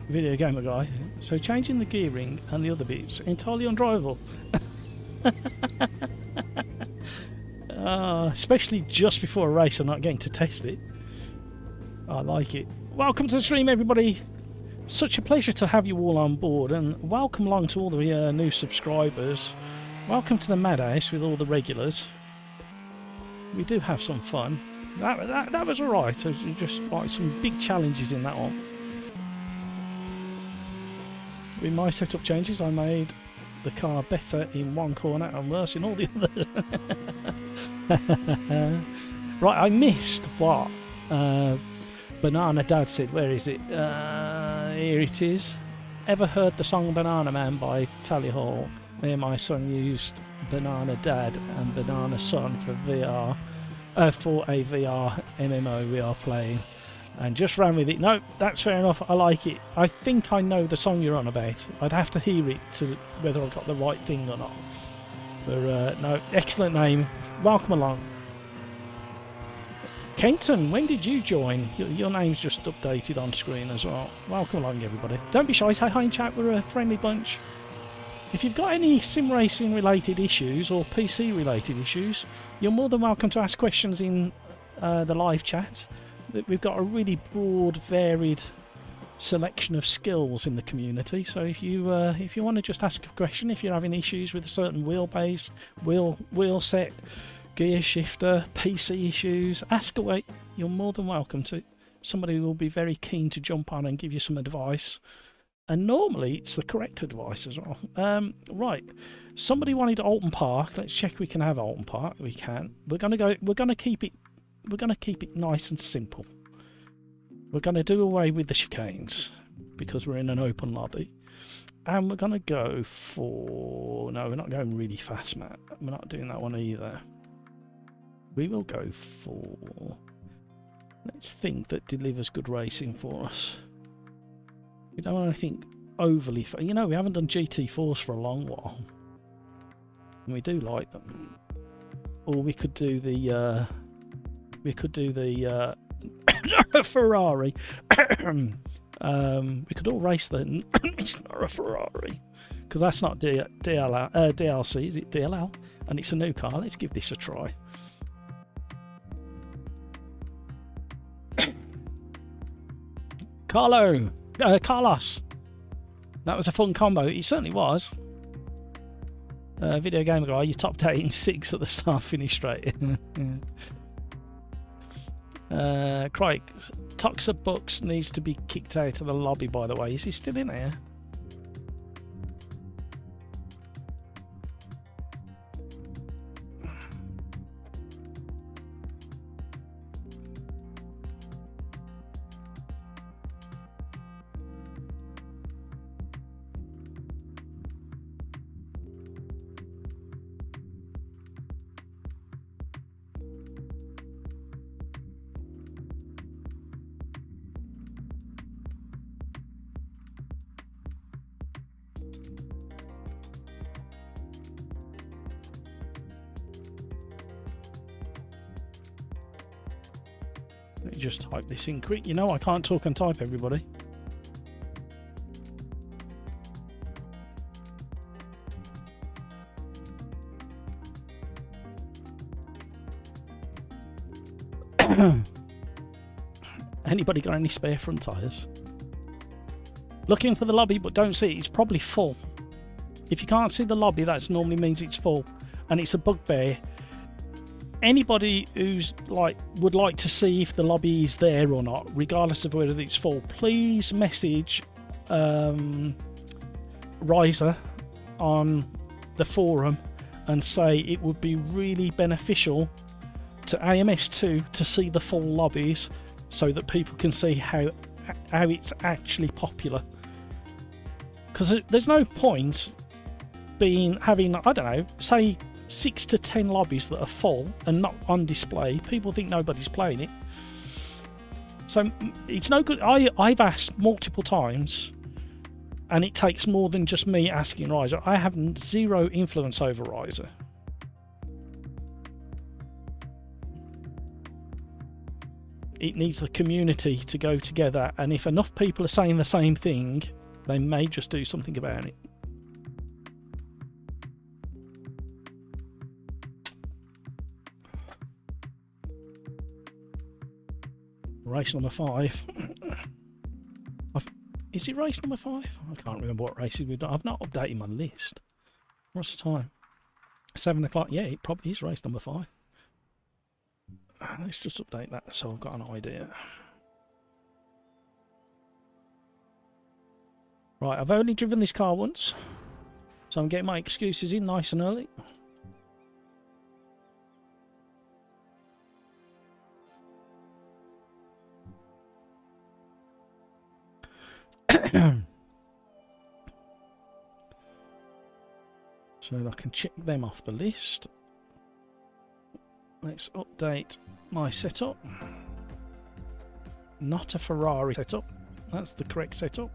Video gamer guy. So changing the gearing and the other bits entirely undrivable. Especially just before a race, I'm not getting to test it. I like it. Welcome to the stream, everybody. Such a pleasure to have you all on board, and welcome along to all the new subscribers. Welcome to the madhouse with all the regulars. We do have some fun. That was alright. There's just like some big challenges in that one. With my setup changes, I made the car better in one corner and worse in all the others. Right, I missed what Banana Dad said. Where is it? Here it is. Ever heard the song Banana Man by Tally Hall? Me and my son used Banana Dad and Banana Son for VR, for a VR MMO we are playing. And just ran with it. No, that's fair enough. I like it. I think I know the song you're on about. I'd have to hear it to whether I got the right thing or not. But no, excellent name. Welcome along. Kenton, when did you join? Your name's just updated on screen as well. Welcome along, everybody. Don't be shy. Say hi in chat. We're a friendly bunch. If you've got any sim racing related issues or PC related issues, you're more than welcome to ask questions in the live chat. We've got a really broad, varied selection of skills in the community. So if you want to just ask a question, if you're having issues with a certain wheelbase, wheel set, gear shifter, PC issues, ask away. You're more than welcome to. Somebody will be very keen to jump on and give you some advice. And normally it's the correct advice as well. Right. Somebody wanted Alton Park. Let's check we can have Alton Park. We can. We're gonna keep it nice and simple. We're going to do away with the chicanes because we're in an open lobby. And we're going to go for... No, we're not going really fast, Matt. We're not doing that one either. We will go for... Let's think that delivers good racing for us. We don't want anything overly... You know, we haven't done GT4s for a long while. And we do like them. Or we could do the... Ferrari. We could all race the... It's not a Ferrari. Because that's not DLC, is it? DLL? And it's a new car. Let's give this a try. Carlos. That was a fun combo. It certainly was. Video game guy, you topped 8 in 6 at the start, finished straight. Craig, Toxa Bucks needs to be kicked out of the lobby, by the way. Is he still in here? Let me just type this in quick. You know I can't talk and type, everybody. Anybody got any spare front tyres? Looking for the lobby but don't see it. It's probably full. If you can't see the lobby, that normally means it's full, and it's a bugbear. Anybody who's would like to see if the lobby is there or not, regardless of whether it's full, please message Riser on the forum and say it would be really beneficial to AMS2 to see the full lobbies so that people can see how it's actually popular. Because there's no point having, I don't know, say 6 to 10 lobbies that are full and not on display. People think nobody's playing it. So it's no good. I've asked multiple times, and it takes more than just me asking Riser. I have zero influence over Riser. It needs the community to go together, and if enough people are saying the same thing, they may just do something about it. Race number 5. Is it race number 5? I can't remember what races we've done. I've not updated my list. What's the time? 7 o'clock. Yeah, it probably is race number 5. Let's just update that so I've got an idea. Right, I've only driven this car once, so I'm getting my excuses in nice and early. So I can check them off the list. Let's update my setup. Not a Ferrari setup. That's the correct setup.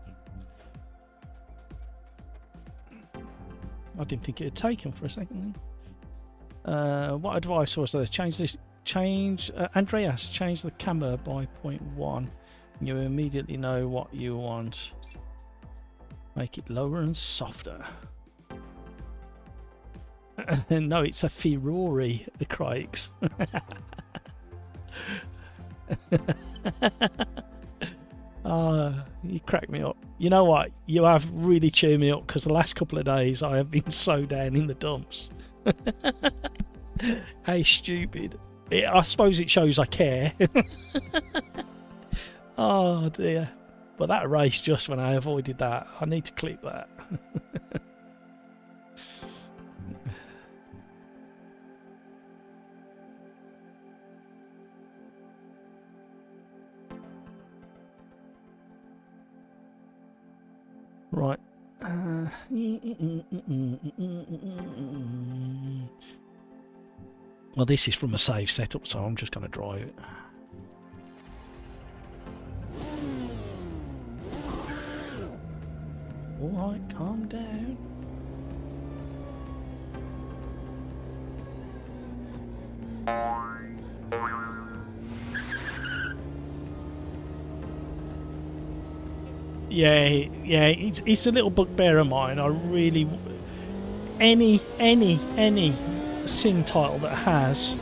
I didn't think it had taken for a second then. What advice was there? Andreas, change the camera by 0.1. You immediately know what you want. Make it lower and softer. No, it's a Ferrari, the Crikes. You crack me up. You know what? You have really cheered me up, because the last couple of days I have been so down in the dumps. Hey, stupid. I suppose it shows I care. Oh dear. But that race, just when I avoided that, I need to clip that. Right. Well, this is from a save setup, so I'm just going to drive it. Alright, calm down. Yeah, it's a little bugbear of mine. I really, any sim title that has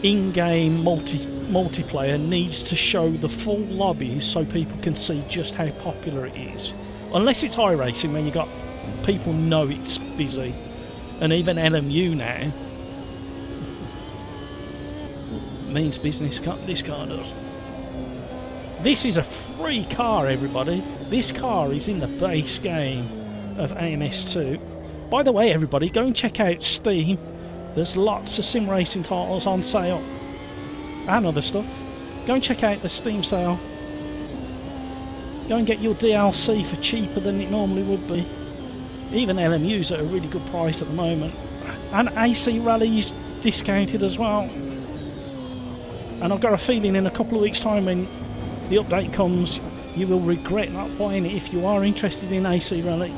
in-game multiplayer needs to show the full lobbies so people can see just how popular it is. Unless it's iRacing, when you got people know it's busy, and even LMU now means business. This car does. This is a free car, everybody. This car is in the base game of AMS2. By the way, everybody, go and check out Steam. There's lots of sim racing titles on sale and other stuff. Go and check out the Steam sale. Go and get your DLC for cheaper than it normally would be. Even LMU's at a really good price at the moment. And AC Rally's discounted as well. And I've got a feeling in a couple of weeks' time, when the update comes, you will regret not buying it if you are interested in AC Rally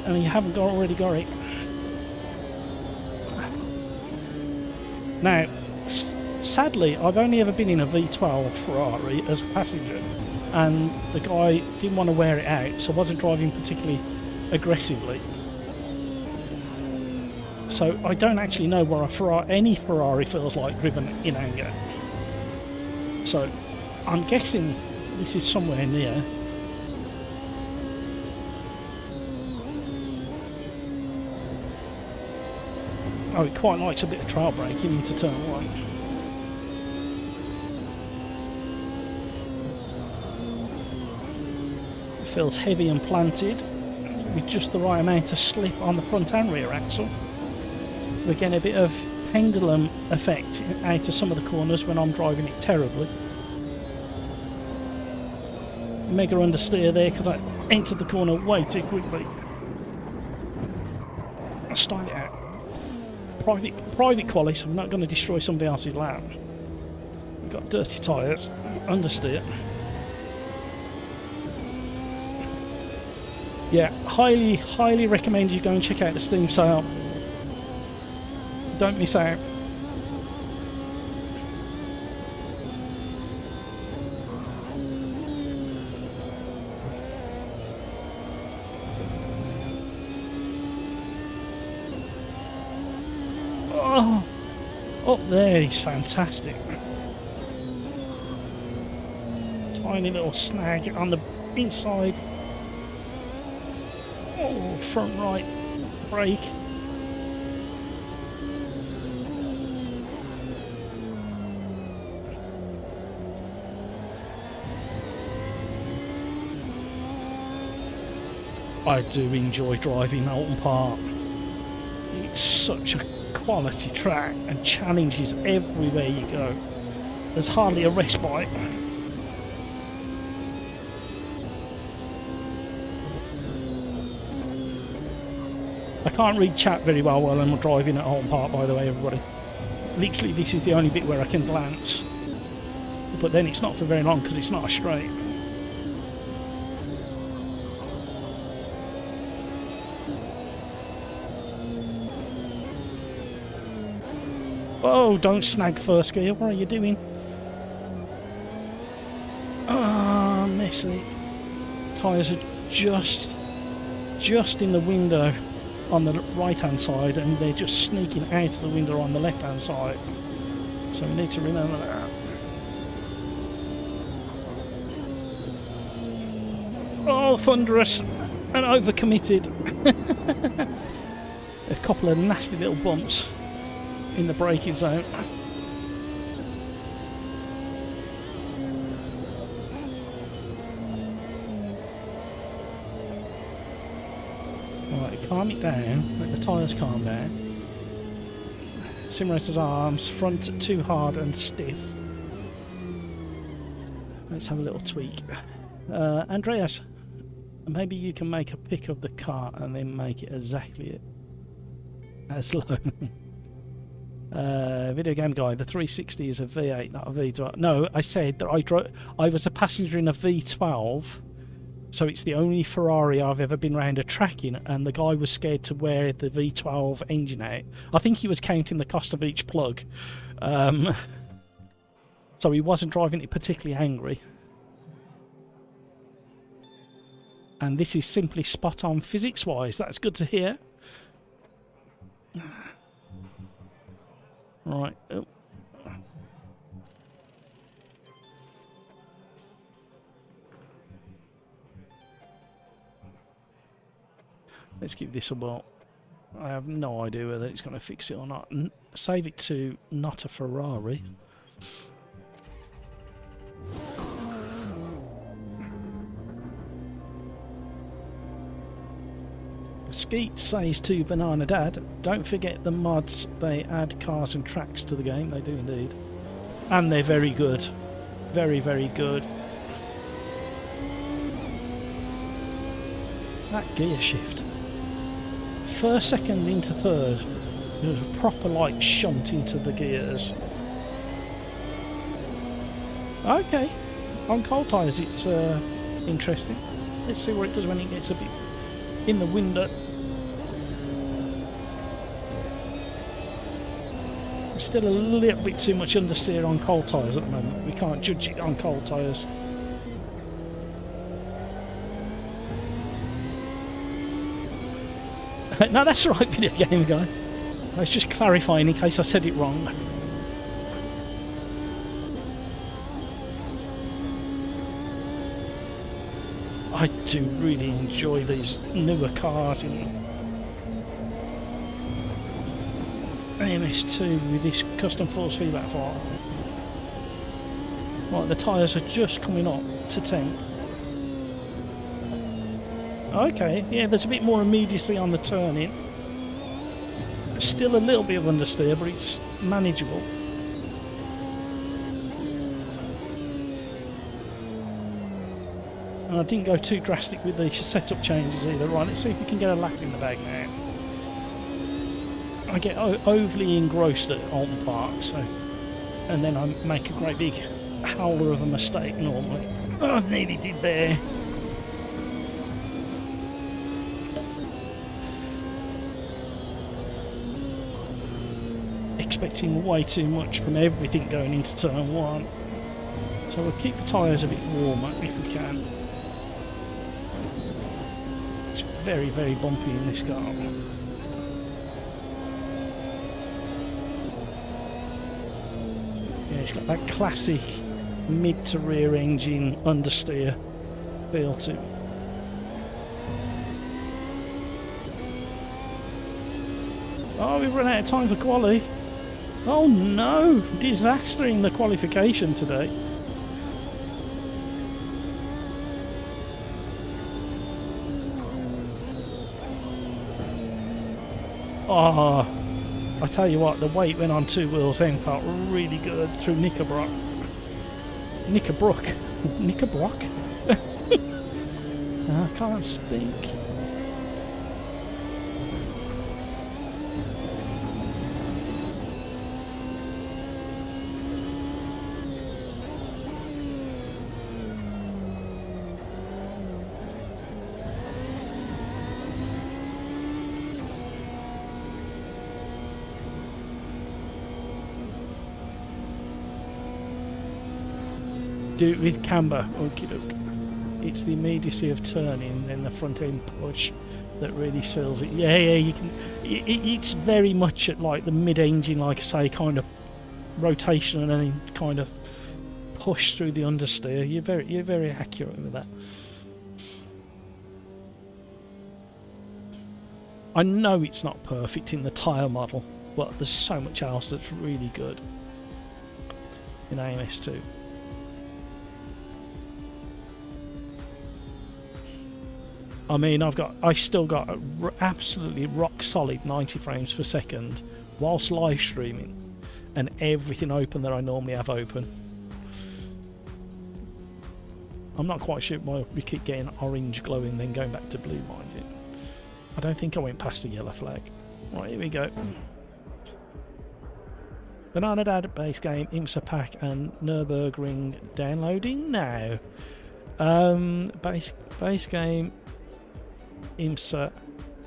and you haven't already got it. Now, Sadly, I've only ever been in a V12 Ferrari as a passenger, and the guy didn't want to wear it out, so I wasn't driving particularly aggressively. So I don't actually know what any Ferrari feels like driven in anger. So I'm guessing this is somewhere near. Oh, it quite likes a bit of trail braking into turn 1. It feels heavy and planted, with just the right amount of slip on the front and rear axle. We're getting a bit of pendulum effect out of some of the corners when I'm driving it terribly. Mega understeer there because I entered the corner way too quickly. I'll style it out. Private Quali, so I'm not going to destroy somebody else's lap. We've got dirty tyres, understeer. Yeah, highly recommend you go and check out the Steam sale. Don't miss out. Oh, up there he's fantastic. Tiny little snag on the inside. Oh, front right brake. I do enjoy driving Alton Park. It's such a quality track and challenges everywhere you go. There's hardly a respite. I can't read chat very well while I'm driving at Alton Park, by the way, everybody. Literally, this is the only bit where I can glance. But then it's not for very long because it's not a straight. Oh, don't snag first gear. What are you doing? Ah, messy. Tyres are just in the window on the right hand side, and they're just sneaking out of the window on the left hand side. So we need to remember that. Oh, thunderous and overcommitted. A couple of nasty little bumps in the braking zone. Right, calm it down, let the tyres calm down. Sim Racers arms, front too hard and stiff. Let's have a little tweak. Andreas, maybe you can make a pic of the car and then make it exactly as low. Video game guy, the 360 is a V8, not a V12. No, I said that I was a passenger in a V12, so it's the only Ferrari I've ever been around a track in, and the guy was scared to wear the V12 engine out. I think he was counting the cost of each plug. So he wasn't driving it particularly angry. And this is simply spot on physics-wise. That's good to hear. Right. Oh. Let's give this a whirl. I have no idea whether it's going to fix it or not. Save it to not a Ferrari. Skeet says to Banana Dad, don't forget the mods, they add cars and tracks to the game. They do indeed. And they're very good. Very, very good. That gear shift. First, second into third. There's a proper like shunt into the gears. Okay. On cold tyres it's interesting. Let's see what it does when it gets a bit in the window. Still a little bit too much understeer on cold tyres at the moment. We can't judge it on cold tyres. No, that's right, video game guy. I was just clarifying in case I said it wrong. I do really enjoy these newer cars in AMS2 with this custom force feedback file. Right, the tyres are just coming up to 10. Okay, yeah, there's a bit more immediacy on the turn-in. Still a little bit of understeer, but it's manageable. And I didn't go too drastic with the setup changes either. Right, let's see if we can get a lap in the bag now. I get overly engrossed at Alton Park, so, and then I make a great big howler of a mistake normally. Oh, I nearly did there. Expecting way too much from everything going into turn one. So we'll keep the tyres a bit warmer if we can. It's very, very bumpy in this car. Yeah, it's got that classic mid to rear engine understeer feel to it. Oh, we've run out of time for Quali. Oh no! Disaster in the qualification today. Oh, I tell you what, the weight went on two wheels then felt really good through Knickerbrook. Knickerbrook? I can't speak. Do it with camber, okie doke. It's the immediacy of turning and the front end push that really sells it. Yeah, you can. It's very much at like the mid-engine, like I say, kind of rotation and then kind of push through the understeer. You're very accurate with that. I know it's not perfect in the tyre model, but there's so much else that's really good in AMS2. I mean, I've still got a absolutely rock solid 90 frames per second whilst live streaming, and everything open that I normally have open. I'm not quite sure why we keep getting orange glowing then going back to blue, mind you. I don't think I went past the yellow flag. Right, here we go. Banana Dad base game, IMSA pack and Nürburgring downloading now. Base game, IMSA.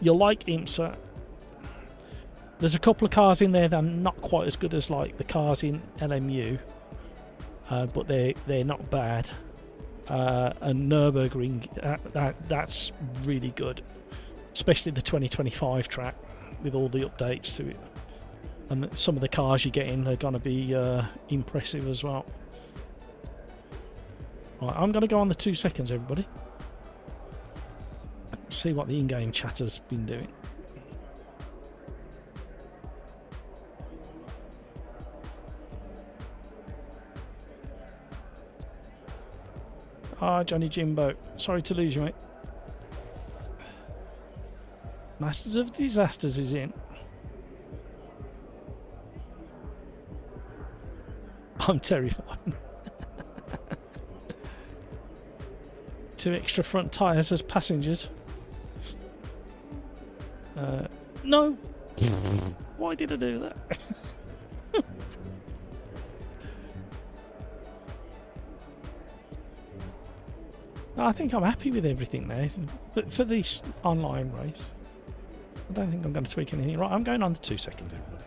You'll like IMSA. There's a couple of cars in there that are not quite as good as like the cars in LMU, but they're not bad. And Nürburgring, that's really good, especially the 2025 track with all the updates to it. And some of the cars you get in are going to be impressive as well. Right, I'm going to go on the 2 seconds, everybody. See what the in-game chatter's been doing. Ah, Johnny Jimbo. Sorry to lose you, mate. Masters of Disasters is in. I'm terrified. 2 extra front tyres as passengers. No. Why did I do that? I think I'm happy with everything there. But for this online race, I don't think I'm going to tweak anything. Right, I'm going on the 2 seconds, everybody.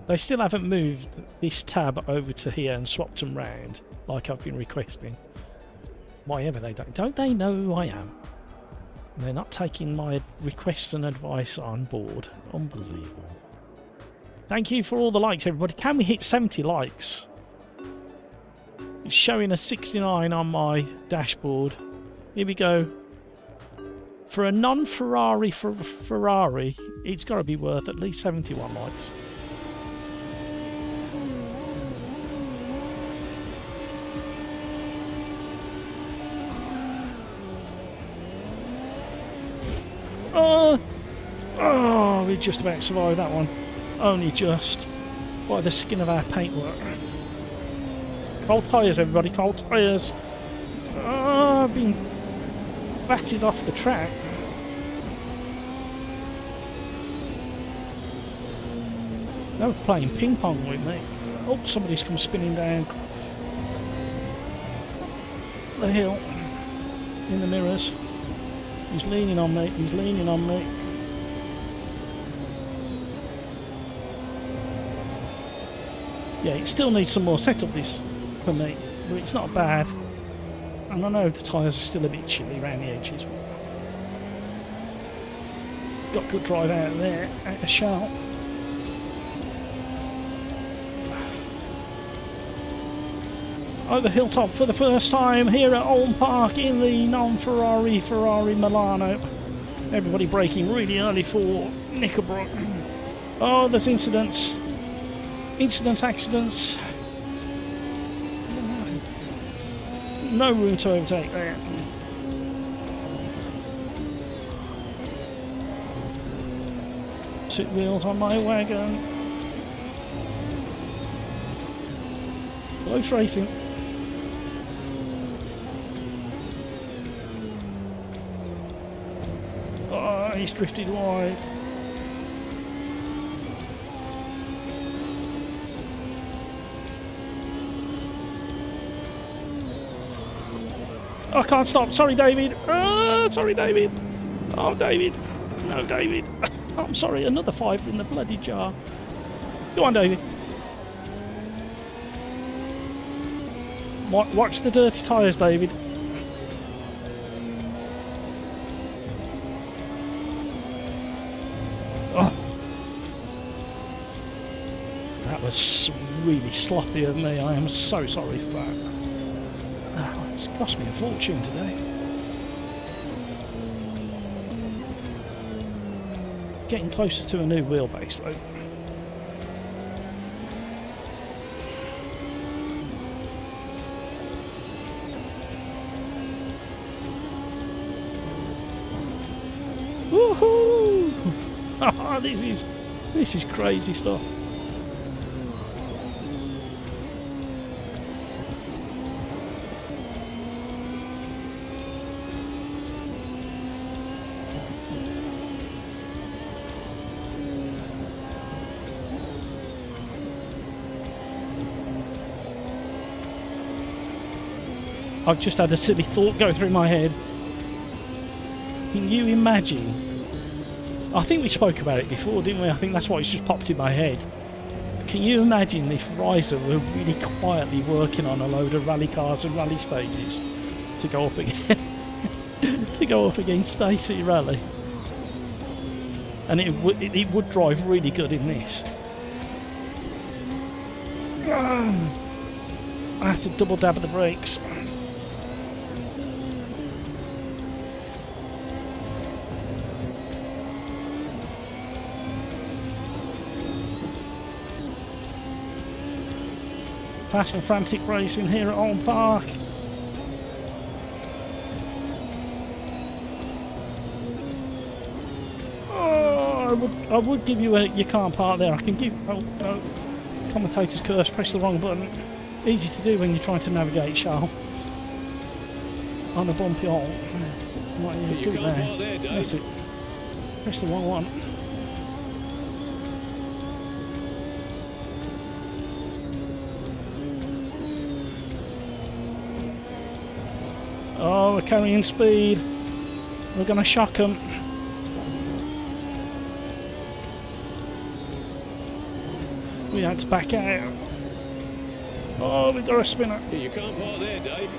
They still haven't moved this tab over to here and swapped them round like I've been requesting. Why ever they don't they know who I am? They're not taking my requests and advice on board. Unbelievable. Thank you for all the likes, everybody. Can we hit 70 likes? It's showing a 69 on my dashboard. Here we go. For a non-Ferrari Ferrari, it's got to be worth at least 71 likes. Oh, we just about survived that one. Only just by the skin of our paintwork. Cold tyres, everybody, cold tyres. Oh, I've been batted off the track. They were playing ping pong with me. Oh, somebody's come spinning down the hill in the mirrors. He's leaning on me, he's leaning on me. Yeah, it still needs some more setup, this, for me, but it's not bad. And I know the tyres are still a bit chilly around the edges. Got good drive out of there, out of sharp. Over hilltop for the first time here at Ulm Park in the non-Ferrari Ferrari Milano. Everybody braking really early for Knickerbrook. Oh, there's incidents. Accidents. No room to overtake there. Two wheels on my wagon. Close racing. Oh, he's drifted wide. I can't stop. Sorry, David. Sorry, David. Oh, David. No, David. I'm sorry. Another 5 in the bloody jar. Go on, David. Watch the dirty tyres, David. Oh. That was really sloppy of me. I am so sorry for that. It's cost me a fortune today. Getting closer to a new wheelbase though. Woohoo! Oh, this is crazy stuff. I've just had a silly thought go through my head. Can you imagine? I think we spoke about it before, didn't we? I think that's why it's just popped in my head. Can you imagine if Riser were really quietly working on a load of rally cars and rally stages to go up against against Stacey Rally? And it would drive really good in this. I have to double dab at the brakes. Fast and frantic racing here at Ulm Park. Oh, I would give you you can't park there. I can give. Oh, no. Commentator's curse. Press the wrong button. Easy to do when you're trying to navigate sharp on a bumpy hole. What you do there? That's it. Press the wrong one. Oh, we're carrying speed. We're going to shock them. We had to back out. Oh, we got a spinner. You can't park there, Dave.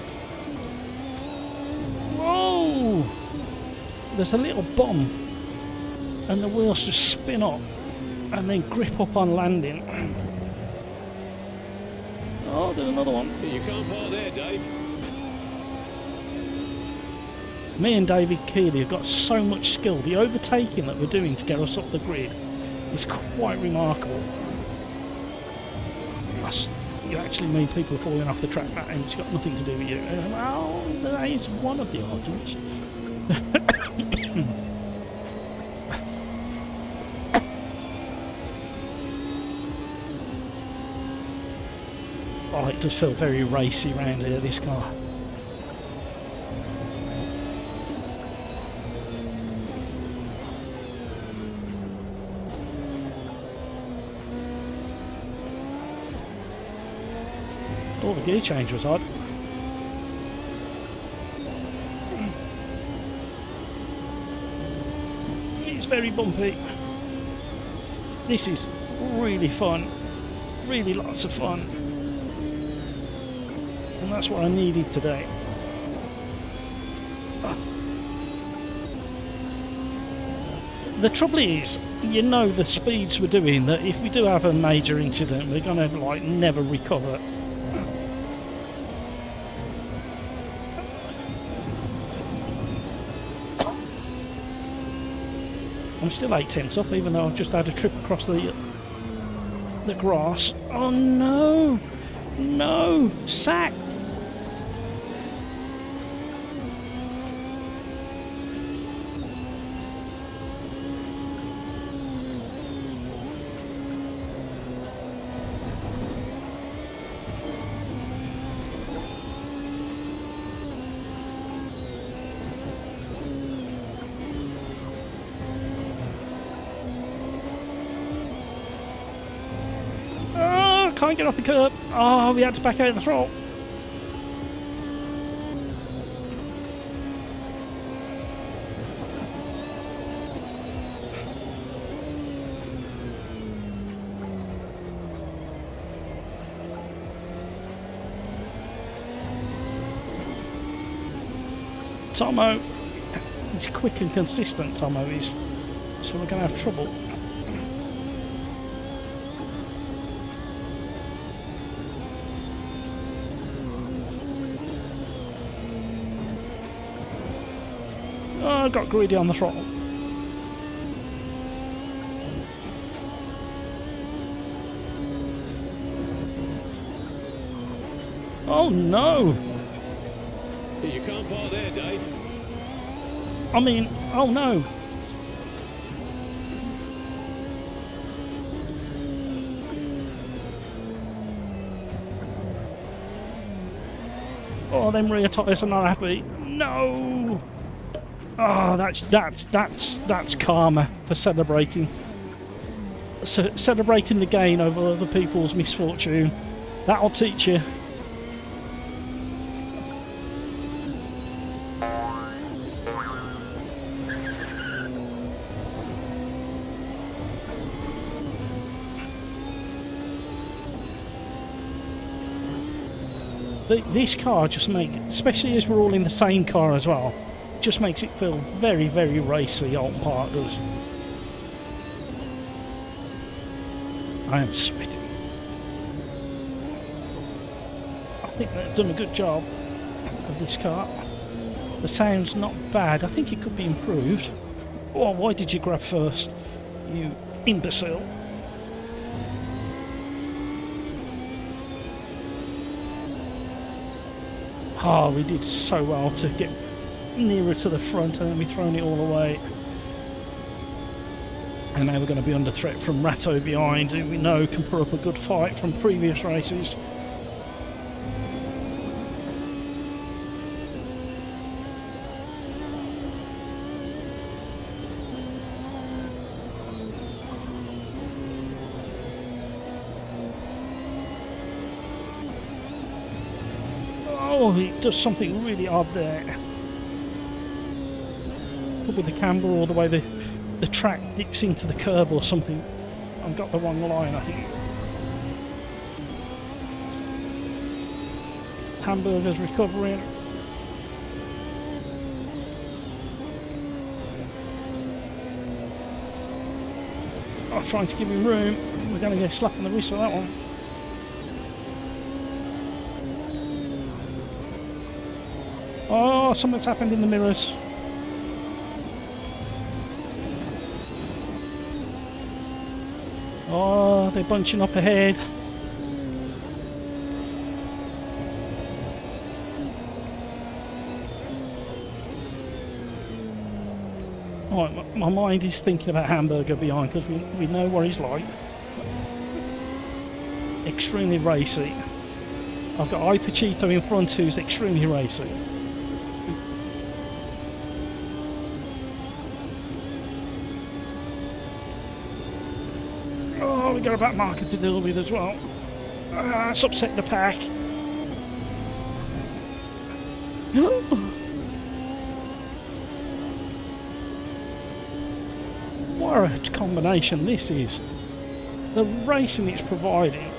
Whoa! There's a little bomb, and the wheels just spin up and then grip up on landing. Oh, there's another one. You can't park there, Dave. Me and David Qualy have got so much skill. The overtaking that we're doing to get us up the grid is quite remarkable. You actually mean people are falling off the track now, and it's got nothing to do with you. Well, that is one of the arguments. Oh, it does feel very racy around here, this car. Oh, the gear change was odd. It's very bumpy. This is really fun. Really lots of fun. And that's what I needed today. The trouble is, you know the speeds we're doing, that if we do have a major incident, we're going to like never recover. I'm still 8/10 up, even though I've just had a trip across the grass. Oh no! No! Sacked! Can't get off the curb. Oh, we had to back out of the throttle. Tomo, it's quick and consistent, Tomo is, so we're going to have trouble. Oh, I got greedy on the throttle. Oh no! You can't park there, Dave. I mean, oh no! Oh, them rear tyres are not happy. No! Oh, that's karma for celebrating. Celebrating the gain over other people's misfortune. That'll teach you. This car just makes, especially as we're all in the same car as well, just makes it feel very, very racy. Alton Park does. I am sweating. I think they've done a good job of this car. The sound's not bad. I think it could be improved. Oh, why did you grab first, you imbecile? Oh, we did so well to get nearer to the front, and then we've thrown it all away. And now we're going to be under threat from Ratto behind, who we know can put up a good fight from previous races. Oh, he does something really odd there. Probably the camber or the way the track dips into the curb or something. I've got the wrong line, I think. Hamburger's recovering. I'm trying to give him room. We're going to get a slap on the wrist for that one. Oh, something's happened in the mirrors. Oh, they're bunching up ahead. Oh, my mind is thinking about Hamburger behind because we know what he's like. Extremely racy. I've got Hyper Cheeto in front who's extremely racy. Oh, we got a back marker to deal with as well. It's upset the pack. What a combination this is. The racing it's providing.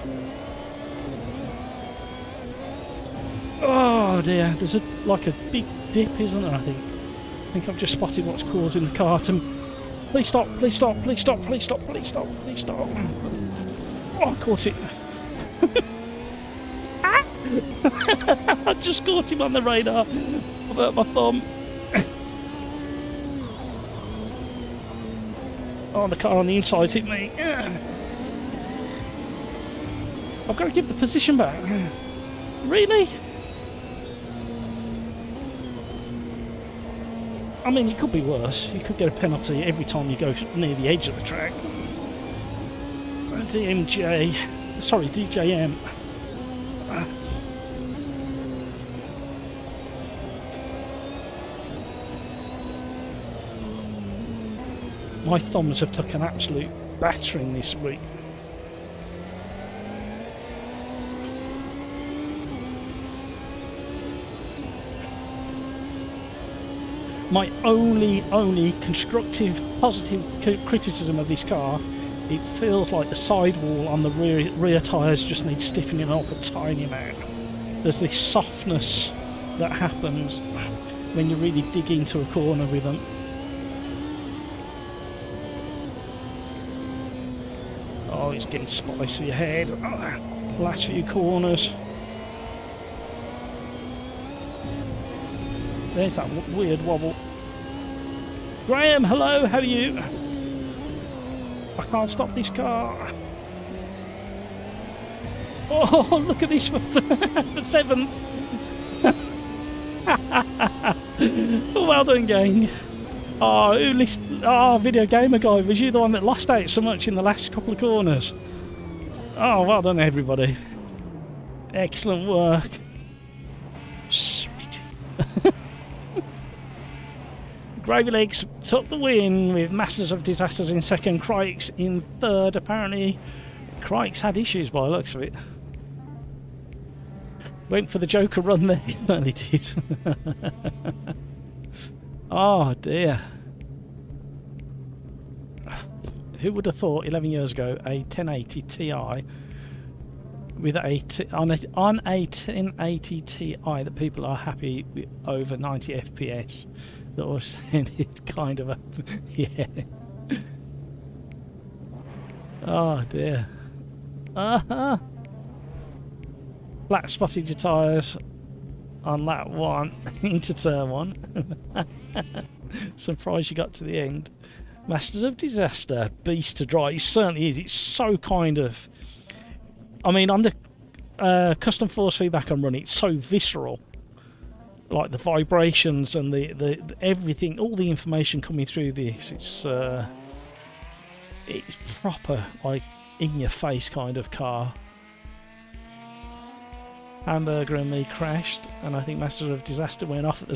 Oh dear, there's like a big dip, isn't there, I think I've just spotted what's causing the car to... Please stop, please stop, please stop, please stop, please stop, please stop. Oh, I caught it. I just caught him on the radar. I've hurt my thumb. Oh, the car on the inside hit me. I've got to give the position back. Really? I mean, it could be worse. You could get a penalty every time you go near the edge of the track. DMJ. Sorry, DJM. My thumbs have took an absolute battering this week. My only constructive, positive criticism of this car, it feels like the sidewall on the rear tyres just needs stiffening up a tiny amount. There's this softness that happens when you really dig into a corner with them. Oh, it's getting spicy ahead. Last few corners. There's that weird wobble. Graham, hello, how are you? I can't stop this car. Oh, look at this for 7th. Well done, gang. Oh, Video Gamer Guy, was you the one that lost out so much in the last couple of corners? Oh, well done, everybody. Excellent work. Sweet. Gravy Legs took the win with Masters of Disasters in second, Crikes in third. Apparently, Crikes had issues by the looks of it. Went for the Joker run there. He certainly did. Oh dear. Who would have thought 11 years ago a 1080 Ti with on a 1080 Ti that people are happy with over 90 FPS? That was it kind of a yeah. Oh dear. Flat spotted your tyres on that one into turn one. Surprised you got to the end. Masters of Disaster, beast to drive. It certainly is. It's so kind of... I mean, on the custom force feedback I'm running, it's so visceral. Like the vibrations and the everything, all the information coming through this. It's proper, like, in your face kind of car. Hamburger and me crashed, and I think Masters of Disaster went off at the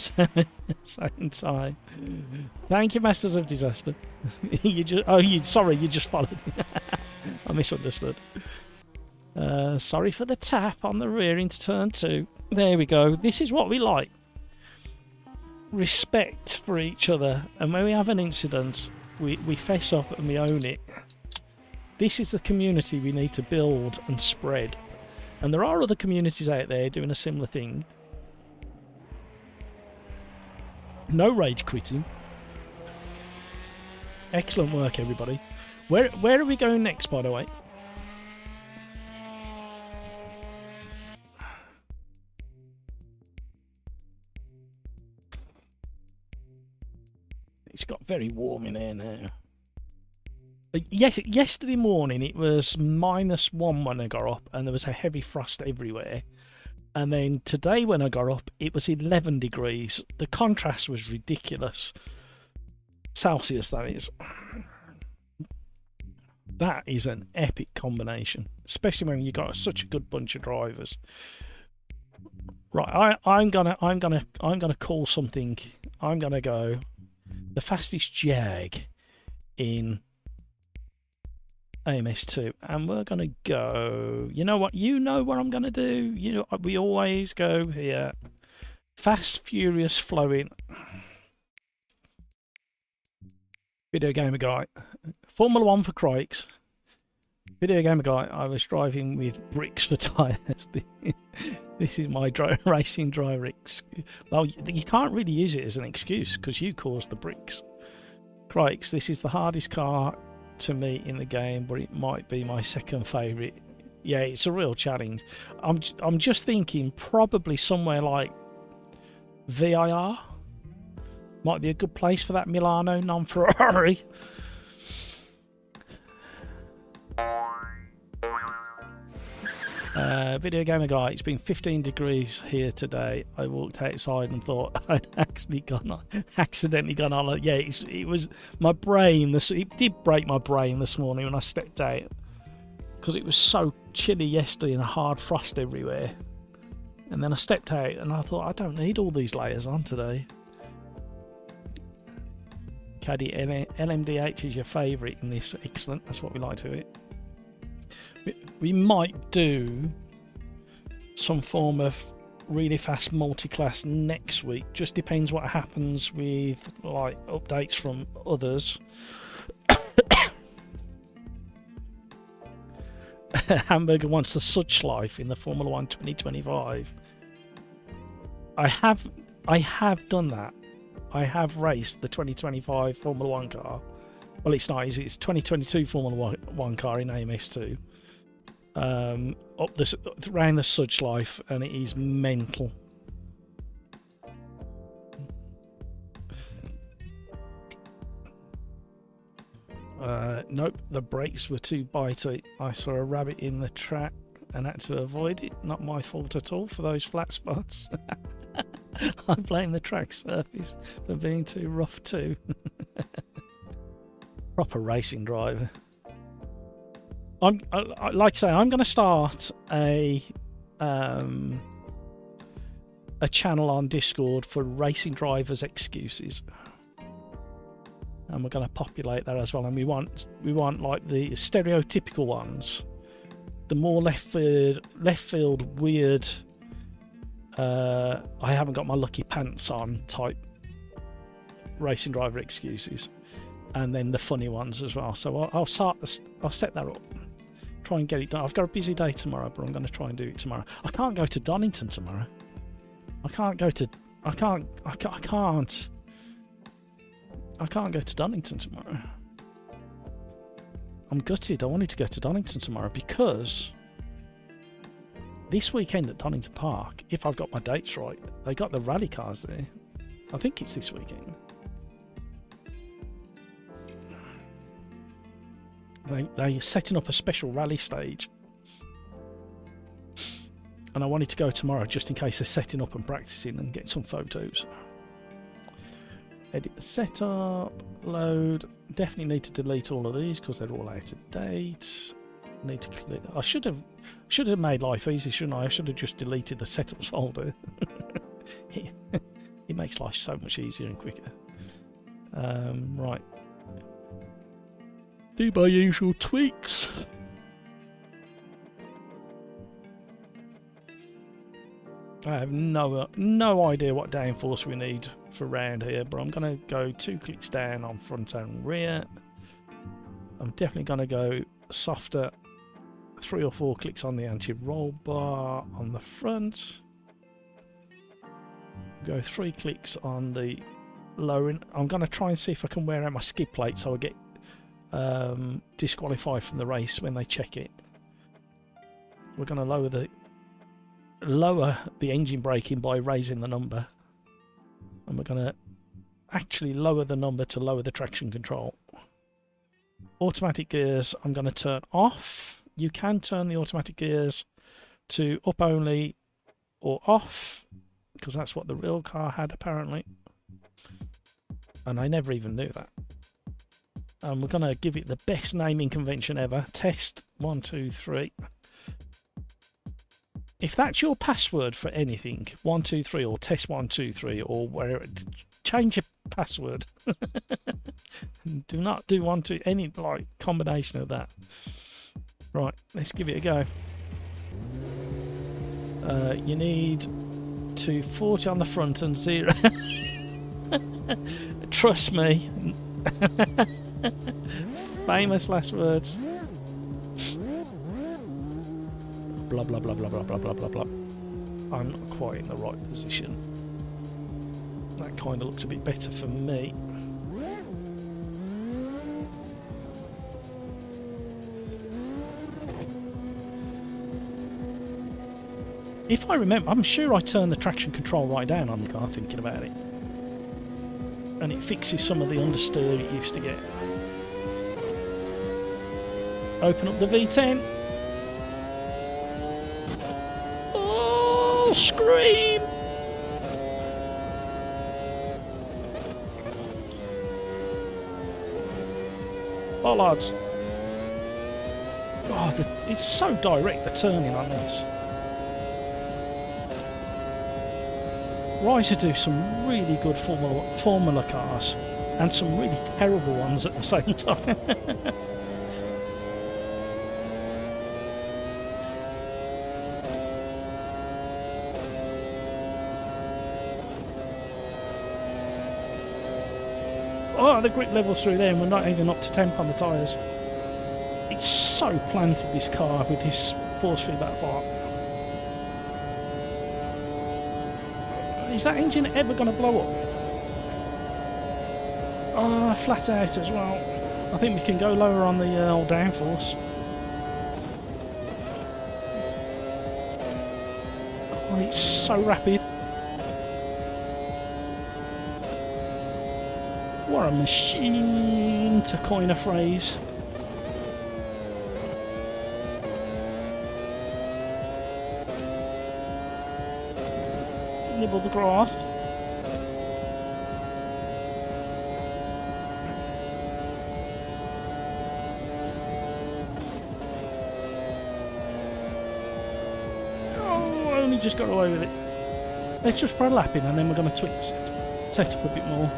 same time. Thank you, Masters of Disaster. You just followed me. I misunderstood. Sorry for the tap on the rear into turn 2. There we go. This is what we like. Respect for each other, and when we have an incident, we face up and we own it. This is the community we need to build and spread. And there are other communities out there doing a similar thing. No rage quitting. Excellent work, everybody. Where are we going next, by the way? It's got very warm in here now. Yes, yesterday morning it was -1 when I got up, and there was a heavy frost everywhere. And then today when I got up, it was 11 degrees. The contrast was ridiculous. Celsius, that is. That is an epic combination, especially when you got such a good bunch of drivers. Right, I'm gonna call something. I'm gonna go the fastest Jag in AMS2, and we're gonna go. You know what? You know what I'm gonna do. You know we always go here. Fast, furious, flowing. Video gamer guy. Formula 1 for crikes. Video gamer guy. I was driving with bricks for tyres. This is my racing driver. Well, you can't really use it as an excuse because you caused the bricks. Crikes, this is the hardest car to meet in the game, but it might be my second favourite. Yeah, it's a real challenge. I'm just thinking probably somewhere like VIR might be a good place for that Milano non-Ferrari. Video gamer guy, it's been 15 degrees here today. I walked outside and thought I'd accidentally gone on. Yeah, it was my brain. It did break my brain this morning when I stepped out because it was so chilly yesterday and a hard frost everywhere. And then I stepped out and I thought I don't need all these layers on today. Caddy LMDH is your favourite in this. Excellent. That's what we like to it. We might do some form of really fast multi-class next week. Just depends what happens with like updates from others. Hamburger wants the such life in the Formula 1 2025. I have done that. I have raced the 2025 Formula 1 car. Well, it's not. It's 2022 Formula 1 car in AMS2. Up this around the Sudge life, and it is mental. Nope, the brakes were too bitey. I saw a rabbit in the track and had to avoid it. Not my fault at all for those flat spots. I blame the track surface for being too rough too. Proper racing driver. Like I say, I'm going to start a channel on Discord for racing drivers' excuses, and we're going to populate that as well. And we want like the stereotypical ones, the more left field weird. I haven't got my lucky pants on type racing driver excuses, and then the funny ones as well. So I'll set that up. Try and get it done. I've got a busy day tomorrow, but I'm going to try and do it tomorrow. I can't go to Donington tomorrow. I can't go to Donington tomorrow. I'm gutted. I wanted to go to Donington tomorrow because this weekend at Donington Park, if I've got my dates right, they got the rally cars there. I think it's this weekend. They're setting up a special rally stage, and I wanted to go tomorrow just in case they're setting up and practicing and get some photos. Edit the setup, load. Definitely need to delete all of these because they're all out of date. Need to clear. I should have made life easy, shouldn't I? I should have just deleted the setups folder. It makes life so much easier and quicker. Right. Do my usual tweaks. I have no idea what downforce we need for round here, but I'm going to go 2 clicks down on front and rear. I'm definitely going to go softer 3 or 4 clicks on the anti-roll bar on the front. Go 3 clicks on the lowering. I'm going to try and see if I can wear out my skid plate so I get disqualified from the race when they check it. We're going to lower the engine braking by raising the number, and we're going to actually lower the number to lower the traction control. Automatic gears I'm going to turn off. You can turn the automatic gears to up only or off, because that's what the real car had apparently, and I never even knew that. And we're going to give it the best naming convention ever. Test 1 2 3. If that's your password for anything, 1 2 3 or test 1 2 3 or wherever, change your password. Do not do 1 2 any like combination of that. Right, let's give it a go. You need 240 on the front and 0. Trust me. Famous last words. Blah blah blah blah blah blah blah blah blah. I'm not quite in the right position. That kind of looks a bit better for me. If I remember, I'm sure I turned the traction control right down on the car thinking about it. And it fixes some of the understeer it used to get. Open up the V10. Oh, scream! Bollards. Oh, it's so direct, the turning on this. Ryder do some really good formula cars and some really terrible ones at the same time. Oh, the grip level's through there and we're not even up to temp on the tyres. It's so planted, this car, with this force feedback part. Is that engine ever going to blow up? Oh, flat out as well. I think we can go lower on the old downforce. Oh, it's so rapid. What a machine, to coin a phrase. Nibble the grass. Oh, I only just got away with it. Let's just put a lap in and then we're going to tweak the set up a bit more.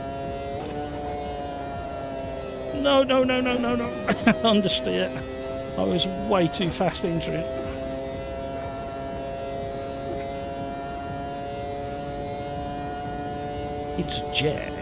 No, no, no, no, no, no. Understeer. I was way too fast entering. It's a Jag.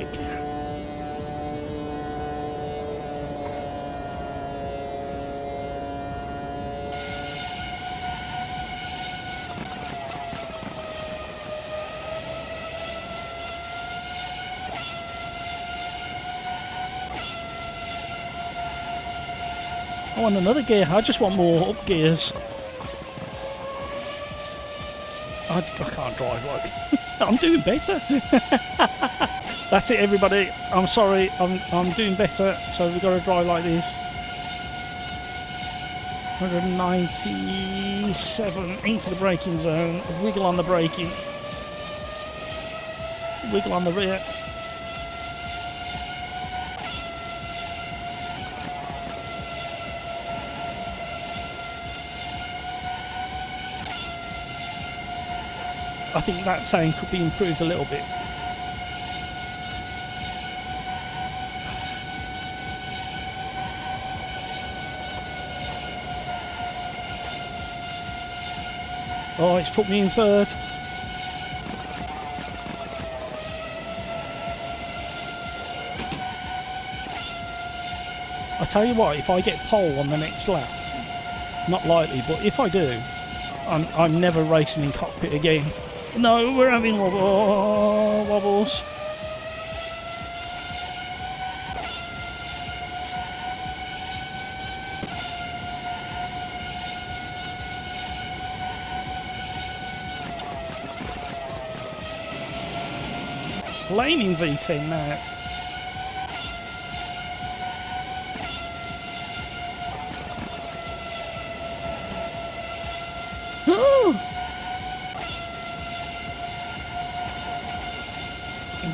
I want another gear. I just want more up gears. I can't drive like I'm doing better. That's it, everybody. I'm sorry. I'm doing better. So we've got to drive like this. 197 into the braking zone. Wiggle on the braking. Wiggle on the rear. I think that saying could be improved a little bit. Oh, it's put me in third. I tell you what, if I get pole on the next lap, Not likely, but if I do, I'm never racing in cockpit again. No, we're having wobbles. Laning V10 now.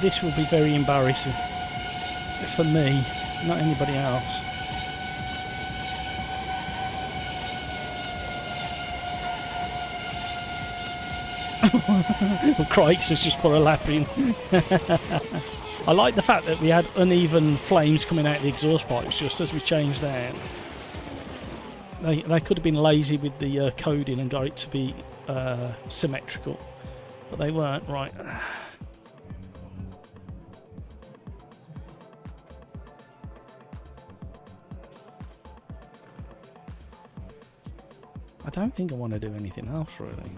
This will be very embarrassing for me, not anybody else. Well, Crikes has just put a lap in. I like the fact that we had uneven flames coming out of the exhaust pipes just as we changed out. They could have been lazy with the coding and got it to be symmetrical, but they weren't. Right. I don't think I want to do anything else really.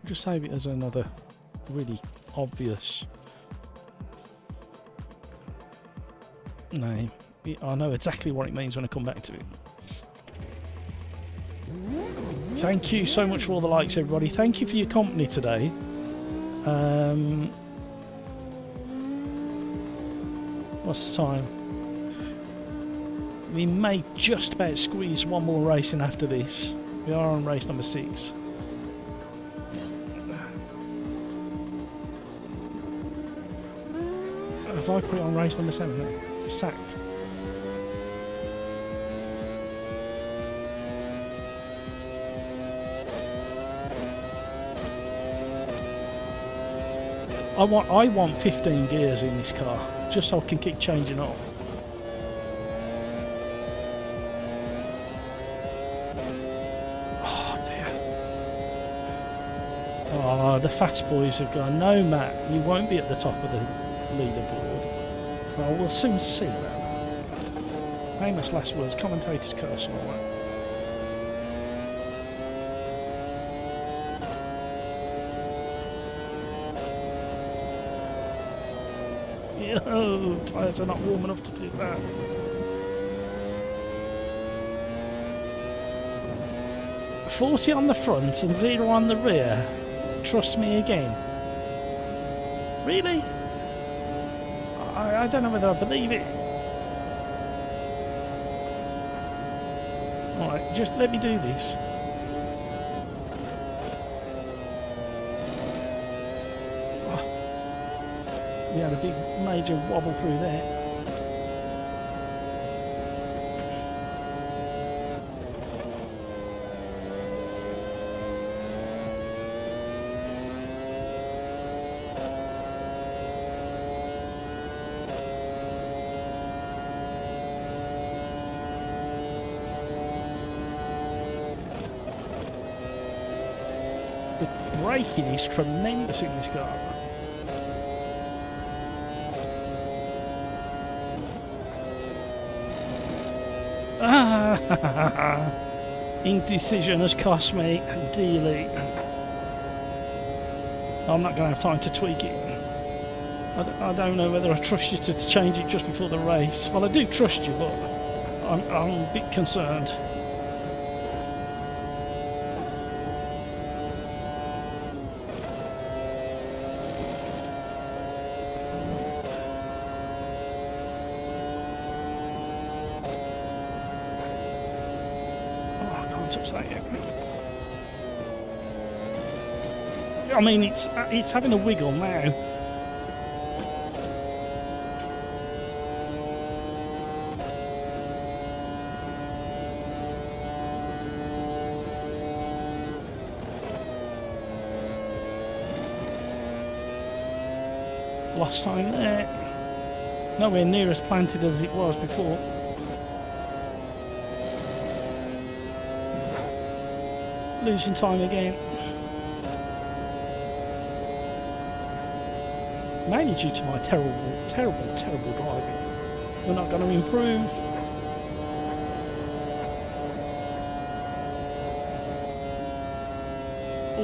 Just save it as another really obvious name. I know exactly what it means when I come back to it. Thank you so much for all the likes, everybody. Thank you for your company today. What's the time? We may just about squeeze one more racing after this. We are on race number 6. Have I put it on race number 7? No. It's sacked. I want 15 gears in this car, just so I can keep changing up. Oh, the fast boys have gone, no Matt, you won't be at the top of the leaderboard. Well, we'll soon see that. Famous last words, commentator's curse and all that. Yo, tyres are not warm enough to do that. $40 on the front and 0 on the rear. Trust me again. Really? I don't know whether I believe it. Alright, just let me do this. Oh. We had a big major wobble through there. Braking is tremendous in this car. Indecision has cost me dearly. I'm not going to have time to tweak it. I don't know whether I trust you to change it just before the race. Well, I do trust you, but I'm a bit concerned. I mean, it's having a wiggle now. Lost time there. Nowhere near as planted as it was before. Losing time again. Mainly due to my terrible driving. We're not going to improve.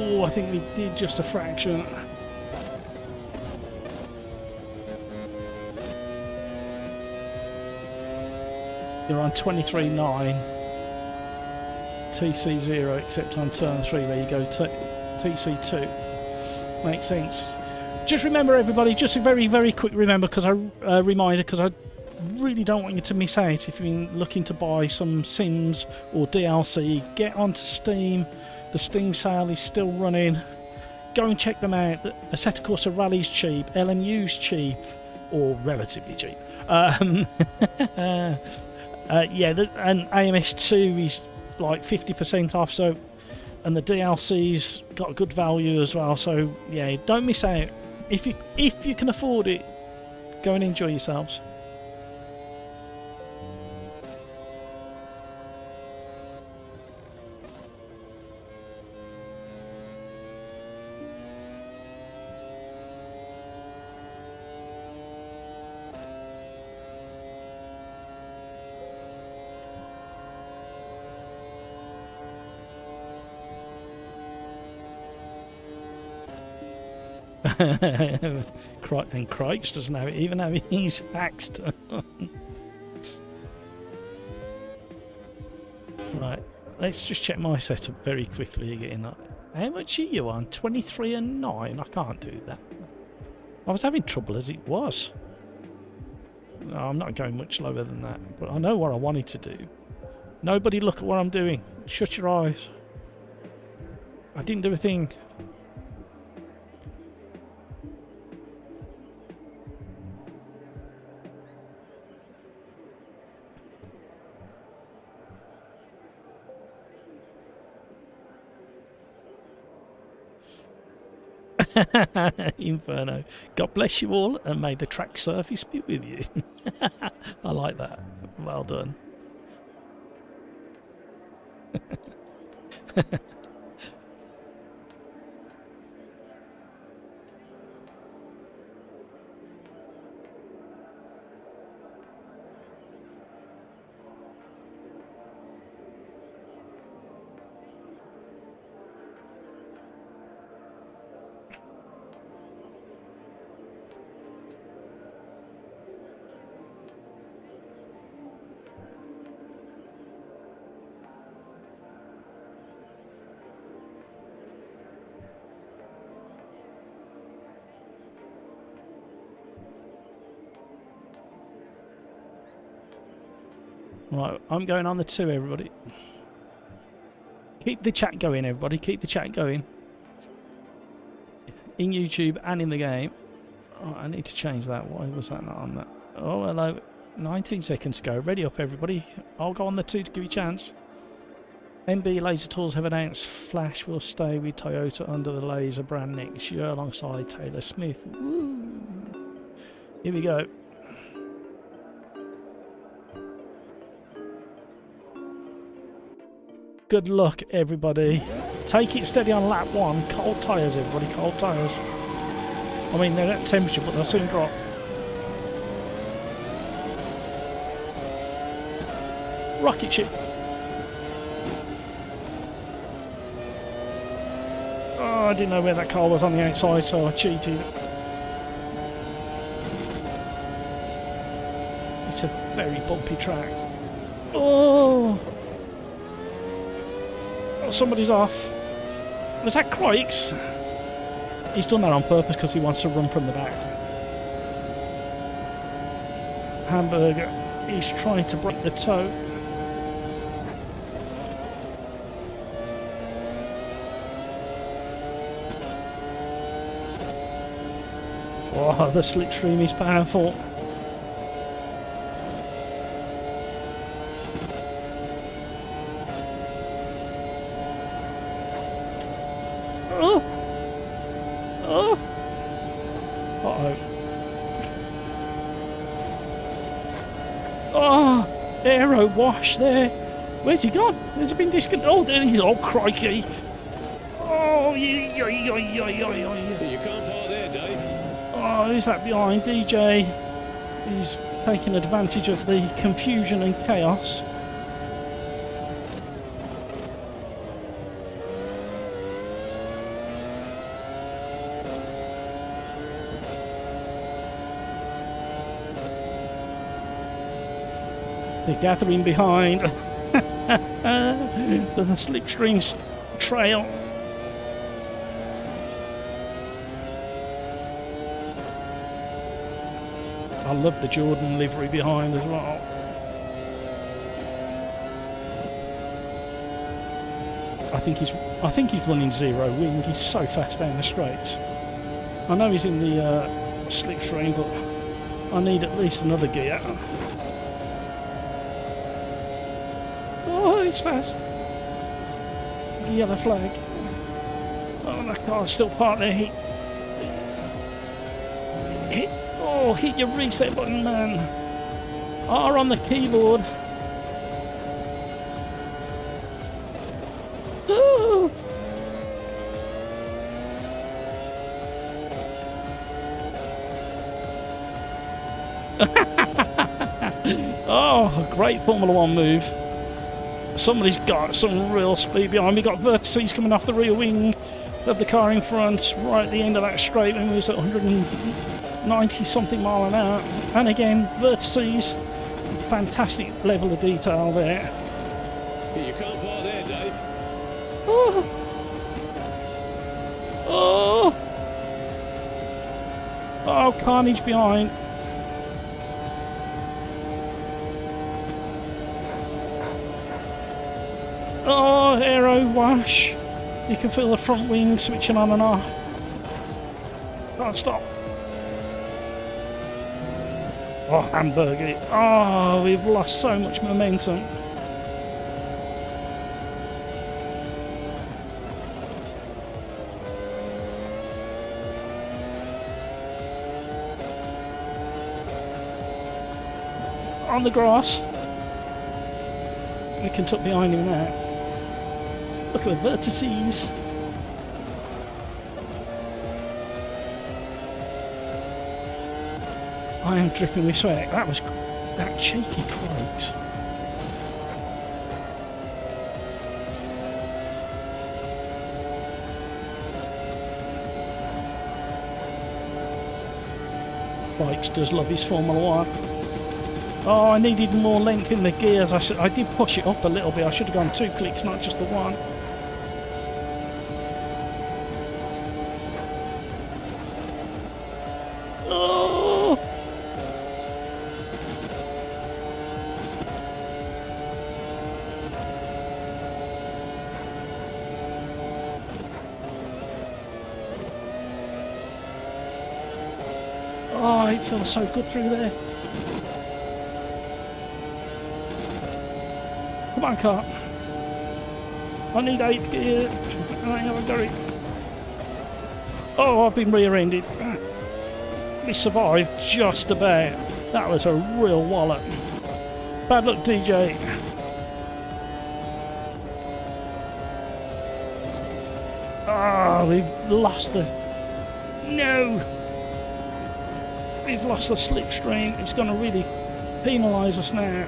Oh, I think we did just a fraction. You're on 23.9. TC0, except on turn 3 where you go TC2. Makes sense. Just remember, everybody, just a very, very quick reminder, because I really don't want you to miss out. If you've been looking to buy some Sims or DLC, get onto Steam. The Steam sale is still running. Go and check them out. Assetto Corsa Rally's cheap, LMU's cheap, or relatively cheap. Yeah, and AMS2 is like 50% off, so, and the DLC's got good value as well, so yeah, don't miss out. If you can afford it, go and enjoy yourselves. And Crikes doesn't have it, even though he's axed. Right, let's just check my setup very quickly again. How much are you on? 23 and 9? I can't do that. I was having trouble as it was. No, I'm not going much lower than that, but I know what I wanted to do. Nobody look at what I'm doing. Shut your eyes. I didn't do a thing. Inferno. God bless you all, and may the track surface be with you. I like that. Well done. Right, I'm going on the 2, everybody. Keep the chat going, everybody. Keep the chat going. In YouTube and in the game. Oh, I need to change that. Why was that not on that? Oh, hello. 19 seconds to go. Ready up, everybody. I'll go on the 2 to give you a chance. MB Laser Tools have announced Flash will stay with Toyota under the Laser brand next year alongside Taylor Smith. Woo. Here we go. Good luck, everybody. Take it steady on lap 1. Cold tyres, everybody. Cold tyres. I mean, they're at temperature, but they'll soon drop. Rocket ship. Oh, I didn't know where that car was on the outside, so I cheated. It's a very bumpy track. Oh! Somebody's off. Was that Crikes? He's done that on purpose because he wants to run from the back. Hamburger is trying to break the toe. Oh, the slipstream is powerful. Aero wash there. Where's he gone? Has he been disconnected? Oh, there he is. Oh, crikey. Oh, You can't park there, Dave. Oh, who's that behind? DJ. He's taking advantage of the confusion and chaos. They're gathering behind. There's a slipstream trail. I love the Jordan livery behind as well. I think he's running zero wing. He's so fast down the straights. I know he's in the slipstream, but I need at least another gear. Oh, he's fast. The yellow flag. Oh, that car's still parked there. Hit your reset button, man. R on the keyboard. Oh. Oh, great Formula 1 move. Somebody's got some real speed behind me. Got vertices coming off the rear wing of the car in front, right at the end of that straight when we was at 190 something mile an hour. And again, vertices. Fantastic level of detail there. You can't park there, Dave. Oh. Oh. Oh, carnage behind. Oh, aero wash. You can feel the front wing switching on and off. Can't stop. Oh, hamburger. Oh, we've lost so much momentum. On the grass. We can tuck behind him now. Look at the vertices. I am dripping with sweat. That cheeky Craigs. Bikes does love his Formula 1. Oh, I needed more length in the gears. I did push it up a little bit. I should have gone 2 clicks, not just the 1. Oh! Oh, it feels so good through there. Come on, car. I need 8th gear. I haven't got it. Oh, I've been rear-ended. We survived just about. That was a real wallop. Bad luck, DJ. Ah, we've lost the... No! We've lost the slipstream. It's going to really penalise us now.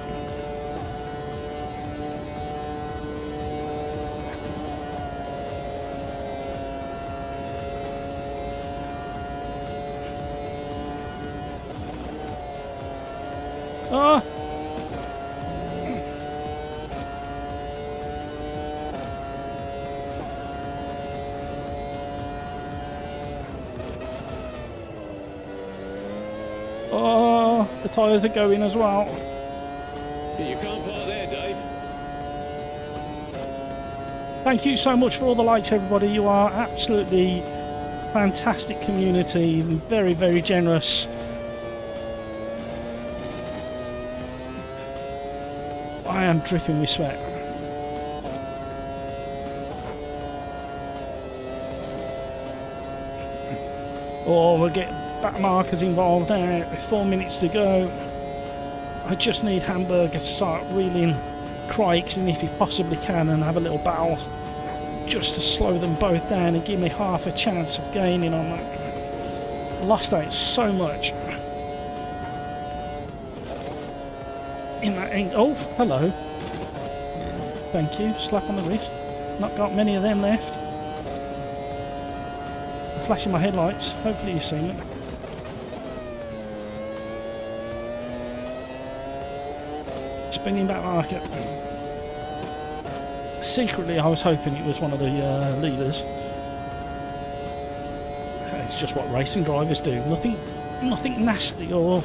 Oh. Oh, the tyres are going as well. You can't park there, Dave. Thank you so much for all the likes, everybody. You are absolutely fantastic community, very, very generous. I am dripping with sweat. Oh, we'll get back markers involved now. 4 minutes to go. I just need Hamburger to start reeling Craigs in if he possibly can and have a little battle just to slow them both down and give me half a chance of gaining on them. I lost out so much. In that oh, hello. Thank you. Slap on the wrist. Not got many of them left. I'm flashing my headlights. Hopefully you've seen them. Spinning back marker. Secretly, I was hoping it was one of the leaders. It's just what racing drivers do. Nothing nasty or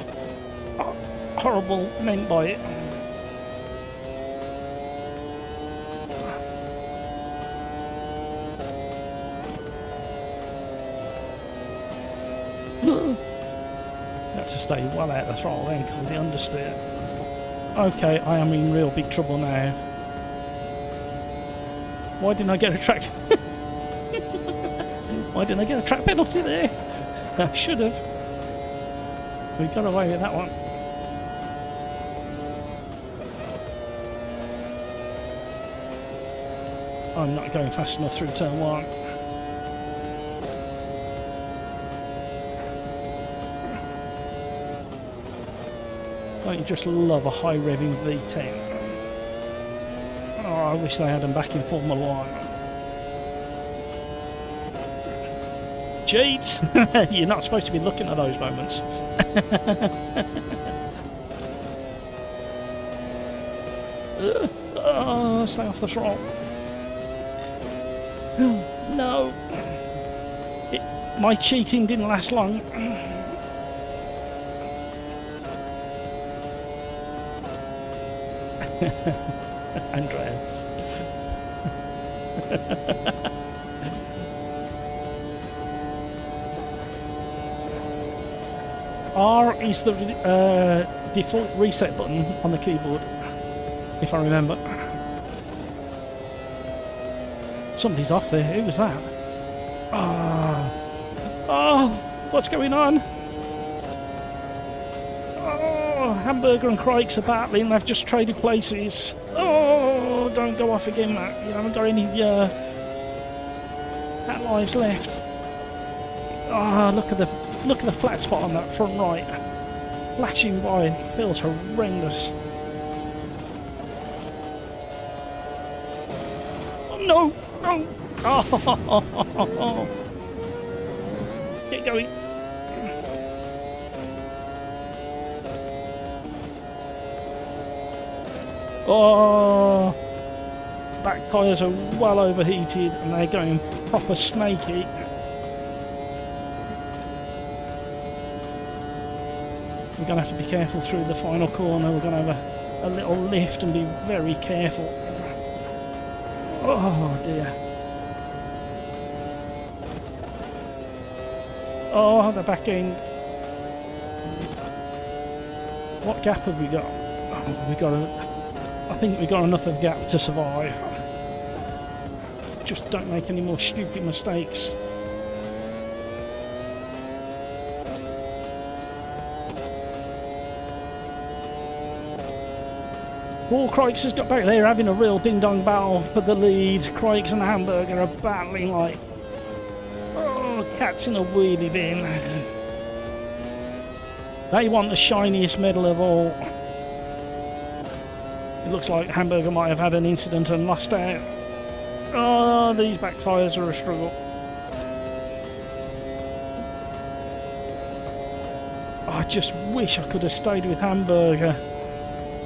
horrible meant by it. Had to stay well out the throttle then because of the understeer. Okay, I am in real big trouble now. Why didn't I get a track? Why didn't I get a track penalty there? I should have. We got away with that one. I'm not going fast enough through turn 1. Don't you just love a high revving V10? Oh, I wish they had them back in Formula 1. Cheat! You're not supposed to be looking at those moments. Oh, stay off the throttle. No! My cheating didn't last long. Andreas. R is the default reset button on the keyboard, if I remember. Somebody's off there. Who was that? Oh, what's going on? Hamburger and Crikes are battling. They've just traded places. Oh, don't go off again, Matt. You haven't got any hat lives left. Ah, look at the flat spot on that front right. Lashing by, and it feels horrendous. Oh, no, no. Oh, get going. Oh, back tyres are well overheated and they're going proper snaky. We're going to have to be careful through the final corner. We're going to have a little lift and be very careful. Oh dear. Oh, the back end. What gap have we got? Oh, I think we got enough of a gap to survive. Just don't make any more stupid mistakes. Paul Crikes has got back there having a real ding-dong battle for the lead. Crikes and Hamburger are battling like cats in a wheelie bin. They want the shiniest medal of all. It looks like Hamburger might have had an incident and lost out. Oh, these back tyres are a struggle. I just wish I could have stayed with Hamburger.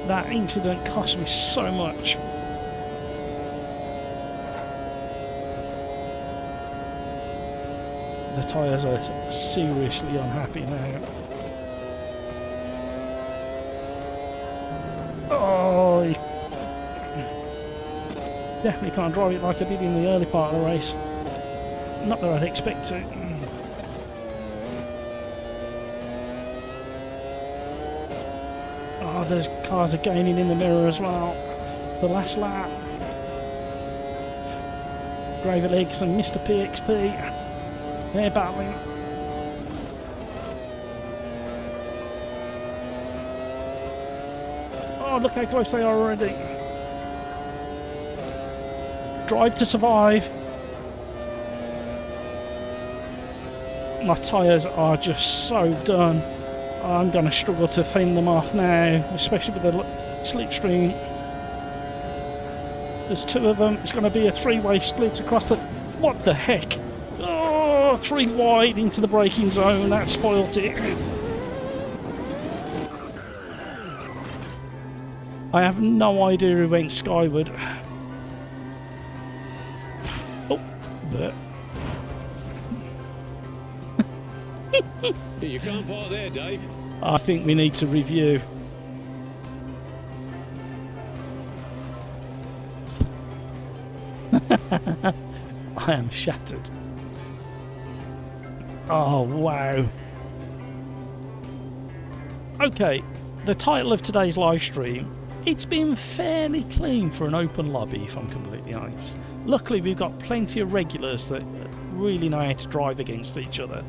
That incident cost me so much. The tyres are seriously unhappy now. Oh, definitely can't drive it like I did in the early part of the race. Not that I'd expect to. Oh, those cars are gaining in the mirror as well. The last lap. Gravy Legs and Mr. PXP. They're battling. Oh, look how close they are already. Drive to survive. My tyres are just so done. I'm going to struggle to fend them off now, especially with the slipstream. There's two of them. It's going to be a three-way split across the... What the heck? Oh, 3 wide into the braking zone. That spoilt it. I have no idea who went skyward. Oh, but. You can't park there, Dave. I think we need to review. I am shattered. Oh, wow. Okay, the title of today's live stream, it's been fairly clean for an open lobby, if I'm completely honest. Luckily, we've got plenty of regulars that really know how to drive against each other.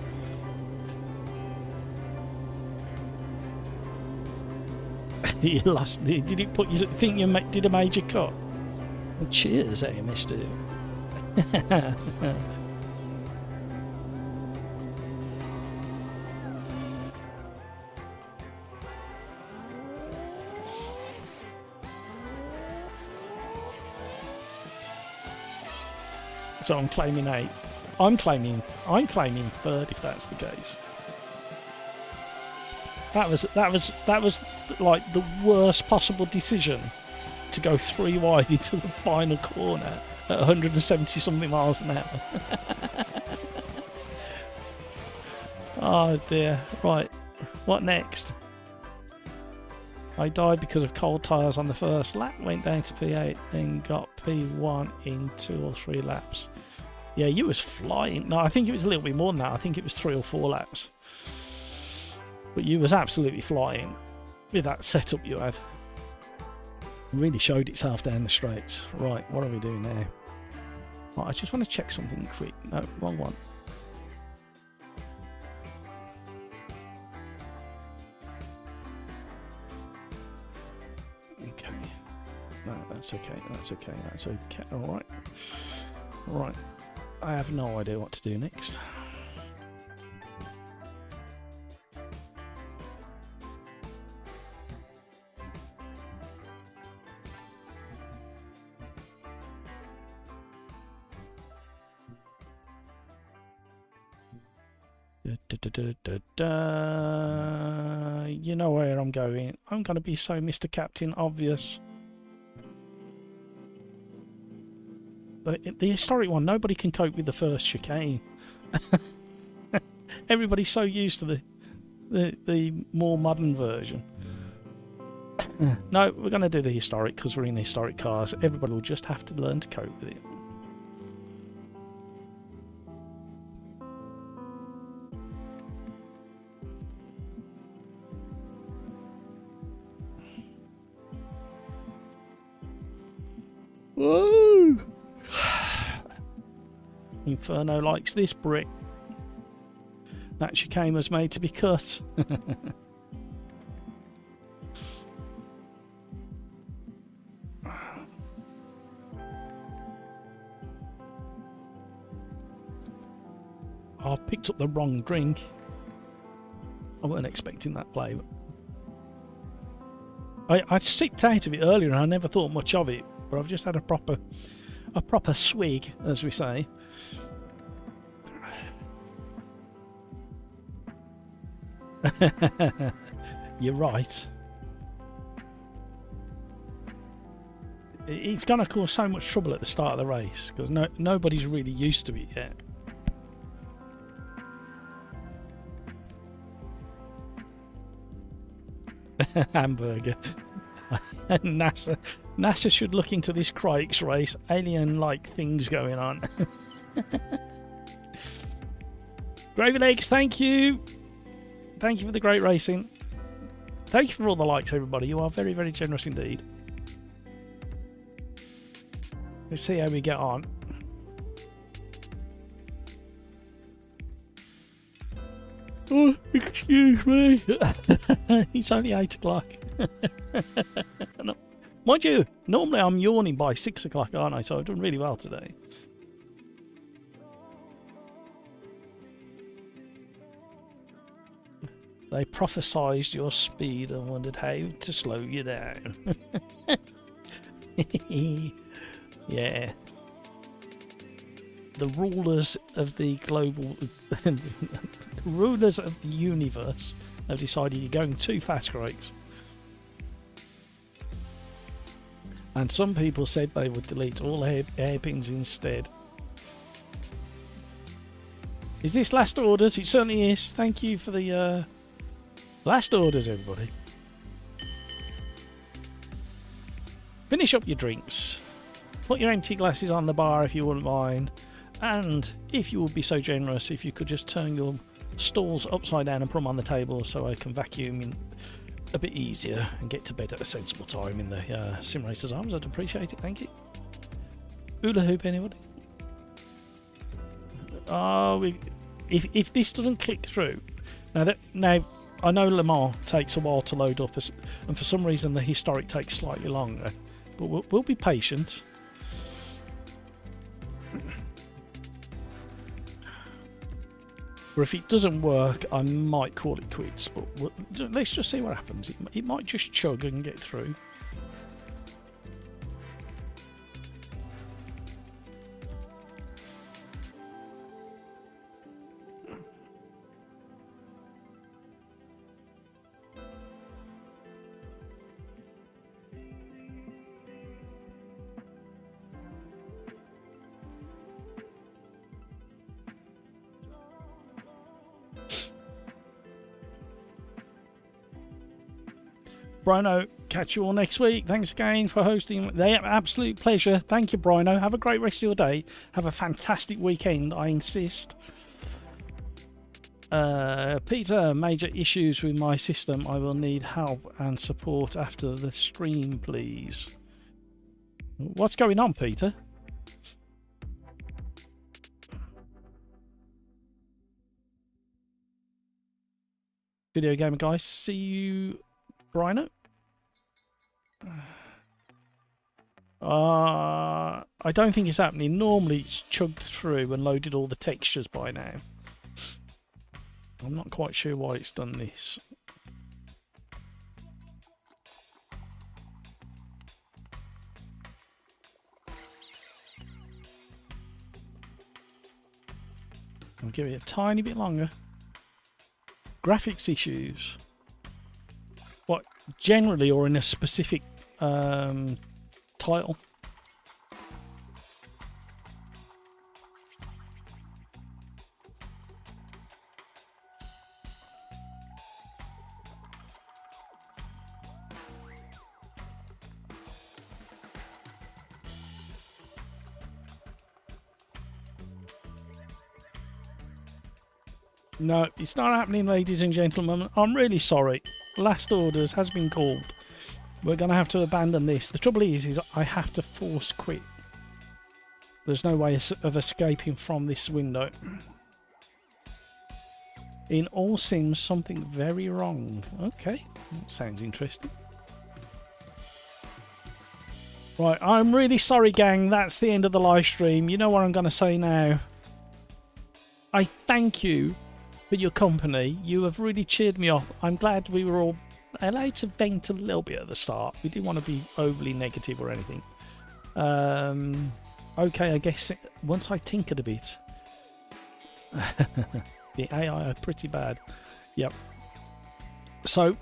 You lost. Did it put you think you did a major cut? Well, cheers, how you missed it. So I'm claiming 8. I'm claiming third if that's the case. That was like the worst possible decision to go 3 wide into the final corner at 170 something miles an hour. Oh dear. Right. What next? I died because of cold tyres on the first lap, went down to P8, then got P1 in 2 or 3 laps. Yeah, you was flying. No, I think it was a little bit more than that. I think it was 3 or 4 laps. But you was absolutely flying with that setup you had. It really showed itself down the straights. Right, what are we doing now? Right, I just want to check something quick. No, wrong one. Okay. No, that's okay. That's okay. That's okay. All right. Right. I have no idea what to do next. You know where I'm going. I'm going to be so Mr. Captain obvious. The historic one, nobody can cope with the first chicane. Everybody's so used to the more modern version. No, we're going to do the historic because we're in the historic cars. Everybody will just have to learn to cope with it. Woo! Inferno likes this brick. That chicane was made to be cut. I've picked up the wrong drink. I weren't expecting that flavour. I sipped out of it earlier and I never thought much of it, but I've just had a proper swig, as we say. You're right. It's going to cause so much trouble at the start of the race because nobody's really used to it yet. Hamburger. NASA should look into this Crikes race. Alien-like things going on. Gravy Legs, thank you. Thank you for the great racing. Thank you for all the likes, everybody. You are very, very generous indeed. Let's see how we get on. Oh, excuse me. It's only 8 o'clock. No. Mind you, normally I'm yawning by 6 o'clock, aren't I? So I've done really well today. They prophesized your speed and wondered how to slow you down. Yeah. The rulers of the global... the rulers of the universe have decided you're going too fast, Craigs. And some people said they would delete all hairpins instead. Is this last orders? It certainly is. Thank you for the last orders, everybody. Finish up your drinks. Put your empty glasses on the bar if you wouldn't mind. And if you would be so generous, if you could just turn your stools upside down and put them on the table so I can vacuum in a bit easier and get to bed at a sensible time in the Sim Racers arms. I'd appreciate it, thank you. Hula hoop, anybody? Oh, if this doesn't click through now I know Le Mans takes a while to load up, and for some reason the historic takes slightly longer, but we'll be patient. Or if it doesn't work, I might call it quits, but let's just see what happens. It might just chug and get through. Brino, catch you all next week. Thanks again for hosting. The absolute pleasure. Thank you, Brino. Have a great rest of your day. Have a fantastic weekend, I insist. Peter, major issues with my system. I will need help and support after the stream, please. What's going on, Peter? Video gamer guys, see you, Brino. I don't think it's happening. Normally it's chugged through and loaded all the textures by now. I'm not quite sure why it's done this. I'll give it a tiny bit longer. Graphics issues. What, generally or in a specific title? No, it's not happening, ladies and gentlemen. I'm really sorry. Last orders has been called. We're going to have to abandon this. The trouble is I have to force quit. There's no way of escaping from this window. In all Sims, something very wrong. Okay, sounds interesting. Right, I'm really sorry, gang. That's the end of the live stream. You know what I'm going to say now. I thank you for your company. You have really cheered me up. I'm glad we were all allowed to vent a little bit at the start. We didn't want to be overly negative or anything. Okay, I guess once I tinkered a bit. The AI are pretty bad. Yep. So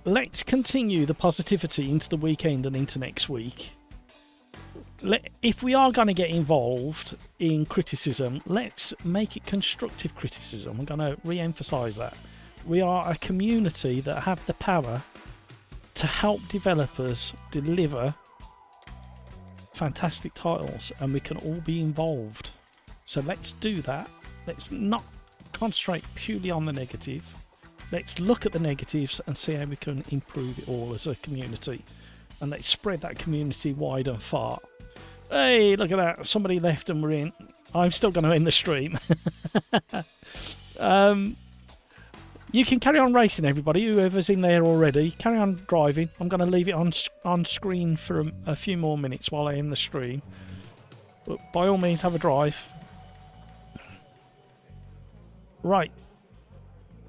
let's continue the positivity into the weekend and into next week. If we are going to get involved in criticism, let's make it constructive criticism. I'm going to re-emphasize that. We are a community that have the power to help developers deliver fantastic titles, and we can all be involved. So let's do that. Let's not concentrate purely on the negative. Let's look at the negatives and see how we can improve it all as a community. And let's spread that community wide and far. Hey, look at that. Somebody left and we're in. I'm still going to end the stream. You can carry on racing, everybody. Whoever's in there already, carry on driving. I'm going to leave it on screen for a few more minutes while I end the stream. But by all means, have a drive. Right.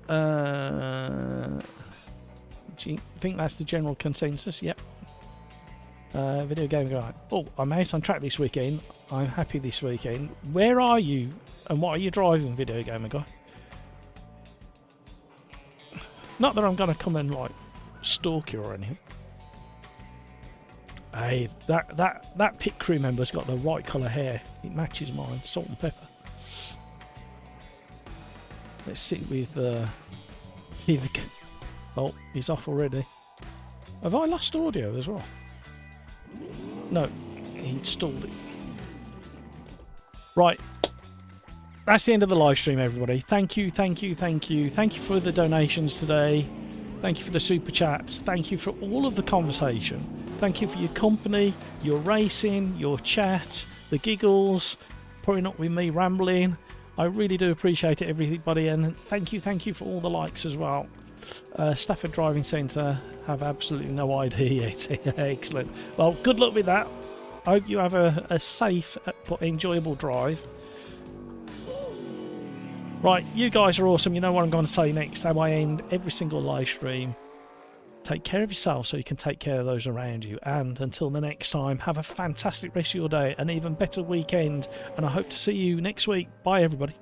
Do you think that's the general consensus? Yep. Video game guy. Oh, I'm out on track this weekend. I'm happy this weekend. Where are you and what are you driving, video gamer guy? Not that I'm going to come and like stalk you or anything. Hey, that pit crew member's got the right colour hair. It matches mine. Salt and pepper. Let's sit with Tivk. Oh, he's off already. Have I lost audio as well? No, he installed it. Right. That's the end of the live stream, everybody. Thank you, thank you, thank you. Thank you for the donations today. Thank you for the super chats. Thank you for all of the conversation. Thank you for your company, your racing, your chat, the giggles, putting up with me rambling. I really do appreciate it, everybody. And thank you for all the likes as well. Stafford Driving Centre have absolutely no idea yet. Excellent. Well, good luck with that. I hope you have a safe but enjoyable drive. Right, you guys are awesome. You know what I'm going to say next, how I end every single live stream. Take care of yourself so you can take care of those around you. And until the next time, have a fantastic rest of your day, an even better weekend. And I hope to see you next week. Bye, everybody.